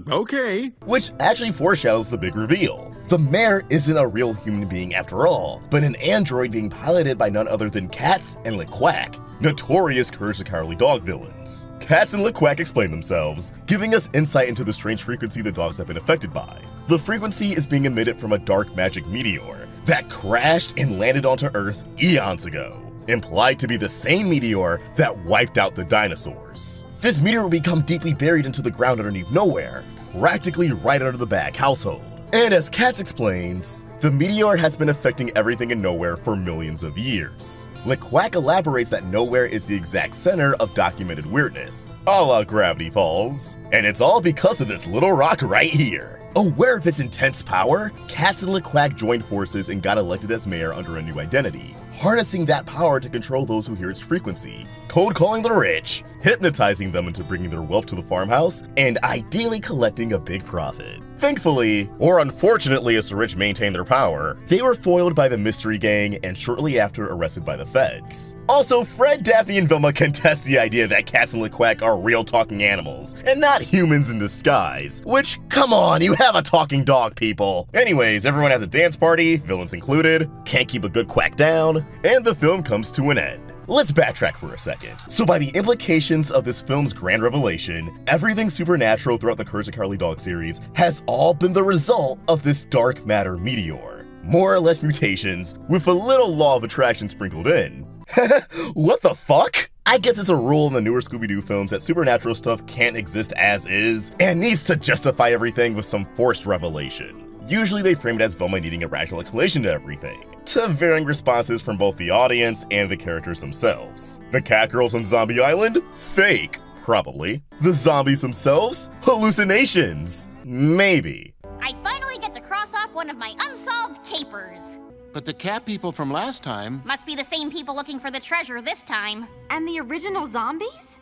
Okay. Which actually foreshadows the big reveal. The mayor isn't a real human being after all, but an android being piloted by none other than Cats and LeQuack, notorious Courage the Cowardly Dog villains. Cats and LeQuack explain themselves, giving us insight into the strange frequency the dogs have been affected by. The frequency is being emitted from a dark magic meteor that crashed and landed onto Earth eons ago, implied to be the same meteor that wiped out the dinosaurs. This meteor will become deeply buried into the ground underneath Nowhere, practically right under the Bag household. And as Cats explains, the meteor has been affecting everything in Nowhere for millions of years. LeQuack elaborates that Nowhere is the exact center of documented weirdness, a la Gravity Falls. And it's all because of this little rock right here. Aware of its intense power, Cats and LeQuack joined forces and got elected as mayor under a new identity, harnessing that power to control those who hear its frequency, cold calling the rich, hypnotizing them into bringing their wealth to the farmhouse, and ideally collecting a big profit. Thankfully, or unfortunately as the rich maintain their power, they were foiled by the Mystery Gang and shortly after arrested by the feds. Also, Fred, Daphne, and Velma contest the idea that Cats and LeQuack are real talking animals, and not humans in disguise. Which, come on, you have a talking dog, people. Anyways, everyone has a dance party, villains included, can't keep a good quack down, and the film comes to an end. Let's backtrack for a second. So by the implications of this film's grand revelation, everything supernatural throughout the Courage the Cowardly Dog series has all been the result of this dark matter meteor. More or less mutations, with a little law of attraction sprinkled in. What the fuck? I guess it's a rule in the newer Scooby-Doo films that supernatural stuff can't exist as is, and needs to justify everything with some forced revelation. Usually they frame it as Velma needing a rational explanation to everything, to varying responses from both the audience and the characters themselves. The cat girls on Zombie Island? Fake. Probably. The zombies themselves? Hallucinations. Maybe. I finally get to cross off one of my unsolved capers. But the cat people from last time... Must be the same people looking for the treasure this time. And the original zombies?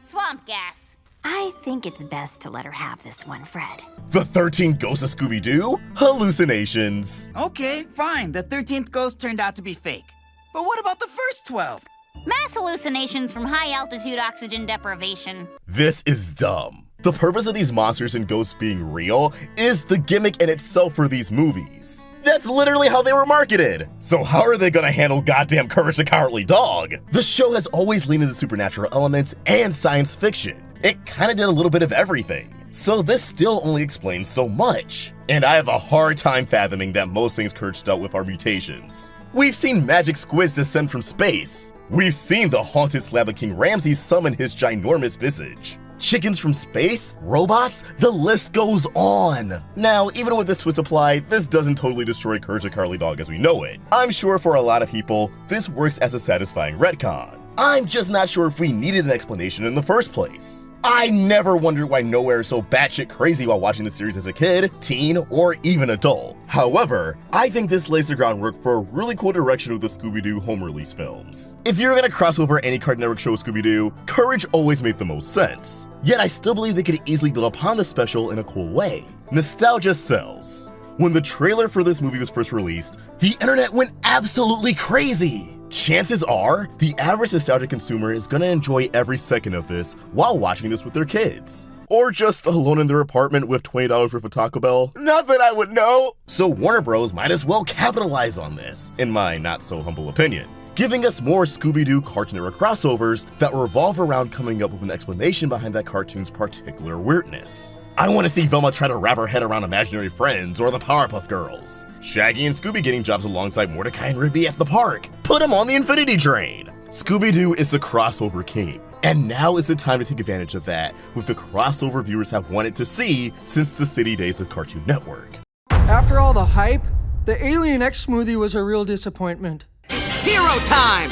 Swamp gas. I think it's best to let her have this one, Fred. The 13 Ghosts of Scooby-Doo? Hallucinations. Okay, fine. The 13th ghost turned out to be fake. But what about the first 12? Mass hallucinations from high-altitude oxygen deprivation. This is dumb. The purpose of these monsters and ghosts being real is the gimmick in itself for these movies. That's literally how they were marketed. So how are they gonna handle goddamn Courage the Cowardly Dog? The show has always leaned into supernatural elements and science fiction. It kinda did a little bit of everything. So this still only explains so much. And I have a hard time fathoming that most things Courage dealt with are mutations. We've seen magic squids descend from space. We've seen the haunted slab of King Ramses summon his ginormous visage. Chickens from space? Robots? The list goes on. Now, even with this twist applied, this doesn't totally destroy Courage the Cowardly Dog as we know it. I'm sure for a lot of people, this works as a satisfying retcon. I'm just not sure if we needed an explanation in the first place. I never wondered why Nowhere is so batshit crazy while watching the series as a kid, teen, or even adult. However, I think this lays the groundwork for a really cool direction with the Scooby-Doo home release films. If you're gonna cross over any Cartoon Network show with Scooby-Doo, Courage always made the most sense. Yet I still believe they could easily build upon the special in a cool way. Nostalgia sells. When the trailer for this movie was first released, the internet went absolutely crazy. Chances are, the average nostalgic consumer is gonna enjoy every second of this while watching this with their kids. Or just alone in their apartment with $20 worth of Taco Bell. Not that I would know. So Warner Bros. Might as well capitalize on this, in my not so humble opinion, giving us more Scooby-Doo Cartoon Network crossovers that revolve around coming up with an explanation behind that cartoon's particular weirdness. I want to see Velma try to wrap her head around imaginary friends or the Powerpuff Girls. Shaggy and Scooby getting jobs alongside Mordecai and Rigby at the park. Put them on the Infinity Train. Scooby-Doo is the crossover king. And now is the time to take advantage of that with the crossover viewers have wanted to see since the city days of Cartoon Network. After all the hype, the Alien X smoothie was a real disappointment. It's hero time!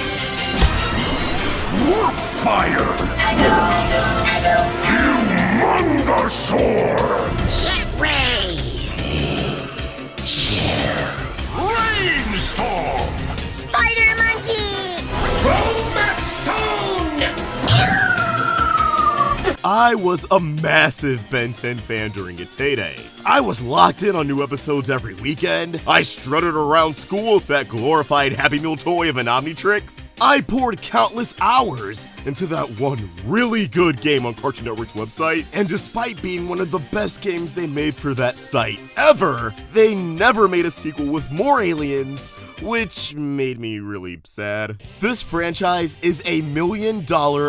Swamp fire! Humongousaur! Shit ray! Rainstorm! Spider monkey! Romance Stone! I was a massive Ben 10 fan during its heyday. I was locked in on new episodes every weekend. I strutted around school with that glorified Happy Meal toy of an Omnitrix. I poured countless hours into that one really good game on Cartoon Network's website, and despite being one of the best games they made for that site ever, they never made a sequel with more aliens, which made me really sad. This franchise is a $1 million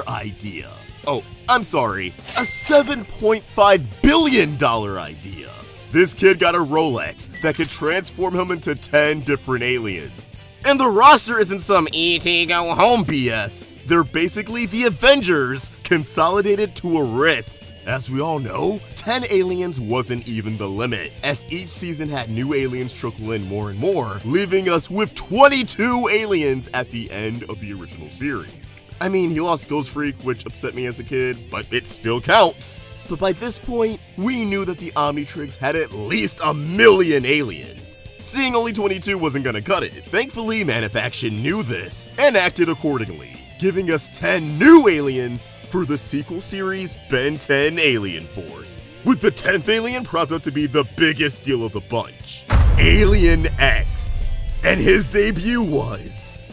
idea. Oh, I'm sorry, a $7.5 billion idea. This kid got a Rolex that could transform him into 10 different aliens. And the roster isn't some E.T. go home BS. They're basically the Avengers consolidated to a wrist. As we all know, 10 aliens wasn't even the limit, as each season had new aliens trickle in more and more, leaving us with 22 aliens at the end of the original series. I mean, he lost Ghost Freak, which upset me as a kid, but it still counts. But by this point, we knew that the Omnitrix had at least 1 million aliens. Seeing only 22 wasn't gonna cut it. Thankfully, Manifaction knew this and acted accordingly, giving us 10 new aliens for the sequel series Ben 10 Alien Force, with the 10th alien propped up to be the biggest deal of the bunch, Alien X. And his debut was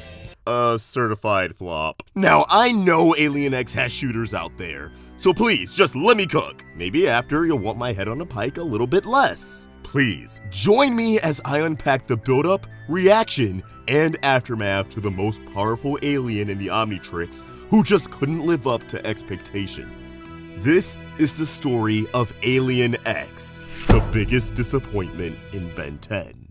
a certified flop. Now, I know Alien X has shooters out there, So please, just let me cook. Maybe after you'll want my head on a pike a little bit less. Please, join me as I unpack the build-up, reaction, and aftermath to the most powerful alien in the Omnitrix who just couldn't live up to expectations. This is the story of Alien X, the biggest disappointment in Ben 10.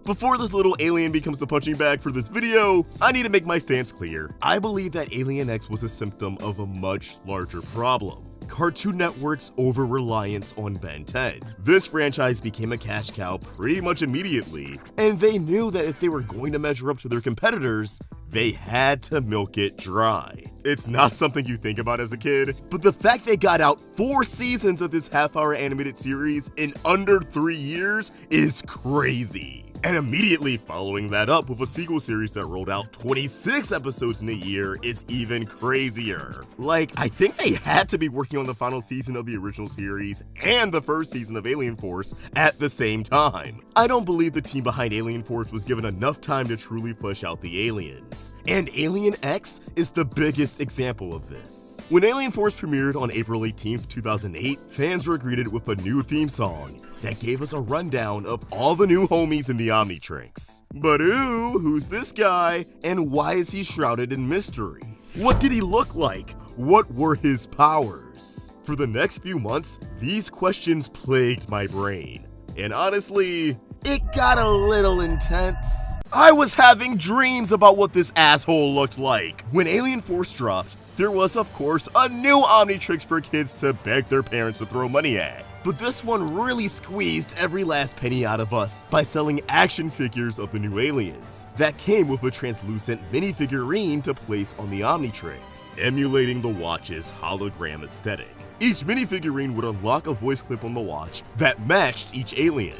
Before this little alien becomes the punching bag for this video, I need to make my stance clear. I believe that Alien X was a symptom of a much larger problem: Cartoon Network's over-reliance on Ben 10. This franchise became a cash cow pretty much immediately, and they knew that if they were going to measure up to their competitors, they had to milk it dry. It's not something you think about as a kid, but the fact they got out 4 seasons of this half-hour animated series in under 3 years is crazy. And immediately following that up with a sequel series that rolled out 26 episodes in a year is even crazier. Like, I think they had to be working on the final season of the original series and the first season of Alien Force at the same time. I don't believe the team behind Alien Force was given enough time to truly flesh out the aliens. And Alien X is the biggest example of this. When Alien Force premiered on April 18th, 2008, fans were greeted with a new theme song that gave us a rundown of all the new homies in the Omnitrix. But ooh, who's this guy? And why is he shrouded in mystery? What did he look like? What were his powers? For the next few months, these questions plagued my brain. And honestly, it got a little intense. I was having dreams about what this asshole looked like. When Alien Force dropped, there was of course a new Omnitrix for kids to beg their parents to throw money at. But this one really squeezed every last penny out of us by selling action figures of the new aliens that came with a translucent minifigurine to place on the Omnitrix, emulating the watch's hologram aesthetic. Each minifigurine would unlock a voice clip on the watch that matched each alien.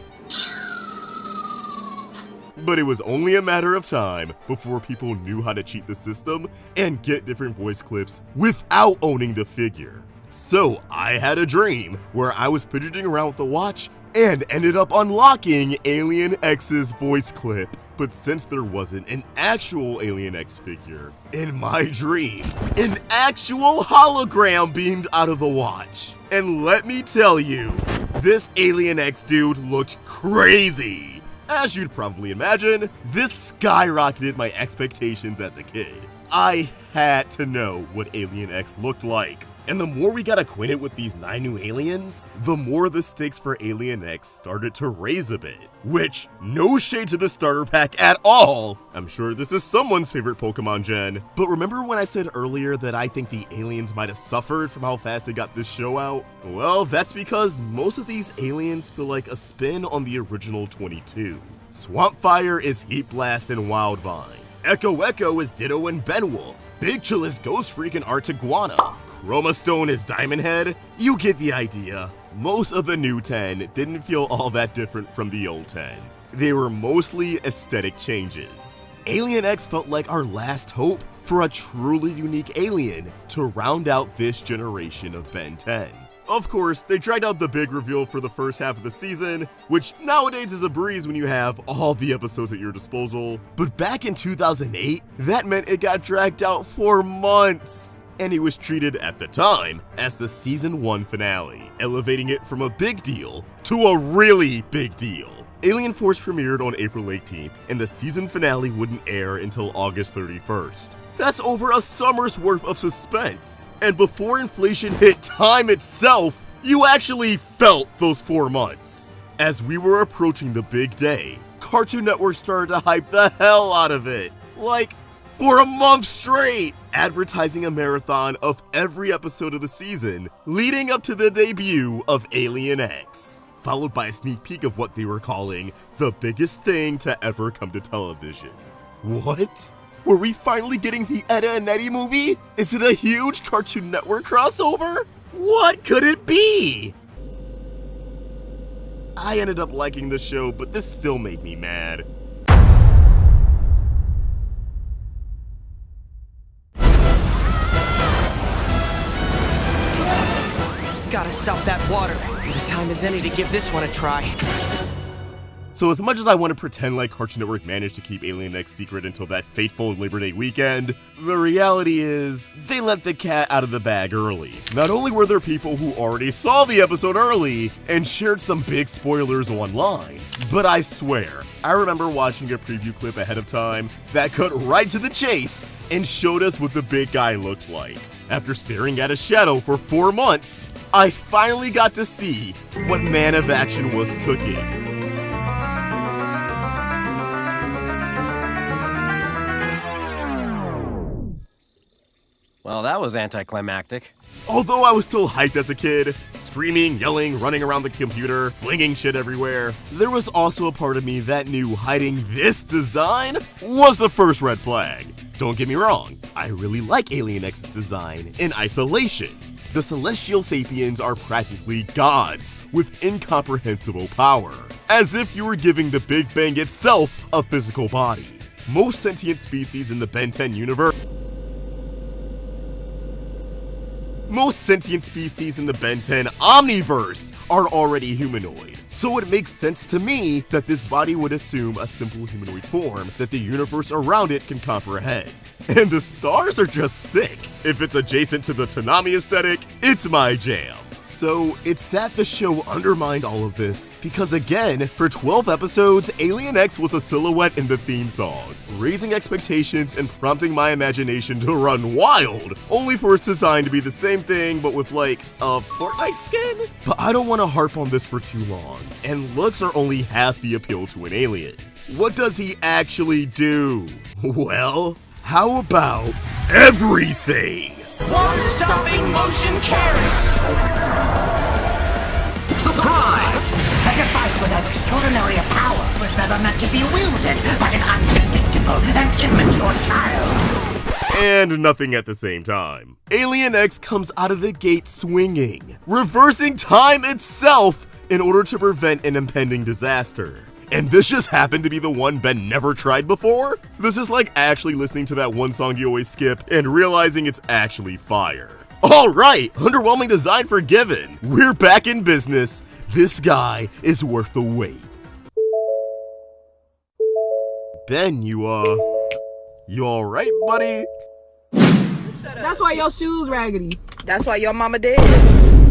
But it was only a matter of time before people knew how to cheat the system and get different voice clips without owning the figure. So I had a dream where I was fidgeting around with the watch and ended up unlocking Alien X's voice clip. But since there wasn't an actual Alien X figure, in my dream, an actual hologram beamed out of the watch. And let me tell you, this Alien X dude looked crazy. As you'd probably imagine, this skyrocketed my expectations as a kid. I had to know what Alien X looked like. And the more we got acquainted with these 9 new aliens, the more the stakes for Alien X started to raise a bit. Which, no shade to the starter pack at all! I'm sure this is someone's favorite Pokemon gen. But remember when I said earlier that I think the aliens might have suffered from how fast they got this show out? Well, that's because most of these aliens feel like a spin on the original 22. Swampfire is Heat Blast and Wildvine. Echo Echo is Ditto and Benwolf. Big Chill is Ghost Freak and Artiguana. Chroma Stone is Diamond Head. You get the idea. Most of the new 10 didn't feel all that different from the old 10. They were mostly aesthetic changes. Alien X felt like our last hope for a truly unique alien to round out this generation of Ben 10. Of course, they dragged out the big reveal for the first half of the season, which nowadays is a breeze when you have all the episodes at your disposal. But back in 2008, that meant it got dragged out for months. And it was treated at the time as the season 1 finale, elevating it from a big deal to a really big deal. Alien Force premiered on April 18th, and the season finale wouldn't air until August 31st. That's over a summer's worth of suspense. And before inflation hit time itself, you actually felt those 4 months. As we were approaching the big day, Cartoon Network started to hype the hell out of it. Like, for a month straight, advertising a marathon of every episode of the season, leading up to the debut of Alien X, followed by a sneak peek of what they were calling the biggest thing to ever come to television. What? Were we finally getting the Ed Edd and Eddy movie? Is it a huge Cartoon Network crossover? What could it be? I ended up liking the show, but this still made me mad. Gotta stop that water. Good a time as any to give this one a try. So as much as I want to pretend like Cartoon Network managed to keep Alien X secret until that fateful Labor Day weekend, the reality is they let the cat out of the bag early. Not only were there people who already saw the episode early and shared some big spoilers online, but I swear, I remember watching a preview clip ahead of time that cut right to the chase and showed us what the big guy looked like. After staring at a shadow for 4 months, I finally got to see what Man of Action was cooking. Well, that was anticlimactic. Although I was still hyped as a kid, screaming, yelling, running around the computer, flinging shit everywhere, there was also a part of me that knew hiding this design was the first red flag. Don't get me wrong, I really like Alien X's design in isolation. The celestial sapiens are practically gods with incomprehensible power, as if you were giving the Big Bang itself a physical body. Most sentient species in the Ben 10 universe Most sentient species in the Ben 10 Omniverse are already humanoid, so it makes sense to me that this body would assume a simple humanoid form that the universe around it can comprehend. And the stars are just sick. If it's adjacent to the Toonami aesthetic, it's my jam. So it's sad the show undermined all of this, because again, for 12 episodes, Alien X was a silhouette in the theme song, raising expectations and prompting my imagination to run wild, only for its design to be the same thing but with like a Fortnite skin? But I don't want to harp on this for too long, and looks are only half the appeal to an alien. What does he actually do? Well, how about everything? One-stopping motion carry! Surprise! A device with as extraordinary a powers was never meant to be wielded by an unpredictable and immature child. And nothing at the same time. Alien X comes out of the gate swinging, reversing time itself in order to prevent an impending disaster. And this just happened to be the one Ben never tried before? This is like actually listening to that one song you always skip and realizing it's actually fire. Alright, underwhelming design forgiven. We're back in business. This guy is worth the wait. Ben, you alright, buddy? That's why your shoes raggedy. That's why your mama dead.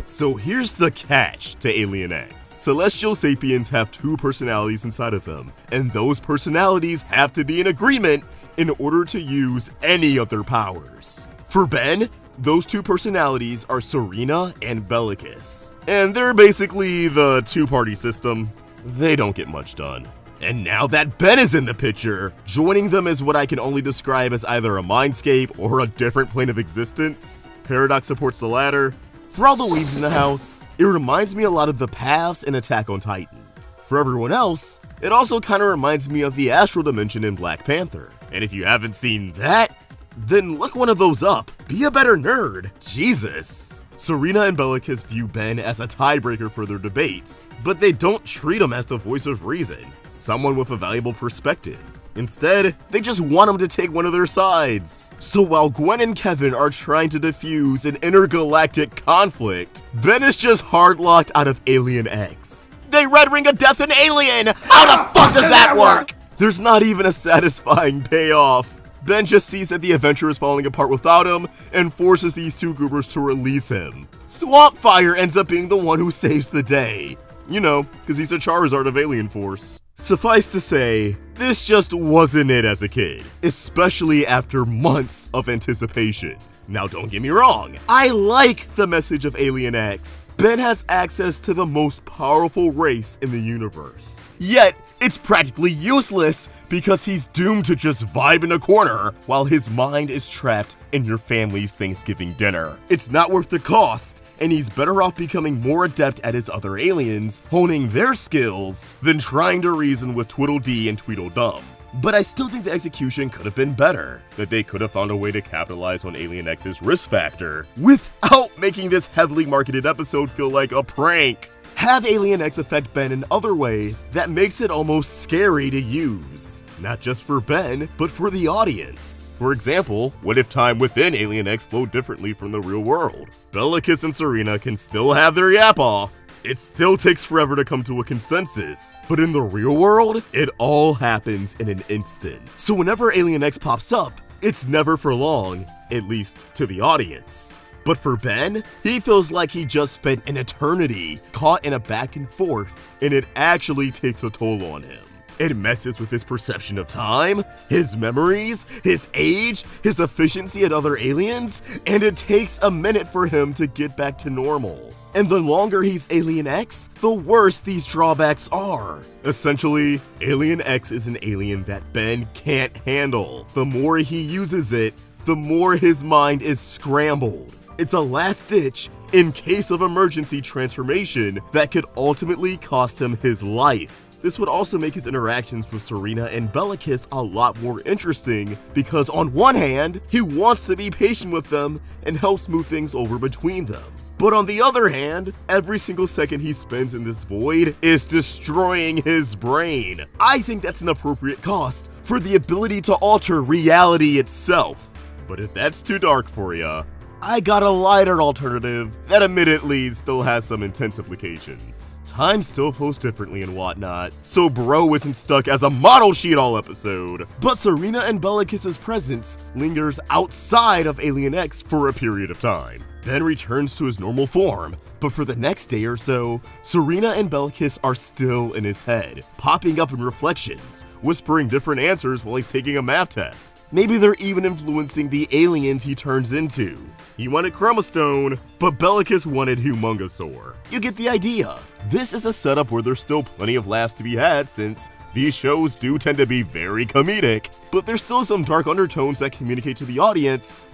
So here's the catch to Alien X. Celestial sapiens have two personalities inside of them, and those personalities have to be in agreement in order to use any of their powers. For Ben, those two personalities are Serena and Bellicus, and they're basically the two-party system. They don't get much done. And now that Ben is in the picture, joining them is what I can only describe as either a mindscape or a different plane of existence. Paradox supports the latter. For all the weebs in the house, it reminds me a lot of the paths in Attack on Titan. For everyone else, it also kind of reminds me of the Astral Dimension in Black Panther. And if you haven't seen that, then look one of those up. Be a better nerd. Jesus. Serena and Bellicus view Ben as a tiebreaker for their debates, but they don't treat him as the voice of reason, someone with a valuable perspective. Instead, they just want him to take one of their sides. So while Gwen and Kevin are trying to defuse an intergalactic conflict, Ben is just hard-locked out of Alien X. They red ring a death in Alien! How the fuck does that work? There's not even a satisfying payoff. Ben just sees that the adventure is falling apart without him and forces these two goobers to release him. Swampfire ends up being the one who saves the day. You know, because he's a Charizard of Alien Force. Suffice to say, this just wasn't it as a kid, especially after months of anticipation. Now don't get me wrong, I like the message of Alien X. Ben has access to the most powerful race in the universe. Yet, it's practically useless because he's doomed to just vibe in a corner while his mind is trapped in your family's Thanksgiving dinner. It's not worth the cost, and he's better off becoming more adept at his other aliens, honing their skills, than trying to reason with Tweedledee and Tweedledum. But I still think the execution could have been better, that they could have found a way to capitalize on Alien X's risk factor without making this heavily marketed episode feel like a prank. Have Alien X affect Ben in other ways that makes it almost scary to use. Not just for Ben, but for the audience. For example, what if time within Alien X flowed differently from the real world? Bellicus and Serena can still have their yap off, it still takes forever to come to a consensus. But in the real world, it all happens in an instant. So whenever Alien X pops up, it's never for long, at least to the audience. But for Ben, he feels like he just spent an eternity caught in a back and forth, and it actually takes a toll on him. It messes with his perception of time, his memories, his age, his efficiency at other aliens, and it takes a minute for him to get back to normal. And the longer he's Alien X, the worse these drawbacks are. Essentially, Alien X is an alien that Ben can't handle. The more he uses it, the more his mind is scrambled. It's a last-ditch, in case of emergency transformation that could ultimately cost him his life. This would also make his interactions with Serena and Bellicus a lot more interesting because on one hand, he wants to be patient with them and help smooth things over between them. But on the other hand, every single second he spends in this void is destroying his brain. I think that's an appropriate cost for the ability to alter reality itself. But if that's too dark for ya, I got a lighter alternative that admittedly still has some intense implications. Time still flows differently and whatnot, so Bro isn't stuck as a model sheet all episode, but Serena and Bellicus' presence lingers outside of Alien X for a period of time. Ben returns to his normal form, but for the next day or so, Serena and Bellicus are still in his head, popping up in reflections, whispering different answers while he's taking a math test. Maybe they're even influencing the aliens he turns into. He wanted Chromostone, but Bellicus wanted Humongosaur. You get the idea. This is a setup where there's still plenty of laughs to be had since these shows do tend to be very comedic, but there's still some dark undertones that communicate to the audience,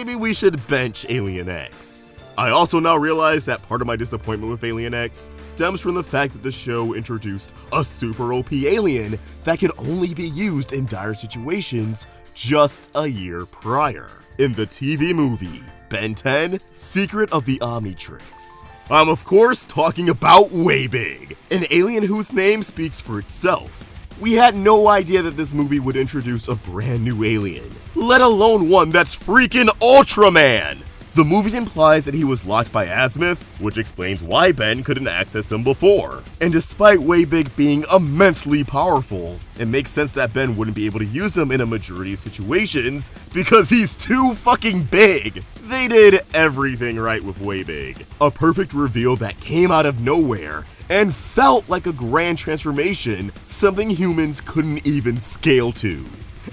maybe we should bench Alien X. I also now realize that part of my disappointment with Alien X stems from the fact that the show introduced a super OP alien that could only be used in dire situations just a year prior, in the TV movie Ben 10: Secret of the Omnitrix. I'm of course talking about Waybig, an alien whose name speaks for itself. We had no idea that this movie would introduce a brand new alien, let alone one that's freaking Ultraman! The movie implies that he was locked by Azimuth, which explains why Ben couldn't access him before. And despite Waybig being immensely powerful, it makes sense that Ben wouldn't be able to use him in a majority of situations because he's too fucking big. They did everything right with Waybig. A perfect reveal that came out of nowhere and felt like a grand transformation, something humans couldn't even scale to.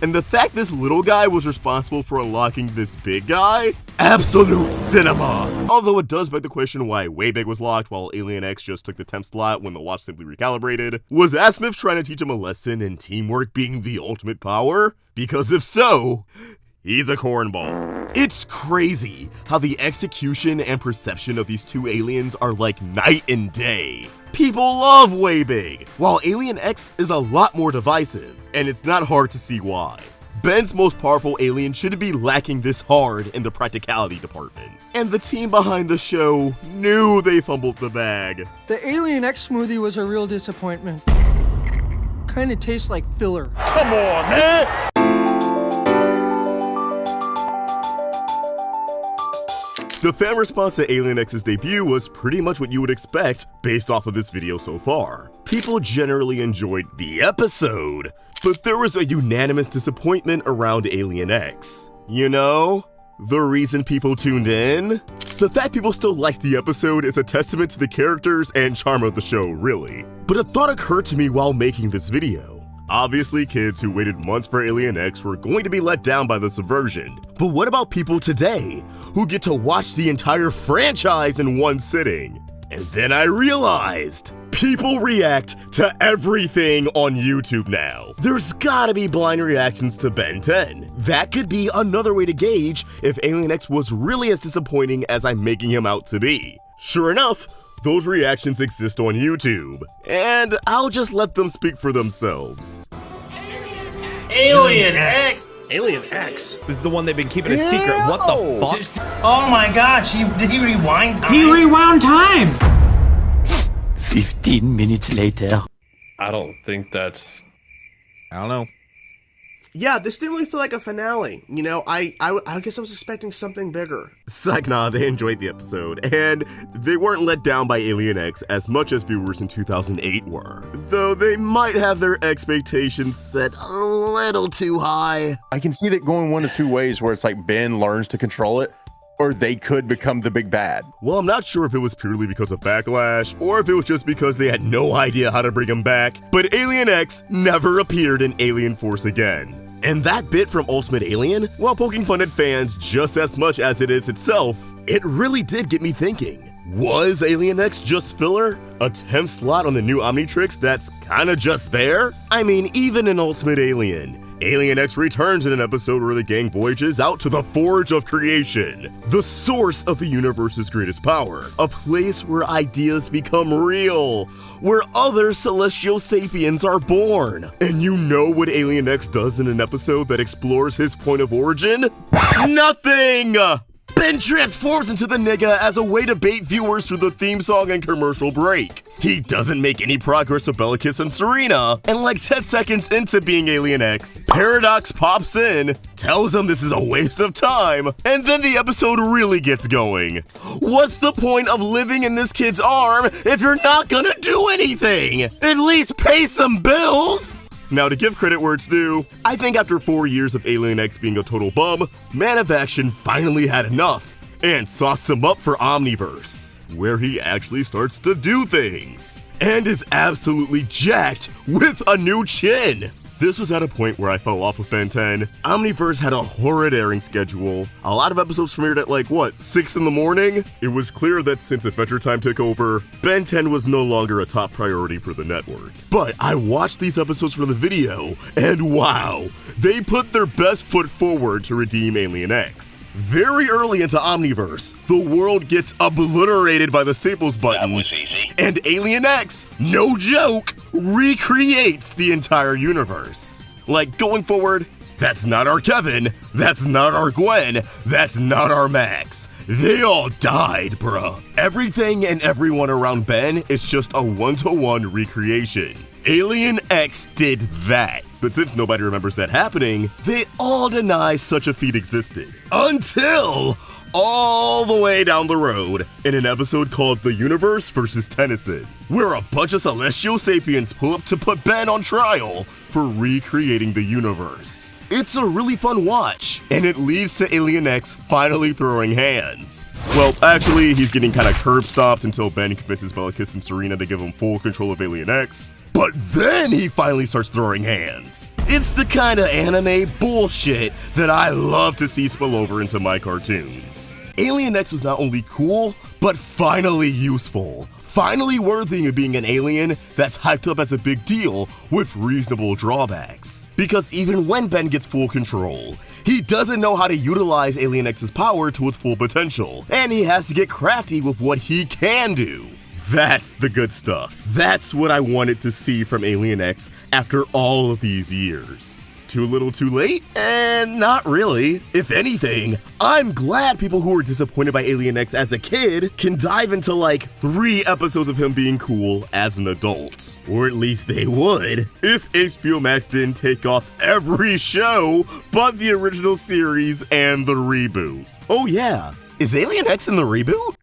And the fact this little guy was responsible for unlocking this big guy? Absolute cinema! Although it does beg the question why Waybig was locked while Alien X just took the temp slot when the watch simply recalibrated. Was Azimuth trying to teach him a lesson in teamwork being the ultimate power? Because if so, he's a cornball. It's crazy how the execution and perception of these two aliens are like night and day. People love Waybig, while Alien X is a lot more divisive, and it's not hard to see why. Ben's most powerful alien shouldn't be lacking this hard in the practicality department. And the team behind the show knew they fumbled the bag. The Alien X smoothie was a real disappointment. Kinda tastes like filler. Come on, man! The fan response to Alien X's debut was pretty much what you would expect based off of this video so far. People generally enjoyed the episode, but there was a unanimous disappointment around Alien X. You know, the reason people tuned in? The fact people still liked the episode is a testament to the characters and charm of the show, really. But a thought occurred to me while making this video. Obviously, kids who waited months for Alien X were going to be let down by the subversion. But what about people today who get to watch the entire franchise in one sitting? And then I realized, people react to everything on YouTube now. There's gotta be blind reactions to Ben 10. That could be another way to gauge if Alien X was really as disappointing as I'm making him out to be. Sure enough, those reactions exist on YouTube, and I'll just let them speak for themselves. Alien X! Alien X? This is the one they've been keeping a secret. What the fuck? Oh my gosh, did he rewind time? He rewound time! 15 minutes later. I don't think that's... I don't know. yeah, this didn't really feel like a finale. You know, I guess I was expecting something bigger. Psych, nah, they enjoyed the episode, and they weren't let down by Alien X as much as viewers in 2008 were. Though they might have their expectations set a little too high. I can see that going one of two ways, where it's like Ben learns to control it, or they could become the big bad. Well, I'm not sure if it was purely because of Backlash, or if it was just because they had no idea how to bring him back, but Alien X never appeared in Alien Force again. And that bit from Ultimate Alien, while poking fun at fans just as much as it is itself, it really did get me thinking. Was Alien X just filler? A 10th slot on the new Omnitrix that's kinda just there? I mean, even in Ultimate Alien, Alien X returns in an episode where the gang voyages out to the Forge of Creation, the source of the universe's greatest power, a place where ideas become real, where other celestial sapiens are born. And you know what Alien X does in an episode that explores his point of origin? Nothing! Ben transforms into the nigga as a way to bait viewers through the theme song and commercial break. He doesn't make any progress with Bellicus and Serena, and like 10 seconds into being Alien X, Paradox pops in, tells him this is a waste of time, and then the episode really gets going. What's the point of living in this kid's arm if you're not gonna do anything? At least pay some bills! Now, to give credit where it's due, I think after 4 years of Alien X being a total bum, Man of Action finally had enough and sauced him up for Omniverse, where he actually starts to do things and is absolutely jacked with a new chin. This was at a point where I fell off with Ben 10. Omniverse had a horrid airing schedule. A lot of episodes premiered at 6 in the morning? It was clear that since Adventure Time took over, Ben 10 was no longer a top priority for the network. But I watched these episodes for the video, and wow, they put their best foot forward to redeem Alien X. Very early into Omniverse, the world gets obliterated by the Staples button. That was easy. And Alien X, no joke, recreates the entire universe. Like, going forward, that's not our Kevin, that's not our Gwen, that's not our Max. They all died, bruh. Everything and everyone around Ben is just a one-to-one recreation. Alien X did that. But since nobody remembers that happening, they all deny such a feat existed. Until all the way down the road in an episode called The Universe vs. Tennyson, where a bunch of celestial sapiens pull up to put Ben on trial for recreating the universe. It's a really fun watch, and it leads to Alien X finally throwing hands. Well, actually, he's getting kinda curb stomped until Ben convinces Bellicus and Serena to give him full control of Alien X. But then he finally starts throwing hands. It's the kind of anime bullshit that I love to see spill over into my cartoons. Alien X was not only cool, but finally useful. Finally worthy of being an alien that's hyped up as a big deal with reasonable drawbacks. Because even when Ben gets full control, he doesn't know how to utilize Alien X's power to its full potential, and he has to get crafty with what he can do. That's the good stuff. That's what I wanted to see from Alien X after all of these years. Too little too late? And not really. If anything, I'm glad people who were disappointed by Alien X as a kid can dive into 3 episodes of him being cool as an adult. Or at least they would, if HBO Max didn't take off every show but the original series and the reboot. Oh yeah, is Alien X in the reboot?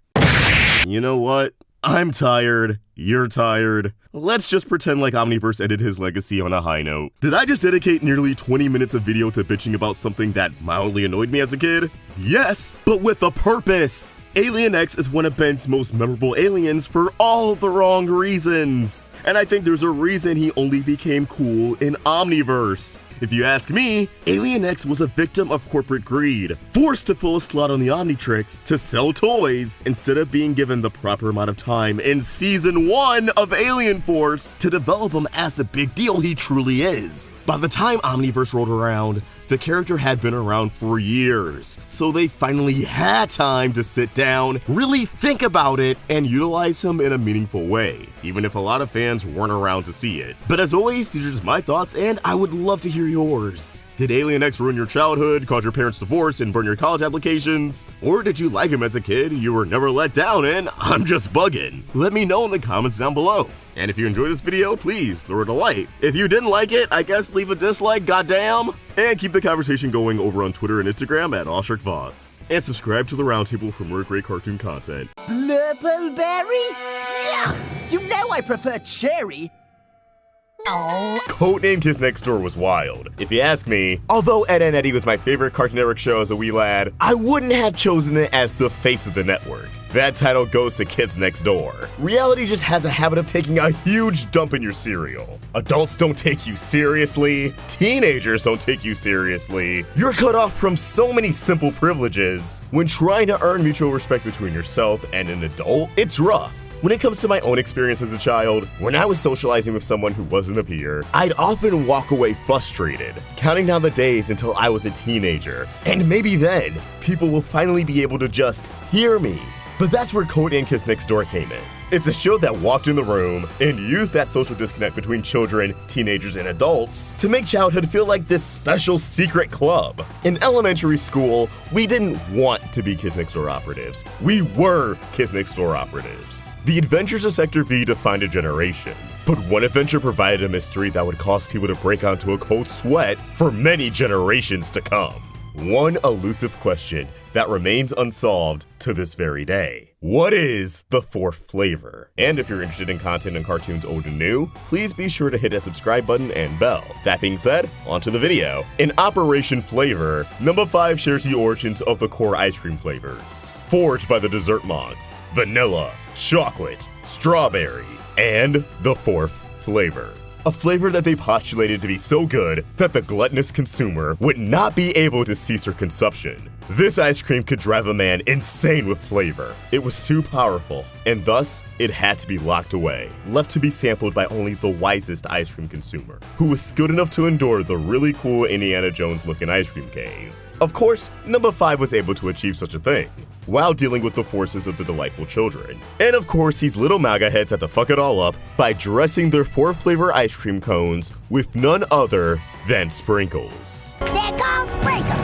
You know what? I'm tired, you're tired. Let's just pretend like Omniverse ended his legacy on a high note. Did I just dedicate nearly 20 minutes of video to bitching about something that mildly annoyed me as a kid? Yes, but with a purpose. Alien X is one of Ben's most memorable aliens for all the wrong reasons. And I think there's a reason he only became cool in Omniverse. If you ask me, Alien X was a victim of corporate greed, forced to fill a slot on the Omnitrix to sell toys instead of being given the proper amount of time in Season 1 of Alien Force to develop him as the big deal he truly is. By the time Omniverse rolled around, the character had been around for years, so they finally had time to sit down, really think about it, and utilize him in a meaningful way, even if a lot of fans weren't around to see it. But as always, these are just my thoughts, and I would love to hear yours. Did Alien X ruin your childhood, cause your parents divorce, and burn your college applications? Or did you like him as a kid, you were never let down, and I'm just bugging? Let me know in the comments down below. And if you enjoyed this video, please throw it a like. If you didn't like it, I guess leave a dislike, goddamn. And keep the conversation going over on Twitter and Instagram at AllSharkVods. And subscribe to the Roundtable for more great cartoon content. Blurpleberry? Yeah, you know I prefer cherry. Oh. Codename Kid Next Door was wild. If you ask me, although Ed, Edd and Eddy was my favorite Cartoon Network show as a wee lad, I wouldn't have chosen it as the face of the network. That title goes to Kids Next Door. Reality just has a habit of taking a huge dump in your cereal. Adults don't take you seriously. Teenagers don't take you seriously. You're cut off from so many simple privileges. When trying to earn mutual respect between yourself and an adult, it's rough. When it comes to my own experience as a child, when I was socializing with someone who wasn't a peer, I'd often walk away frustrated, counting down the days until I was a teenager. And maybe then, people will finally be able to just hear me. But that's where Codename Kid Next Door came in. It's a show that walked in the room and used that social disconnect between children, teenagers, and adults to make childhood feel like this special secret club. In elementary school, we didn't want to be Kids Next Door operatives. We were Kids Next Door operatives. The adventures of Sector V defined a generation. But one adventure provided a mystery that would cause people to break out into a cold sweat for many generations to come. One elusive question that remains unsolved to this very day. What is the fourth flavor? And if you're interested in content and cartoons old and new, please be sure to hit that subscribe button and bell. That being said, onto the video. In Operation Flavor, Numbuh 5 shares the origins of the core ice cream flavors, forged by the dessert monks: vanilla, chocolate, strawberry, and the fourth flavor. A flavor that they postulated to be so good that the gluttonous consumer would not be able to cease her consumption. This ice cream could drive a man insane with flavor. It was too powerful, and thus, it had to be locked away, left to be sampled by only the wisest ice cream consumer, who was good enough to endure the really cool Indiana Jones-looking ice cream cave. Of course, Numbuh 5 was able to achieve such a thing, while dealing with the forces of the delightful children. And of course, these little MAGA heads had to fuck it all up by dressing their four-flavor ice cream cones with none other than sprinkles. They're called sprinkles,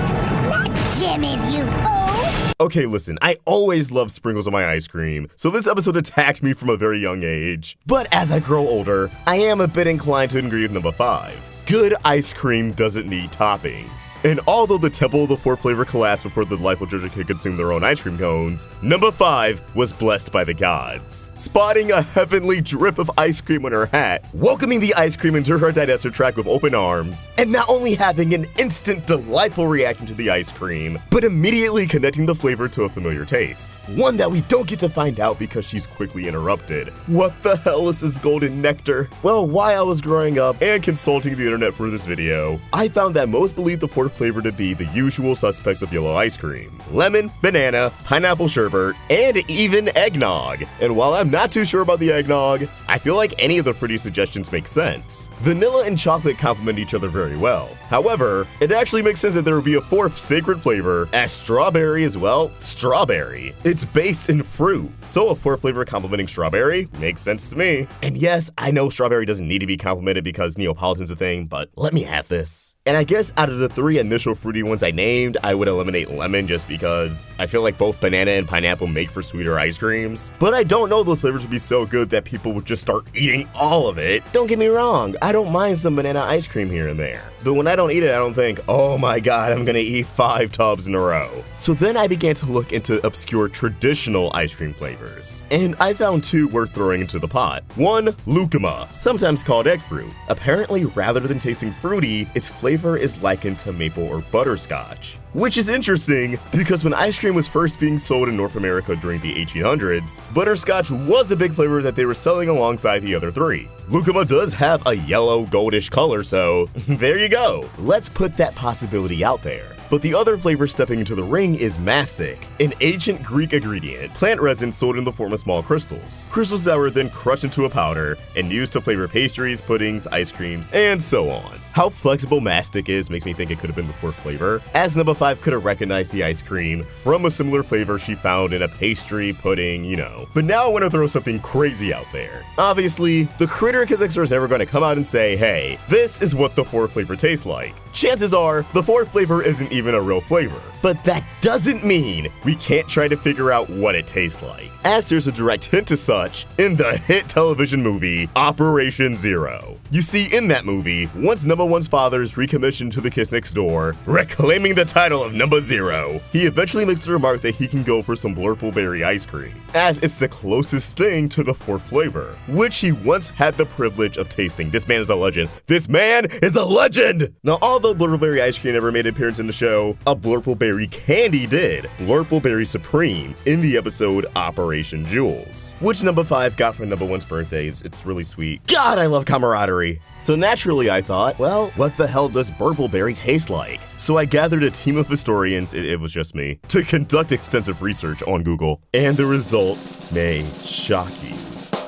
not jimmies, you fools! Okay, listen, I always loved sprinkles on my ice cream, so this episode attacked me from a very young age. But as I grow older, I am a bit inclined to agree with Numbuh 5. Good ice cream doesn't need toppings. And although the Temple of the Four Flavor collapsed before the delightful children could consume their own ice cream cones, Numbuh 5 was blessed by the gods, spotting a heavenly drip of ice cream on her hat, welcoming the ice cream into her digestive tract with open arms, and not only having an instant delightful reaction to the ice cream, but immediately connecting the flavor to a familiar taste. One that we don't get to find out because she's quickly interrupted. What the hell is this golden nectar? Well, while I was growing up and consulting the internet for this video, I found that most believe the fourth flavor to be the usual suspects of yellow ice cream: lemon, banana, pineapple sherbet, and even eggnog. And while I'm not too sure about the eggnog, I feel like any of the fruity suggestions make sense. Vanilla and chocolate complement each other very well. However, it actually makes sense that there would be a fourth sacred flavor, as strawberry is, well, strawberry. It's based in fruit, so a fourth flavor complementing strawberry makes sense to me. And yes, I know strawberry doesn't need to be complimented because Neapolitan's a thing, but let me have this. And I guess out of the three initial fruity ones I named, I would eliminate lemon just because I feel like both banana and pineapple make for sweeter ice creams. But I don't know those flavors would be so good that people would just start eating all of it. Don't get me wrong, I don't mind some banana ice cream here and there. But when I don't eat it, I don't think, oh my god, I'm gonna eat 5 tubs in a row. So then I began to look into obscure traditional ice cream flavors. And I found 2 worth throwing into the pot. One, lucuma, sometimes called egg fruit. Apparently, rather than tasting fruity, its flavor is likened to maple or butterscotch. Which is interesting, because when ice cream was first being sold in North America during the 1800s, butterscotch was a big flavor that they were selling alongside the other 3. Lucuma does have a yellow goldish color, so there you go. Let's put that possibility out there. But the other flavor stepping into the ring is mastic, an ancient Greek ingredient, plant resin sold in the form of small crystals. Crystals that were then crushed into a powder and used to flavor pastries, puddings, ice creams, and so on. How flexible mastic is makes me think it could have been the fourth flavor, as Numbuh 5 could have recognized the ice cream from a similar flavor she found in a pastry, pudding, you know. But now I want to throw something crazy out there. Obviously, the creator of Kids Next Door is never going to come out and say, hey, this is what the fourth flavor tastes like. Chances are, the fourth flavor isn't even even a real flavor. But that doesn't mean we can't try to figure out what it tastes like, as there's a direct hint to such in the hit television movie Operation Zero. You see, in that movie, once Numbuh 1's father is recommissioned to the Kids Next Door, reclaiming the title of Numbuh Zero, he eventually makes the remark that he can go for some blurple berry ice cream, as it's the closest thing to the fourth flavor, which he once had the privilege of tasting. This man is a legend. This man is a legend! Now, although blurple berry ice cream never made an appearance in the show, a blurple berry candy did. Blurple Berry Supreme in the episode Operation Jules, which Numbuh 5 got for Numbuh 1's birthday. It's really sweet. God, I love camaraderie. So naturally I thought, well, what the hell does blurple berry taste like? So I gathered a team of historians, it was just me, to conduct extensive research on Google. And the results may shock you.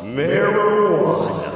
Marijuana.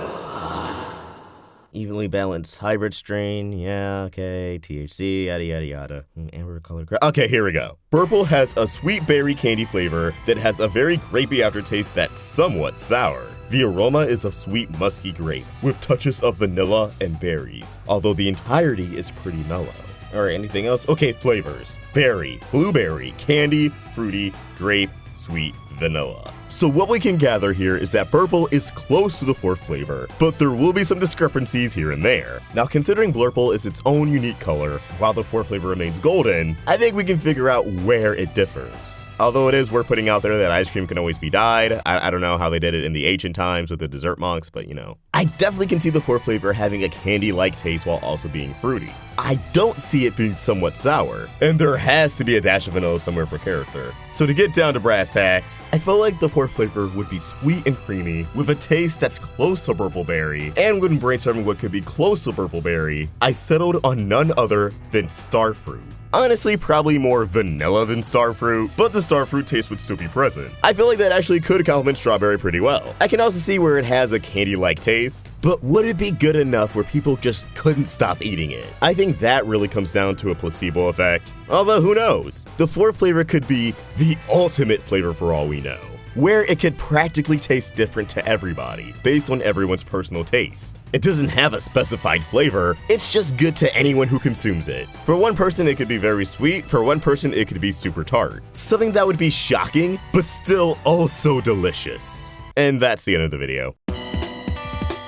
Evenly balanced hybrid strain, yeah, okay, THC, yada yada yada. Amber color, okay, here we go. Purple has a sweet berry candy flavor that has a very grapey aftertaste that's somewhat sour. The aroma is of sweet musky grape, with touches of vanilla and berries, although the entirety is pretty mellow. Alright, anything else? Okay, flavors. Berry, blueberry, candy, fruity, grape, sweet, vanilla. So what we can gather here is that purple is close to the fourth flavor, but there will be some discrepancies here and there. Now, considering blurple is its own unique color, while the fourth flavor remains golden, I think we can figure out where it differs. Although it is worth putting out there that ice cream can always be dyed. I don't know how they did it in the ancient times with the dessert monks, but you know. I definitely can see the fourth flavor having a candy-like taste while also being fruity. I don't see it being somewhat sour, and there has to be a dash of vanilla somewhere for character. So to get down to brass tacks, I feel like the fourth flavor would be sweet and creamy, with a taste that's close to purple berry, and when brainstorming what could be close to purple berry, I settled on none other than starfruit. Honestly, probably more vanilla than starfruit, but the starfruit taste would still be present. I feel like that actually could complement strawberry pretty well. I can also see where it has a candy-like taste, but would it be good enough where people just couldn't stop eating it? I think that really comes down to a placebo effect. Although, who knows? The fourth flavor could be the ultimate flavor for all we know, where it could practically taste different to everybody, based on everyone's personal taste. It doesn't have a specified flavor, it's just good to anyone who consumes it. For one person, it could be very sweet, for one person, it could be super tart. Something that would be shocking, but still oh so delicious. And that's the end of the video.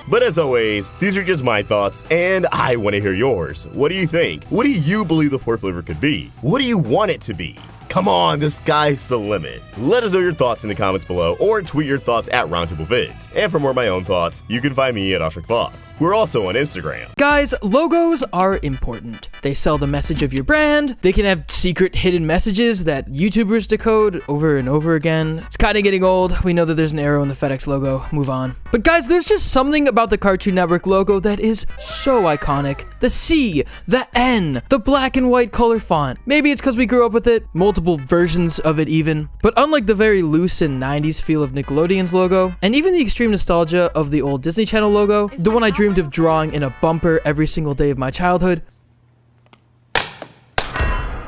But as always, these are just my thoughts, and I want to hear yours. What do you think? What do you believe the fourth flavor could be? What do you want it to be? Come on, the sky's the limit. Let us know your thoughts in the comments below, or tweet your thoughts at Roundtable Vids. And for more of my own thoughts, you can find me at OshrickFox. We're also on Instagram. Guys, logos are important. They sell the message of your brand. They can have secret hidden messages that YouTubers decode over and over again. It's kind of getting old. We know that there's an arrow in the FedEx logo. Move on. But guys, there's just something about the Cartoon Network logo that is so iconic. The C, the N, the black and white color font. Maybe it's because we grew up with it. Multiple versions of it even. But unlike the very loose and 90s feel of Nickelodeon's logo, and even the extreme nostalgia of the old Disney Channel logo, the one I dreamed of drawing in a bumper every single day of my childhood,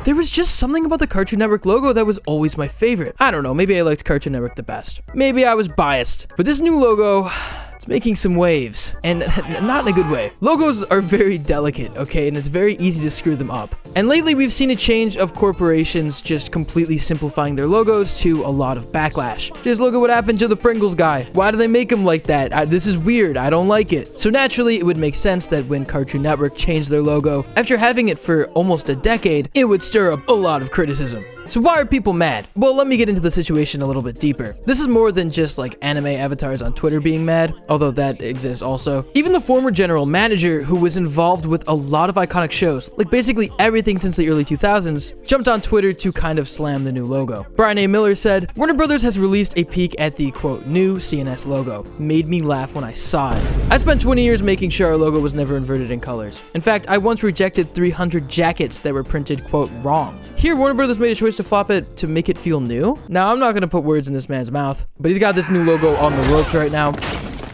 there was just something about the Cartoon Network logo that was always my favorite. I don't know, maybe I liked Cartoon Network the best. Maybe I was biased. But this new logo, it's making some waves, and not in a good way. Logos are very delicate, okay, and it's very easy to screw them up. And lately we've seen a change of corporations just completely simplifying their logos to a lot of backlash. Just look at what happened to the Pringles guy. Why do they make him like that? This is weird, I don't like it. So naturally, it would make sense that when Cartoon Network changed their logo, after having it for almost a decade, it would stir up a lot of criticism. So why are people mad? Well, let me get into the situation a little bit deeper. This is more than just like anime avatars on Twitter being mad, although that exists also. Even the former general manager, who was involved with a lot of iconic shows, like basically everything since the early 2000s, jumped on Twitter to kind of slam the new logo. Brian A. Miller said, "Warner Brothers has released a peek at the, quote, new CNS logo. Made me laugh when I saw it. I spent 20 years making sure our logo was never inverted in colors. In fact, I once rejected 300 jackets that were printed, quote, wrong. Here, Warner Brothers made a choice to flop it to make it feel new. Now, I'm not gonna put words in this man's mouth, but he's got this new logo on the ropes right now.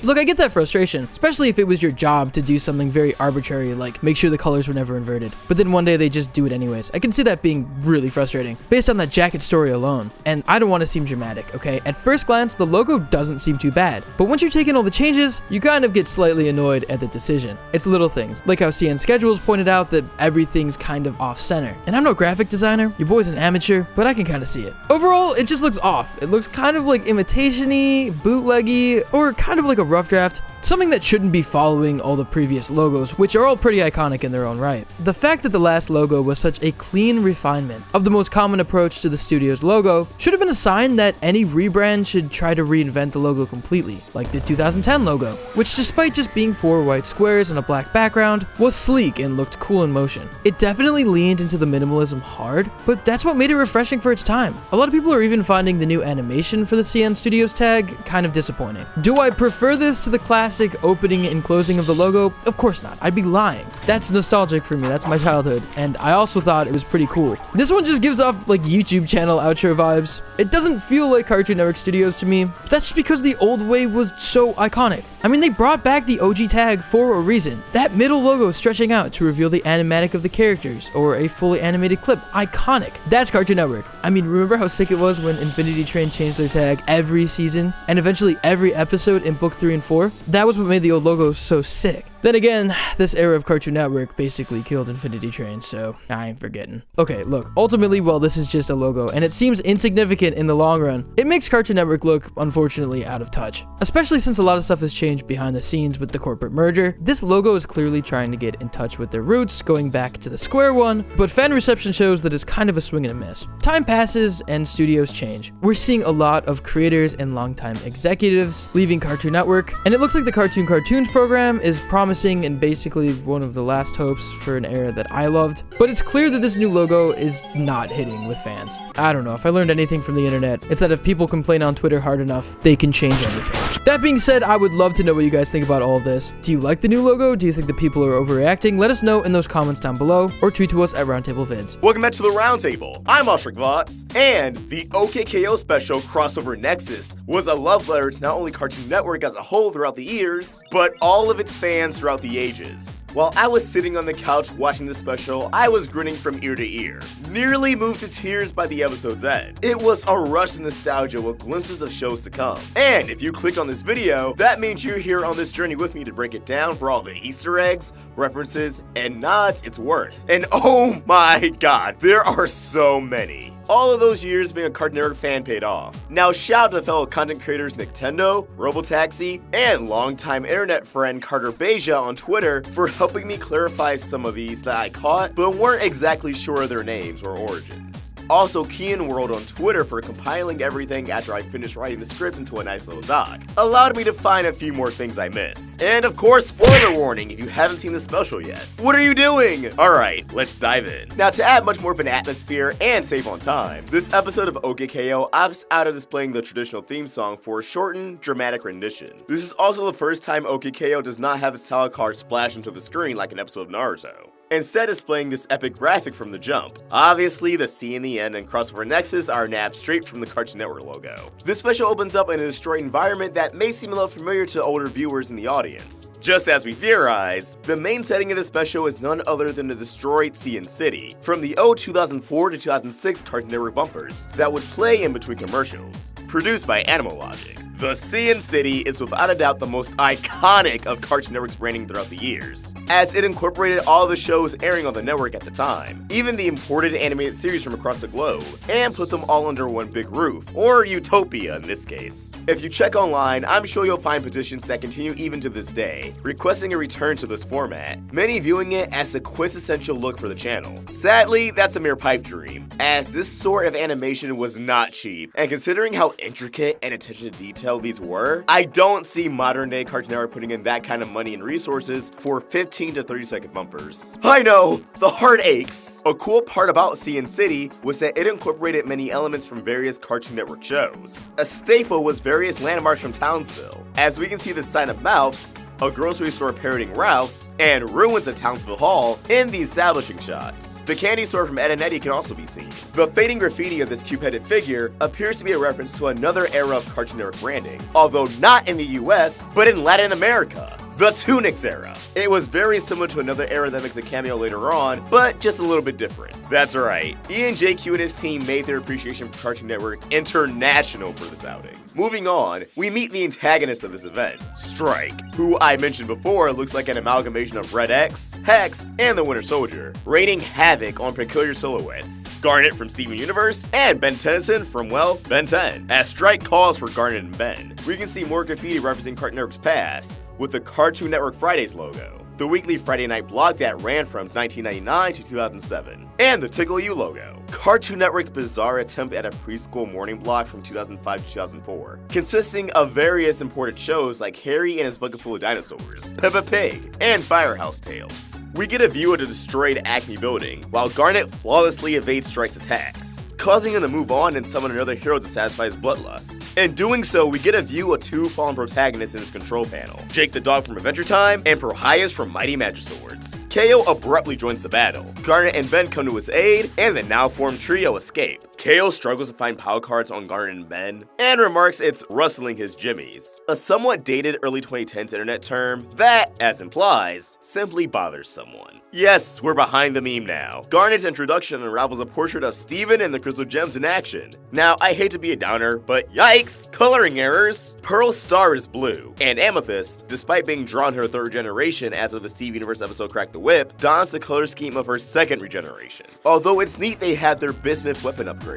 Look, I get that frustration, especially if it was your job to do something very arbitrary like make sure the colors were never inverted, but then one day they just do it anyways. I can see that being really frustrating based on that jacket story alone. And I don't want to seem dramatic, okay? At first glance, the logo doesn't seem too bad, but once you're taking all the changes, you kind of get slightly annoyed at the decision. It's little things, like how CN Schedules pointed out that everything's kind of off-center. And I'm no graphic designer, your boy's an amateur, but I can kind of see it. Overall, it just looks off. It looks kind of like imitation-y, bootleggy, or kind of like a rough draft. Something that shouldn't be following all the previous logos, which are all pretty iconic in their own right. The fact that the last logo was such a clean refinement of the most common approach to the studio's logo should have been a sign that any rebrand should try to reinvent the logo completely, like the 2010 logo, which despite just being 4 white squares and a black background, was sleek and looked cool in motion. It definitely leaned into the minimalism hard, but that's what made it refreshing for its time. A lot of people are even finding the new animation for the CN Studios tag kind of disappointing. Do I prefer this to the classic opening and closing of the logo? Of course not. I'd be lying. That's nostalgic for me. That's my childhood. And I also thought it was pretty cool. This one just gives off like YouTube channel outro vibes. It doesn't feel like Cartoon Network Studios to me, but that's just because the old way was so iconic. I mean, they brought back the OG tag for a reason. That middle logo stretching out to reveal the animatic of the characters or a fully animated clip. Iconic. That's Cartoon Network. I mean, remember how sick it was when Infinity Train changed their tag every season and eventually every episode in book 3 and 4? That was what made the old logo so sick. Then again, this era of Cartoon Network basically killed Infinity Train, so I ain't forgetting. Okay, look, ultimately, while this is just a logo, and it seems insignificant in the long run, it makes Cartoon Network look, unfortunately, out of touch. Especially since a lot of stuff has changed behind the scenes with the corporate merger. This logo is clearly trying to get in touch with their roots, going back to the square one, but fan reception shows that it's kind of a swing and a miss. Time passes, and studios change. We're seeing a lot of creators and longtime executives leaving Cartoon Network, and it looks like the Cartoons program is promising and basically one of the last hopes for an era that I loved. But it's clear that this new logo is not hitting with fans. I don't know, if I learned anything from the internet, it's that if people complain on Twitter hard enough, they can change anything. That being said, I would love to know what you guys think about all of this. Do you like the new logo? Do you think the people are overreacting? Let us know in those comments down below, or tweet to us at Roundtable Vids. Welcome back to the Roundtable. I'm Oshrik Vox, and the OKKO special crossover Nexus was a love letter to not only Cartoon Network as a whole throughout the years, but all of its fans throughout the ages. While I was sitting on the couch watching this special, I was grinning from ear to ear, nearly moved to tears by the episode's end. It was a rush of nostalgia with glimpses of shows to come. And if you clicked on this video, that means you're here on this journey with me to break it down for all the Easter eggs, references, and nods it's worth. And oh my god, there are so many. All of those years being a Cartoon Network fan paid off. Now shout out to fellow content creators Nintendo, Robotaxi, and longtime internet friend Carter Beja on Twitter for helping me clarify some of these that I caught but weren't exactly sure of their names or origins. Also Kian World on Twitter for compiling everything after I finished writing the script into a nice little doc. Allowed me to find a few more things I missed. And of course, spoiler warning if you haven't seen the special yet. What are you doing? Alright, let's dive in. Now to add much more of an atmosphere and save on time, this episode of OKKO opts out of displaying the traditional theme song for a shortened, dramatic rendition. This is also the first time OKKO does not have its title card splash into the screen like an episode of Naruto, instead displaying this epic graphic from the jump. Obviously, the C in the end and crossover Nexus are nabbed straight from the Cartoon Network logo. This special opens up in a destroyed environment that may seem a little familiar to older viewers in the audience. Just as we theorize, the main setting of the special is none other than the destroyed CN City from the 2004 to 2006 Cartoon Network bumpers that would play in between commercials, produced by Animal Logic. The CN City is without a doubt the most iconic of Cartoon Network's branding throughout the years, as it incorporated all the shows airing on the network at the time, even the imported animated series from across the globe, and put them all under one big roof, or utopia in this case. If you check online, I'm sure you'll find petitions that continue even to this day, requesting a return to this format, many viewing it as the quintessential look for the channel. Sadly, that's a mere pipe dream, as this sort of animation was not cheap, and considering how intricate and attention to detail these were, I don't see modern day Cartoon Network putting in that kind of money and resources for 15 to 30 second bumpers. I know, the heart aches. A cool part about CN City was that it incorporated many elements from various Cartoon Network shows. A staple was various landmarks from Townsville, as we can see the sign of mouths, a grocery store parodying Ralph's, and ruins of Townsville Hall in the establishing shots. The candy store from Ed, Eddy can also be seen. The fading graffiti of this cube-headed figure appears to be a reference to another era of Cartoon Network branding, although not in the US, but in Latin America. The Tunics era. It was very similar to another era that makes a cameo later on, but just a little bit different. That's right, Ian JQ and his team made their appreciation for Cartoon Network international for this outing. Moving on, we meet the antagonist of this event, Strike, who I mentioned before looks like an amalgamation of Red X, Hex, and the Winter Soldier, raining havoc on peculiar silhouettes. Garnet from Steven Universe, and Ben Tennyson from, well, Ben 10. As Strike calls for Garnet and Ben, we can see more graffiti referencing Cartoon Network's past, with the Cartoon Network Fridays logo, the weekly Friday night blog that ran from 1999 to 2007, and the Tickle You logo. Cartoon Network's bizarre attempt at a preschool morning blog from 2005 to 2004, consisting of various imported shows like Harry and His Bucket Full of Dinosaurs, Peppa Pig, and Firehouse Tales. We get a view of the destroyed Acme building, while Garnet flawlessly evades Strike's attacks, causing him to move on and summon another hero to satisfy his bloodlust. In doing so, we get a view of two fallen protagonists in his control panel, Jake the dog from Adventure Time, and Prohias from Mighty Magiswords. KO abruptly joins the battle. Garnet and Ben come to his aid, and the now formed trio escape. KO struggles to find power cards on Garnet and Ben, and remarks it's rustling his jimmies, a somewhat dated early 2010s internet term that, as implies, simply bothers someone. Yes, we're behind the meme now. Garnet's introduction unravels a portrait of Steven and the Crystal Gems in action. Now, I hate to be a downer, but yikes, coloring errors! Pearl's star is blue, and Amethyst, despite being drawn her third generation as of the Steve Universe episode Crack the Whip, dons the color scheme of her second regeneration. Although it's neat they had their bismuth weapon upgrades.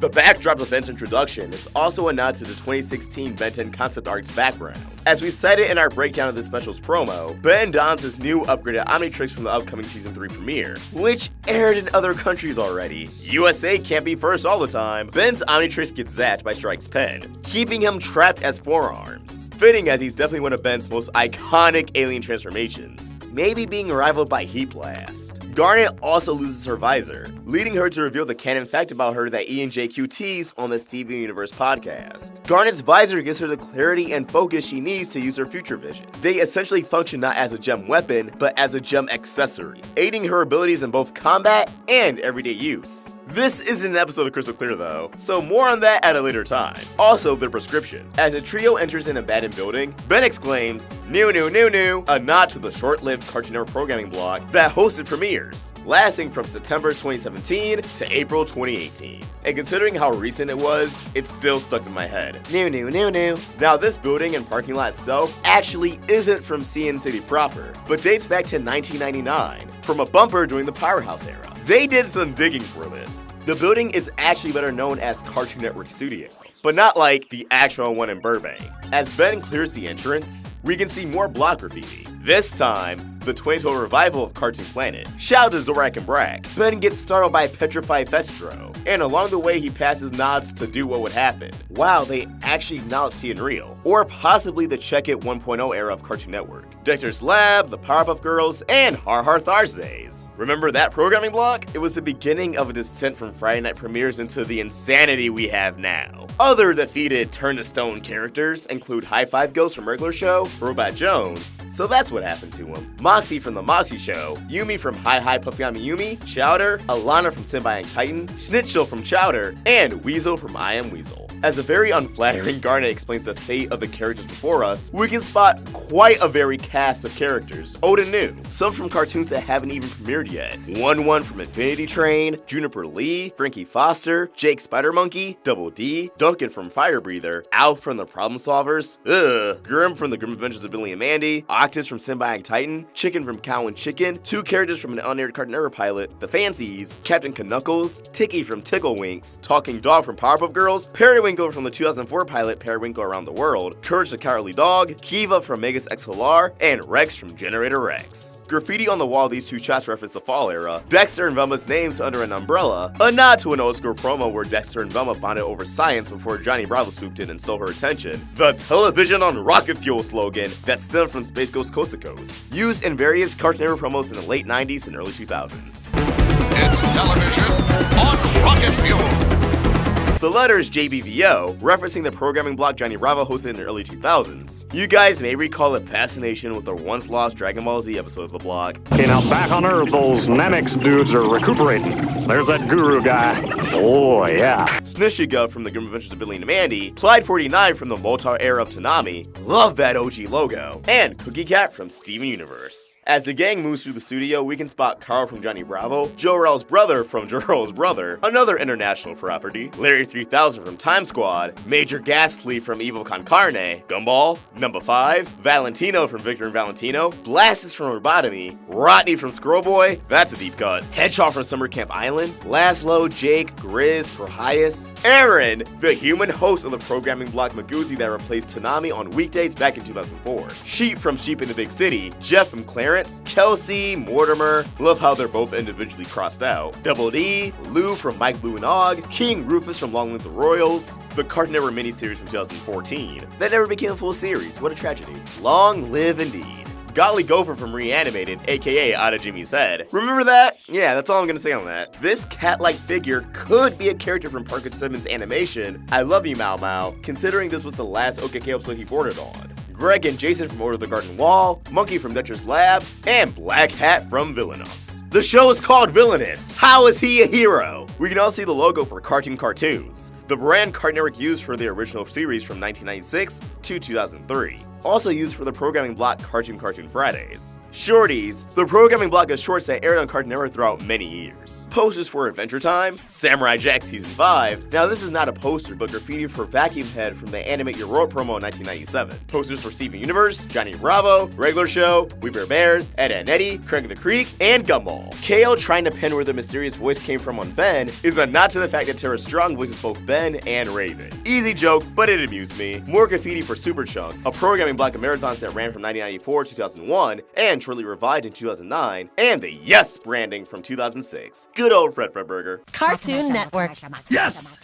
The backdrop of Ben's introduction is also a nod to the 2016 Ben 10 concept art's background. As we cited in our breakdown of this special's promo, Ben dons his new upgraded Omnitrix from the upcoming Season 3 premiere, which aired in other countries already. USA can't be first all the time. Ben's Omnitrix gets zapped by Strike's pen, keeping him trapped as forearms. Fitting, as he's definitely one of Ben's most iconic alien transformations, maybe being rivaled by Heat Blast. Garnet also loses her visor, leading her to reveal the canon fact about her that Ian JQ teased on the Steven Universe podcast. Garnet's visor gives her the clarity and focus she needs to use her future vision. They essentially function not as a gem weapon, but as a gem accessory, aiding her abilities in both combat and everyday use. This isn't an episode of Crystal Clear though, so more on that at a later time. Also, their prescription. As the trio enters an abandoned building, Ben exclaims, "New, new, new, new," a nod to the short-lived Cartoon Network programming blog that hosted premieres, lasting from September 2017 to April 2018. And considering how recent it was, it's still stuck in my head. New, new, new, new. Now this building and parking lot itself actually isn't from CN City proper, but dates back to 1999, from a bumper during the Powerhouse era. They did some digging for this. The building is actually better known as Cartoon Network Studio, but not like the actual one in Burbank. As Ben clears the entrance, we can see more block graffiti. This time, the 2012 revival of Cartoon Planet. Shout out to Zorak and Brack. Ben gets startled by Petrified Festro, and along the way he passes nods to do what would happen. Wow, they actually acknowledge seeing real. Or possibly the Check It 1.0 era of Cartoon Network. Dexter's Lab, the Powerpuff Girls, and Har Har Thursdays. Remember that programming block? It was the beginning of a descent from Friday night premieres into the insanity we have now. Other defeated turn-to-stone characters include High Five Ghost from Regular Show, Robot Jones, so that's what happened to him. Moxie from The Moxie Show, Yumi from Hi Hi Puffy Yumi, Chowder, Alana from Symbiotic Titan, Schnitzel from Chowder, and Weasel from I Am Weasel. As a very unflattering Garnet explains the fate of the characters before us, we can spot quite a varied cast of characters, old and new. Some from cartoons that haven't even premiered yet. One from Infinity Train, Juniper Lee, Frankie Foster, Jake Spider Monkey, Double D, Duncan from Fire Breather, Alf from The Problem Solvers, Grim from The Grim Adventures of Billy and Mandy, Octus from Symbiotic Titan, Chicken from Cow and Chicken, two characters from an unaired Cartoon Network pilot, The Fancies, Captain Knuckles, Tiki from Tickle Winks, Talking Dog from Powerpuff Girls, Periwinkle from the 2004 pilot Periwinkle Around the World, Courage the Cowardly Dog, Kiva from Megas XLR, and Rex from Generator Rex. Graffiti on the wall of these two shots reference the fall era, Dexter and Velma's names under an umbrella, a nod to an old school promo where Dexter and Velma bonded over science before Johnny Bravo swooped in and stole her attention, the television on rocket fuel slogan that stemmed from Space Ghost Coast to Coast, used in various Cartoon Network promos in the late 90s and early 2000s. It's television on rocket fuel. The letter is JBVO, referencing the programming block Johnny Bravo hosted in the early 2000s. You guys may recall a fascination with the once lost Dragon Ball Z episode of the blog. Okay, now back on Earth, those Namex dudes are recuperating. There's that guru guy. Oh, yeah. Snishiga from the Grim Adventures of Billy and Mandy, Clyde 49 from the Motar era of Toonami, love that OG logo, and Cookie Cat from Steven Universe. As the gang moves through the studio, we can spot Carl from Johnny Bravo, Jor-El's brother from Jor-El's brother, another international property, Larry 3000 from Time Squad, Major Ghastly from Evil Con Carne, Gumball, Numbuh 5, Valentino from Victor and Valentino, Blastus from Robotomy, Rodney from Scrollboy, that's a deep cut, Hedgehog from Summer Camp Island, Laszlo, Jake, Grizz, Prohias, Aaron, the human host of the programming block Maguzi that replaced Toonami on weekdays back in 2004, Sheep from Sheep in the Big City, Jeff from Clarence, Kelsey, Mortimer, love how they're both individually crossed out, Double D, Lou from Mike, Blue, and Og, King Rufus from Long Live the Royals, the Cartoon Network miniseries from 2014, that never became a full series, what a tragedy. Long live indeed. Golly Gopher from Reanimated, aka Out of Jimmy's Head. Remember that? Yeah, that's all I'm gonna say on that. This cat-like figure could be a character from Parker Simmons' animation, I Love You Mau Mau, considering this was the last OKK episode he boarded on. Greg and Jason from Order of the Garden Wall, Monkey from Dutcher's Lab, and Black Hat from Villainous. The show is called Villainous. How is he a hero? We can all see the logo for Cartoon Cartoons, the brand Cartoon Network used for the original series from 1996 to 2003. Also used for the programming block Cartoon Fridays. Shorties, the programming block of shorts that aired on Cartoon Network throughout many years. Posters for Adventure Time, Samurai Jack Season 5. Now this is not a poster, but graffiti for Vacuum Head from the Animate Your World promo in 1997. Posters for Steven Universe, Johnny Bravo, Regular Show, We Bear Bears, Ed, Edd and Eddy, Craig the Creek, and Gumball. KO trying to pin where the mysterious voice came from on Ben is a nod to the fact that Tara Strong voices both Ben and Raven. Easy joke, but it amused me. More graffiti for Super Chunk, a programming block of marathons that ran from 1994 to 2001, and shortly revived in 2009, and the Yes branding from 2006. Good old Fred Fredberger. Cartoon Network. Yes!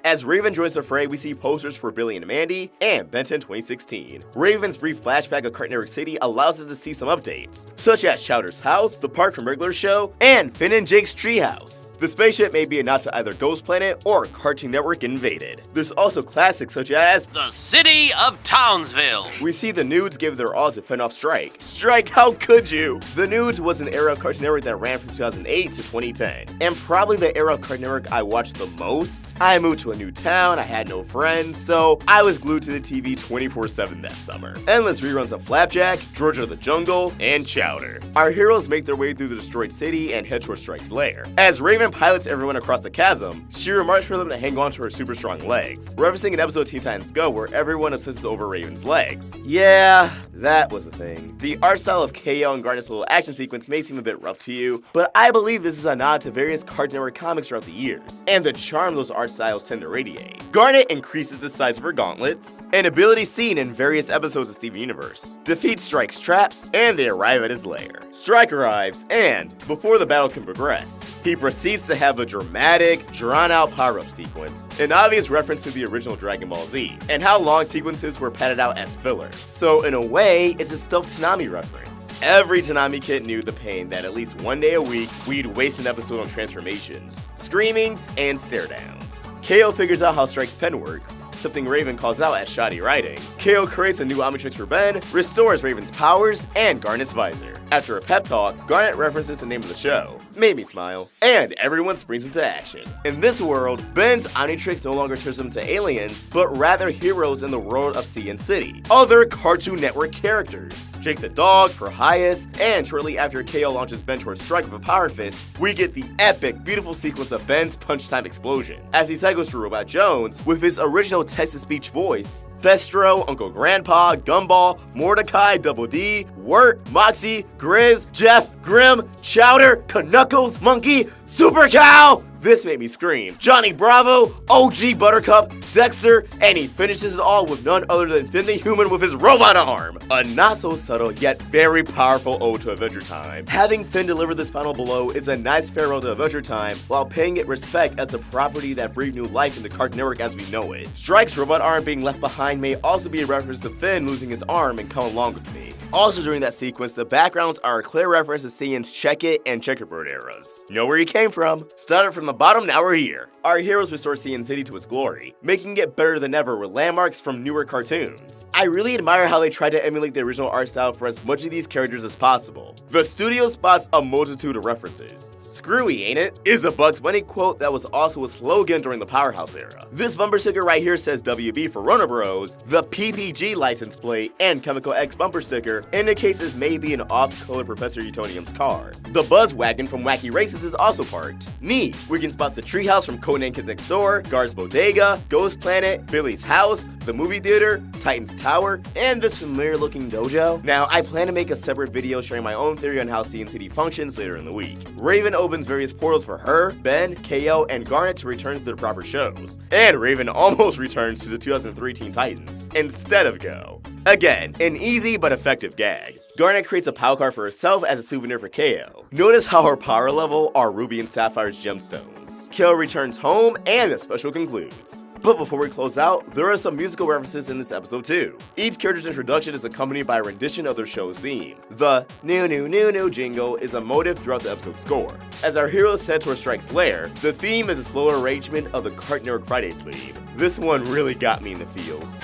As Raven joins the fray, we see posters for Billy and Mandy and Ben 10 2016. Raven's brief flashback of Cartoon Network City allows us to see some updates, such as Chowder's house, the park from Regular Show, and Finn and Jake's treehouse. The spaceship may be a nod to either Ghost Planet or Cartoon Network Invaded. There's also classics such as The City of Townsville. We see the Nudes give their all to fend off Strike. Strike, how could you? The Nudes was an era of Cartoon Network that ran from 2008 to 2010, and probably the era of Cartoon Network I watched the most. I moved to a new town, I had no friends, so I was glued to the TV 24/7 that summer. Endless reruns of Flapjack, Georgia of the Jungle, and Chowder. Our heroes make their way through the destroyed city and head towards Strike's lair. As Raven pilots everyone across the chasm, she remarks for them to hang on to her super strong legs, referencing an episode of Teen Titans Go where everyone obsesses over Raven's legs. Yeah, that was a thing. The art style of KO and Garnet's little action sequence may seem a bit rough to you, but I believe this is a nod to various Cartoon Network comics throughout the years, and the charm those art styles tend to radiate. Garnet increases the size of her gauntlets, an ability seen in various episodes of Steven Universe, defeats Strike's traps, and they arrive at his lair. Strike arrives, and before the battle can progress, he proceeds to have a dramatic, drawn-out power-up sequence, an obvious reference to the original Dragon Ball Z, and how long sequences were padded out as filler. So in a way, it's a stuffed Toonami reference. Every Toonami kid knew the pain that at least one day a week, we'd waste an episode on transformations, screamings, and stare-downs. KO figures out how Strike's pen works, something Raven calls out as shoddy writing. KO creates a new Omnitrix for Ben, restores Raven's powers, and Garnet's visor. After a pep talk, Garnet references the name of the show, made me smile, and everyone springs into action. In this world, Ben's Omnitrix no longer turns them into aliens, but rather heroes in the world of Sea and City. Other Cartoon Network characters, Jake the Dog, Prohias, and shortly after KO launches Ben towards Strike with a power fist, we get the epic, beautiful sequence of Ben's punch time explosion, as he segues to Robot Jones with his original text-to-speech voice. Thestro, Uncle Grandpa, Gumball, Mordecai, Double D, Wirt, Moxie, Grizz, Jeff, Grim, Chowder, Knuckles, Monkey, Super Cow! This made me scream. Johnny Bravo, OG Buttercup, Dexter, and he finishes it all with none other than Finn the Human with his robot arm. A not so subtle yet very powerful ode to Adventure Time. Having Finn deliver this final blow is a nice farewell to Adventure Time while paying it respect as a property that breathed new life in the Cartoon Network as we know it. Strike's robot arm being left behind may also be a reference to Finn losing his arm and Come Along With Me. Also during that sequence, the backgrounds are a clear reference to Saiyan's Check It and Checkerbird eras. Know where he came from. Started from the bottom, now we're here. Our heroes restore Cyan City to its glory, making it better than ever with landmarks from newer cartoons. I really admire how they tried to emulate the original art style for as much of these characters as possible. The studio spots a multitude of references. Screwy, ain't it? Is a Bugs Bunny quote that was also a slogan during the Powerhouse era. This bumper sticker right here says WB for Runner Bros. The PPG license plate and Chemical X bumper sticker indicates this may be an off-color Professor Utonium's car. The Buzz Wagon from Wacky Races is also parked. Neat! We can spot the treehouse from Codename Kids Next Door, Gar's Bodega, Ghost Planet, Billy's house, the movie theater, Titan's Tower, and this familiar looking dojo. Now, I plan to make a separate video sharing my own theory on how Cyan City functions later in the week. Raven opens various portals for her, Ben, KO, and Garnet to return to their proper shows. And Raven almost returns to the 2003 Teen Titans, instead of Go. Again, an easy but effective gag. Garnet creates a POW card for herself as a souvenir for KO. Notice how her power level are Ruby and Sapphire's gemstones. KO returns home and the special concludes. But before we close out, there are some musical references in this episode too. Each character's introduction is accompanied by a rendition of their show's theme. The new new new new jingle is a motif throughout the episode's score. As our heroes head towards Strike's lair, the theme is a slower arrangement of the Cartoon Network Fridays theme. This one really got me in the feels.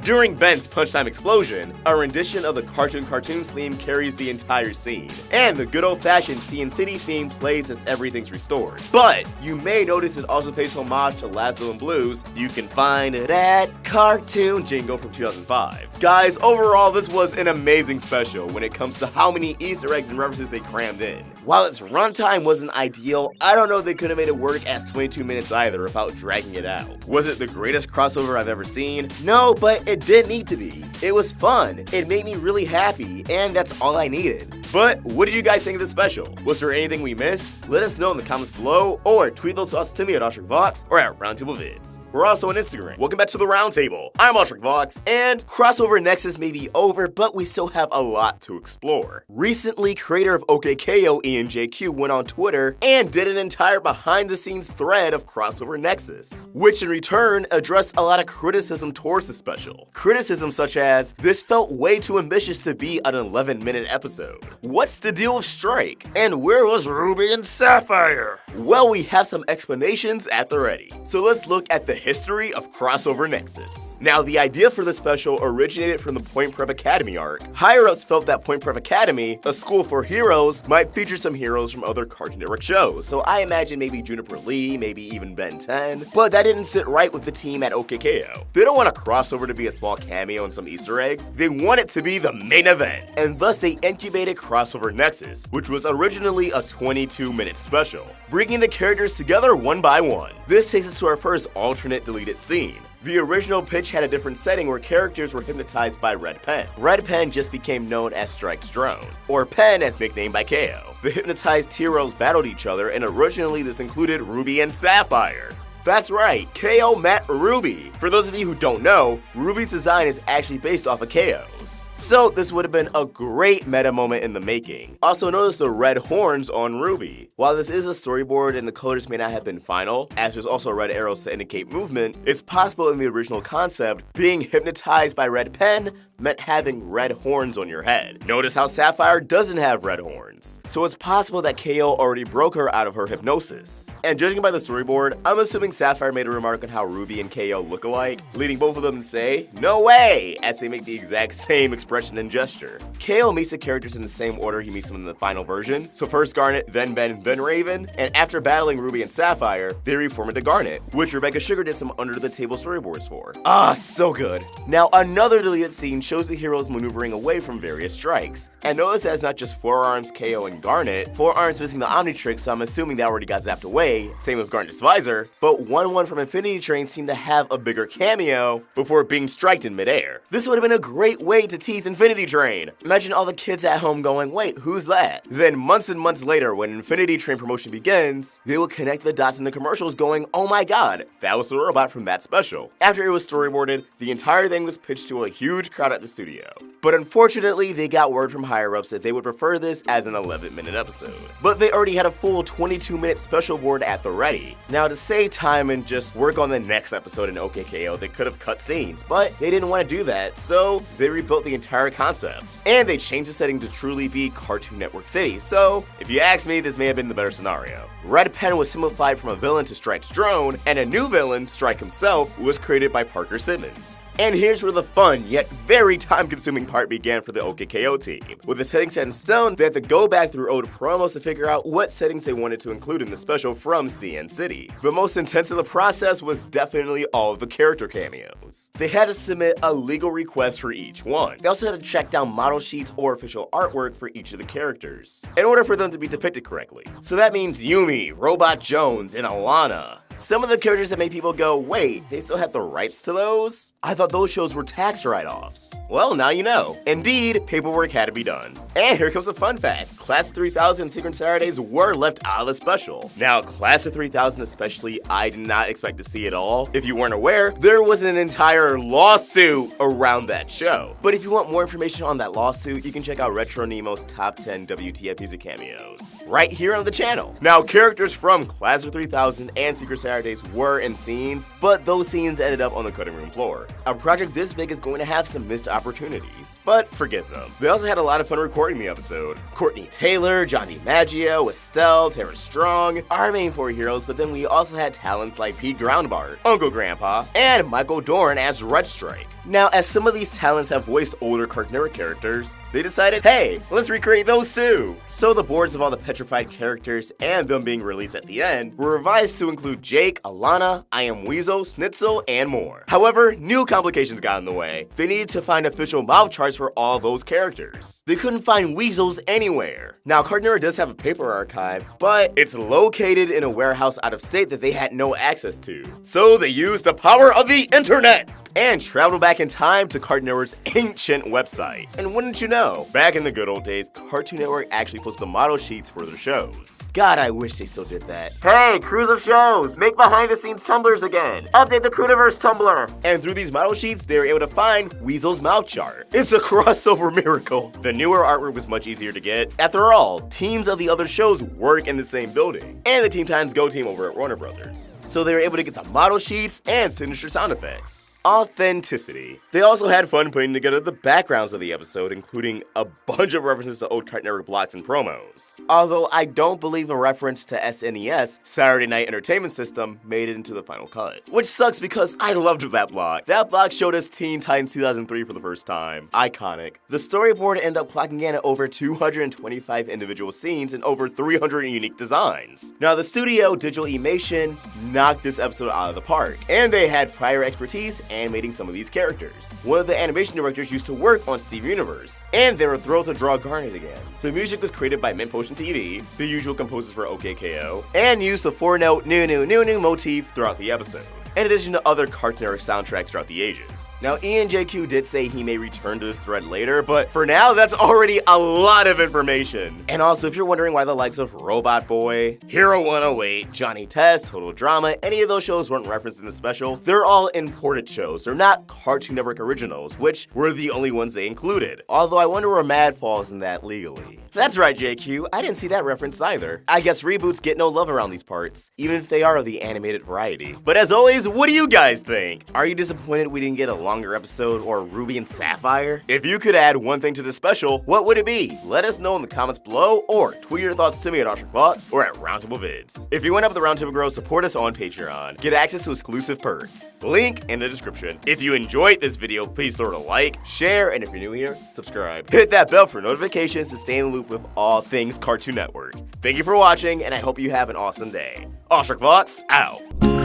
During Ben's Punchtime Explosion, a rendition of the Cartoons theme carries the entire scene, and the good old-fashioned Cyan City theme plays as everything's restored. But you may notice it also pays homage to Lazlo and Blues. You can find it at Cartoon Jingle from 2005. Guys, overall, this was an amazing special when it comes to how many Easter eggs and references they crammed in. While its runtime wasn't ideal, I don't know if they could have made it work as 22 minutes either without dragging it out. Was it the greatest crossover I've ever seen? No, but it didn't need to be. It was fun, it made me really happy, and that's all I needed. But what did you guys think of this special? Was there anything we missed? Let us know in the comments below, or tweet those thoughts to me at OstricVox or at Roundtable Vids. We're also on Instagram. Welcome back to the Roundtable. I'm OstricVox, and crossover Nexus may be over, but we still have a lot to explore. Recently, creator of OKKO Ian JQ went on Twitter and did an entire behind-the-scenes thread of crossover Nexus, which in return addressed a lot of criticism towards the special. Criticism such as, this felt way too ambitious to be an 11-minute episode. What's the deal with Strike? And where was Ruby and Sapphire? Well, we have some explanations at the ready. So let's look at the history of crossover Nexus. Now, the idea for the special originated from the Point Prep Academy arc. Higher-ups felt that Point Prep Academy, a school for heroes, might feature some heroes from other Cartoon Network shows. So I imagine maybe Juniper Lee, maybe even Ben 10. But that didn't sit right with the team at OKKO. They don't want a crossover to be a small cameo and some Easter eggs. They want it to be the main event. And thus they incubated Crossover Nexus, which was originally a 22-minute special, bringing the characters together one by one. This takes us to our first alternate deleted scene. The original pitch had a different setting where characters were hypnotized by Red Pen. Red Pen just became known as Strike's drone, or Pen as nicknamed by KO. The hypnotized heroes battled each other, and originally this included Ruby and Sapphire. That's right, KO met Ruby. For those of you who don't know, Ruby's design is actually based off of KO's. So this would have been a great meta moment in the making. Also notice the red horns on Ruby. While this is a storyboard and the colors may not have been final, as there's also red arrows to indicate movement, it's possible in the original concept, being hypnotized by Red Pen meant having red horns on your head. Notice how Sapphire doesn't have red horns. So it's possible that KO already broke her out of her hypnosis. And judging by the storyboard, I'm assuming Sapphire made a remark on how Ruby and KO look alike, leading both of them to say, "No way!" as they make the exact same expression and gesture. KO meets the characters in the same order he meets them in the final version. So first Garnet, then Ben, then Raven, and after battling Ruby and Sapphire, they reform into Garnet, which Rebecca Sugar did some under-the-table storyboards for. Ah, so good. Now another deleted scene shows the heroes maneuvering away from various strikes. And notice that it's not just Forearms, KO, and Garnet. Forearms missing the Omnitrix, so I'm assuming that already got zapped away, same with Garnet's visor, but 1-1 from Infinity Train seemed to have a bigger cameo before being striked in midair. This would have been a great way to tease Infinity Train. Imagine all the kids at home going, wait, who's that? Then months and months later, when Infinity Train promotion begins, they will connect the dots in the commercials going, oh my god, that was the robot from that special. After it was storyboarded, the entire thing was pitched to a huge crowd at the studio. but unfortunately they got word from higher-ups that they would prefer this as an 11-minute episode. But they already had a full 22-minute special board at the ready. Now to save time and just work on the next episode in OKKO, they could have cut scenes, but they didn't want to do that, so they rebuilt the entire concept. And they changed the setting to truly be Cartoon Network City, so if you ask me, this may have been the better scenario. Red Pen was simplified from a villain to Strike's drone, and a new villain, Strike himself, was created by Parker Simmons. And here's where the fun, yet very time-consuming part began for the OKKO team. With the settings set in stone, they had to go back through old promos to figure out what settings they wanted to include in the special from CN City. The most intense of the process was definitely all of the character cameos. They had to submit a legal request for each one. They also had to track down model sheets or official artwork for each of the characters, in order for them to be depicted correctly. So that means Yumi, Robot Jones, and Alana. Some of the characters that made people go, wait, they still have the rights to those? I thought those shows were tax write-offs. Well, now you know. Indeed, paperwork had to be done. And here comes a fun fact. Class of 3000 and Secret Saturdays were left out of the special. Now, Class of 3000 especially, I did not expect to see it all. If you weren't aware, there was an entire lawsuit around that show. But if you want more information on that lawsuit, you can check out Retro Nemo's Top 10 WTF Music Cameos right here on the channel. Now, characters from Class of 3000 and Secret Saturdays were in scenes, but those scenes ended up on the cutting room floor. A project this big is going to have some missed opportunities, but forget them. They also had a lot of fun recording the episode. Courtney Taylor, Johnny Maggio, Estelle, Tara Strong, our main four heroes, but then we also had talents like Pete Groundbart, Uncle Grandpa, and Michael Dorn as Red Strike. Now, as some of these talents have voiced older Cartoon Network characters, they decided, hey, let's recreate those too! So the boards of all the petrified characters and them being released at the end were revised to include Jake, Alana, I Am Weasel, Schnitzel, and more. However, new complications got in the way. They needed to find official mouth charts for all those characters. They couldn't find weasels anywhere. Now, Cartoon Network does have a paper archive, but it's located in a warehouse out of state that they had no access to. So they used the power of the internet and traveled back in time to Cartoon Network's ancient website. And wouldn't you know, back in the good old days, Cartoon Network actually posted the model sheets for their shows. God, I wish they still did that. Hey, crews of shows, make behind-the-scenes Tumblrs again. Update the Crewniverse Tumblr. And through these model sheets, they were able to find Weasel's mouth chart. It's a crossover miracle. The newer artwork was much easier to get. After all, teams of the other shows work in the same building, and the Teen Titans Go team over at Warner Brothers. So they were able to get the model sheets and signature sound effects. Authenticity. They also had fun putting together the backgrounds of the episode, including a bunch of references to old Cartoon Network blocks and promos. Although I don't believe a reference to SNES, Saturday Night Entertainment System, made it into the final cut. Which sucks because I loved that block. That block showed us Teen Titans 2003 for the first time. Iconic. The storyboard ended up clocking in at over 225 individual scenes and over 300 unique designs. Now the studio, Digital Emation, knocked this episode out of the park, and they had prior expertise animating some of these characters. One of the animation directors used to work on Steve Universe, and they were thrilled to draw Garnet again. The music was created by Mint Potion TV, the usual composers for OKKO, and used the 4-note new motif throughout the episode, in addition to other Cartoon Network soundtracks throughout the ages. Now, ENJQ did say he may return to this thread later, but for now, that's already a lot of information. And also, if you're wondering why the likes of Robot Boy, Hero 108, Johnny Test, Total Drama, any of those shows weren't referenced in the special, they're all imported shows. They're not Cartoon Network originals, which were the only ones they included. Although I wonder where Mad falls in that legally. That's right, JQ, I didn't see that reference either. I guess reboots get no love around these parts, even if they are of the animated variety. But as always, what do you guys think? Are you disappointed we didn't get a longer episode or Ruby and Sapphire? If you could add one thing to the special, what would it be? Let us know in the comments below, or tweet your thoughts to me at OstricFox or at Roundtable Vids. If you went up with the Roundtable Girls, support us on Patreon. Get access to exclusive perks. Link in the description. If you enjoyed this video, please throw it a like, share, and if you're new here, subscribe. Hit that bell for notifications to stay in the loop with all things Cartoon Network. Thank you for watching, and I hope you have an awesome day. OstricFox out.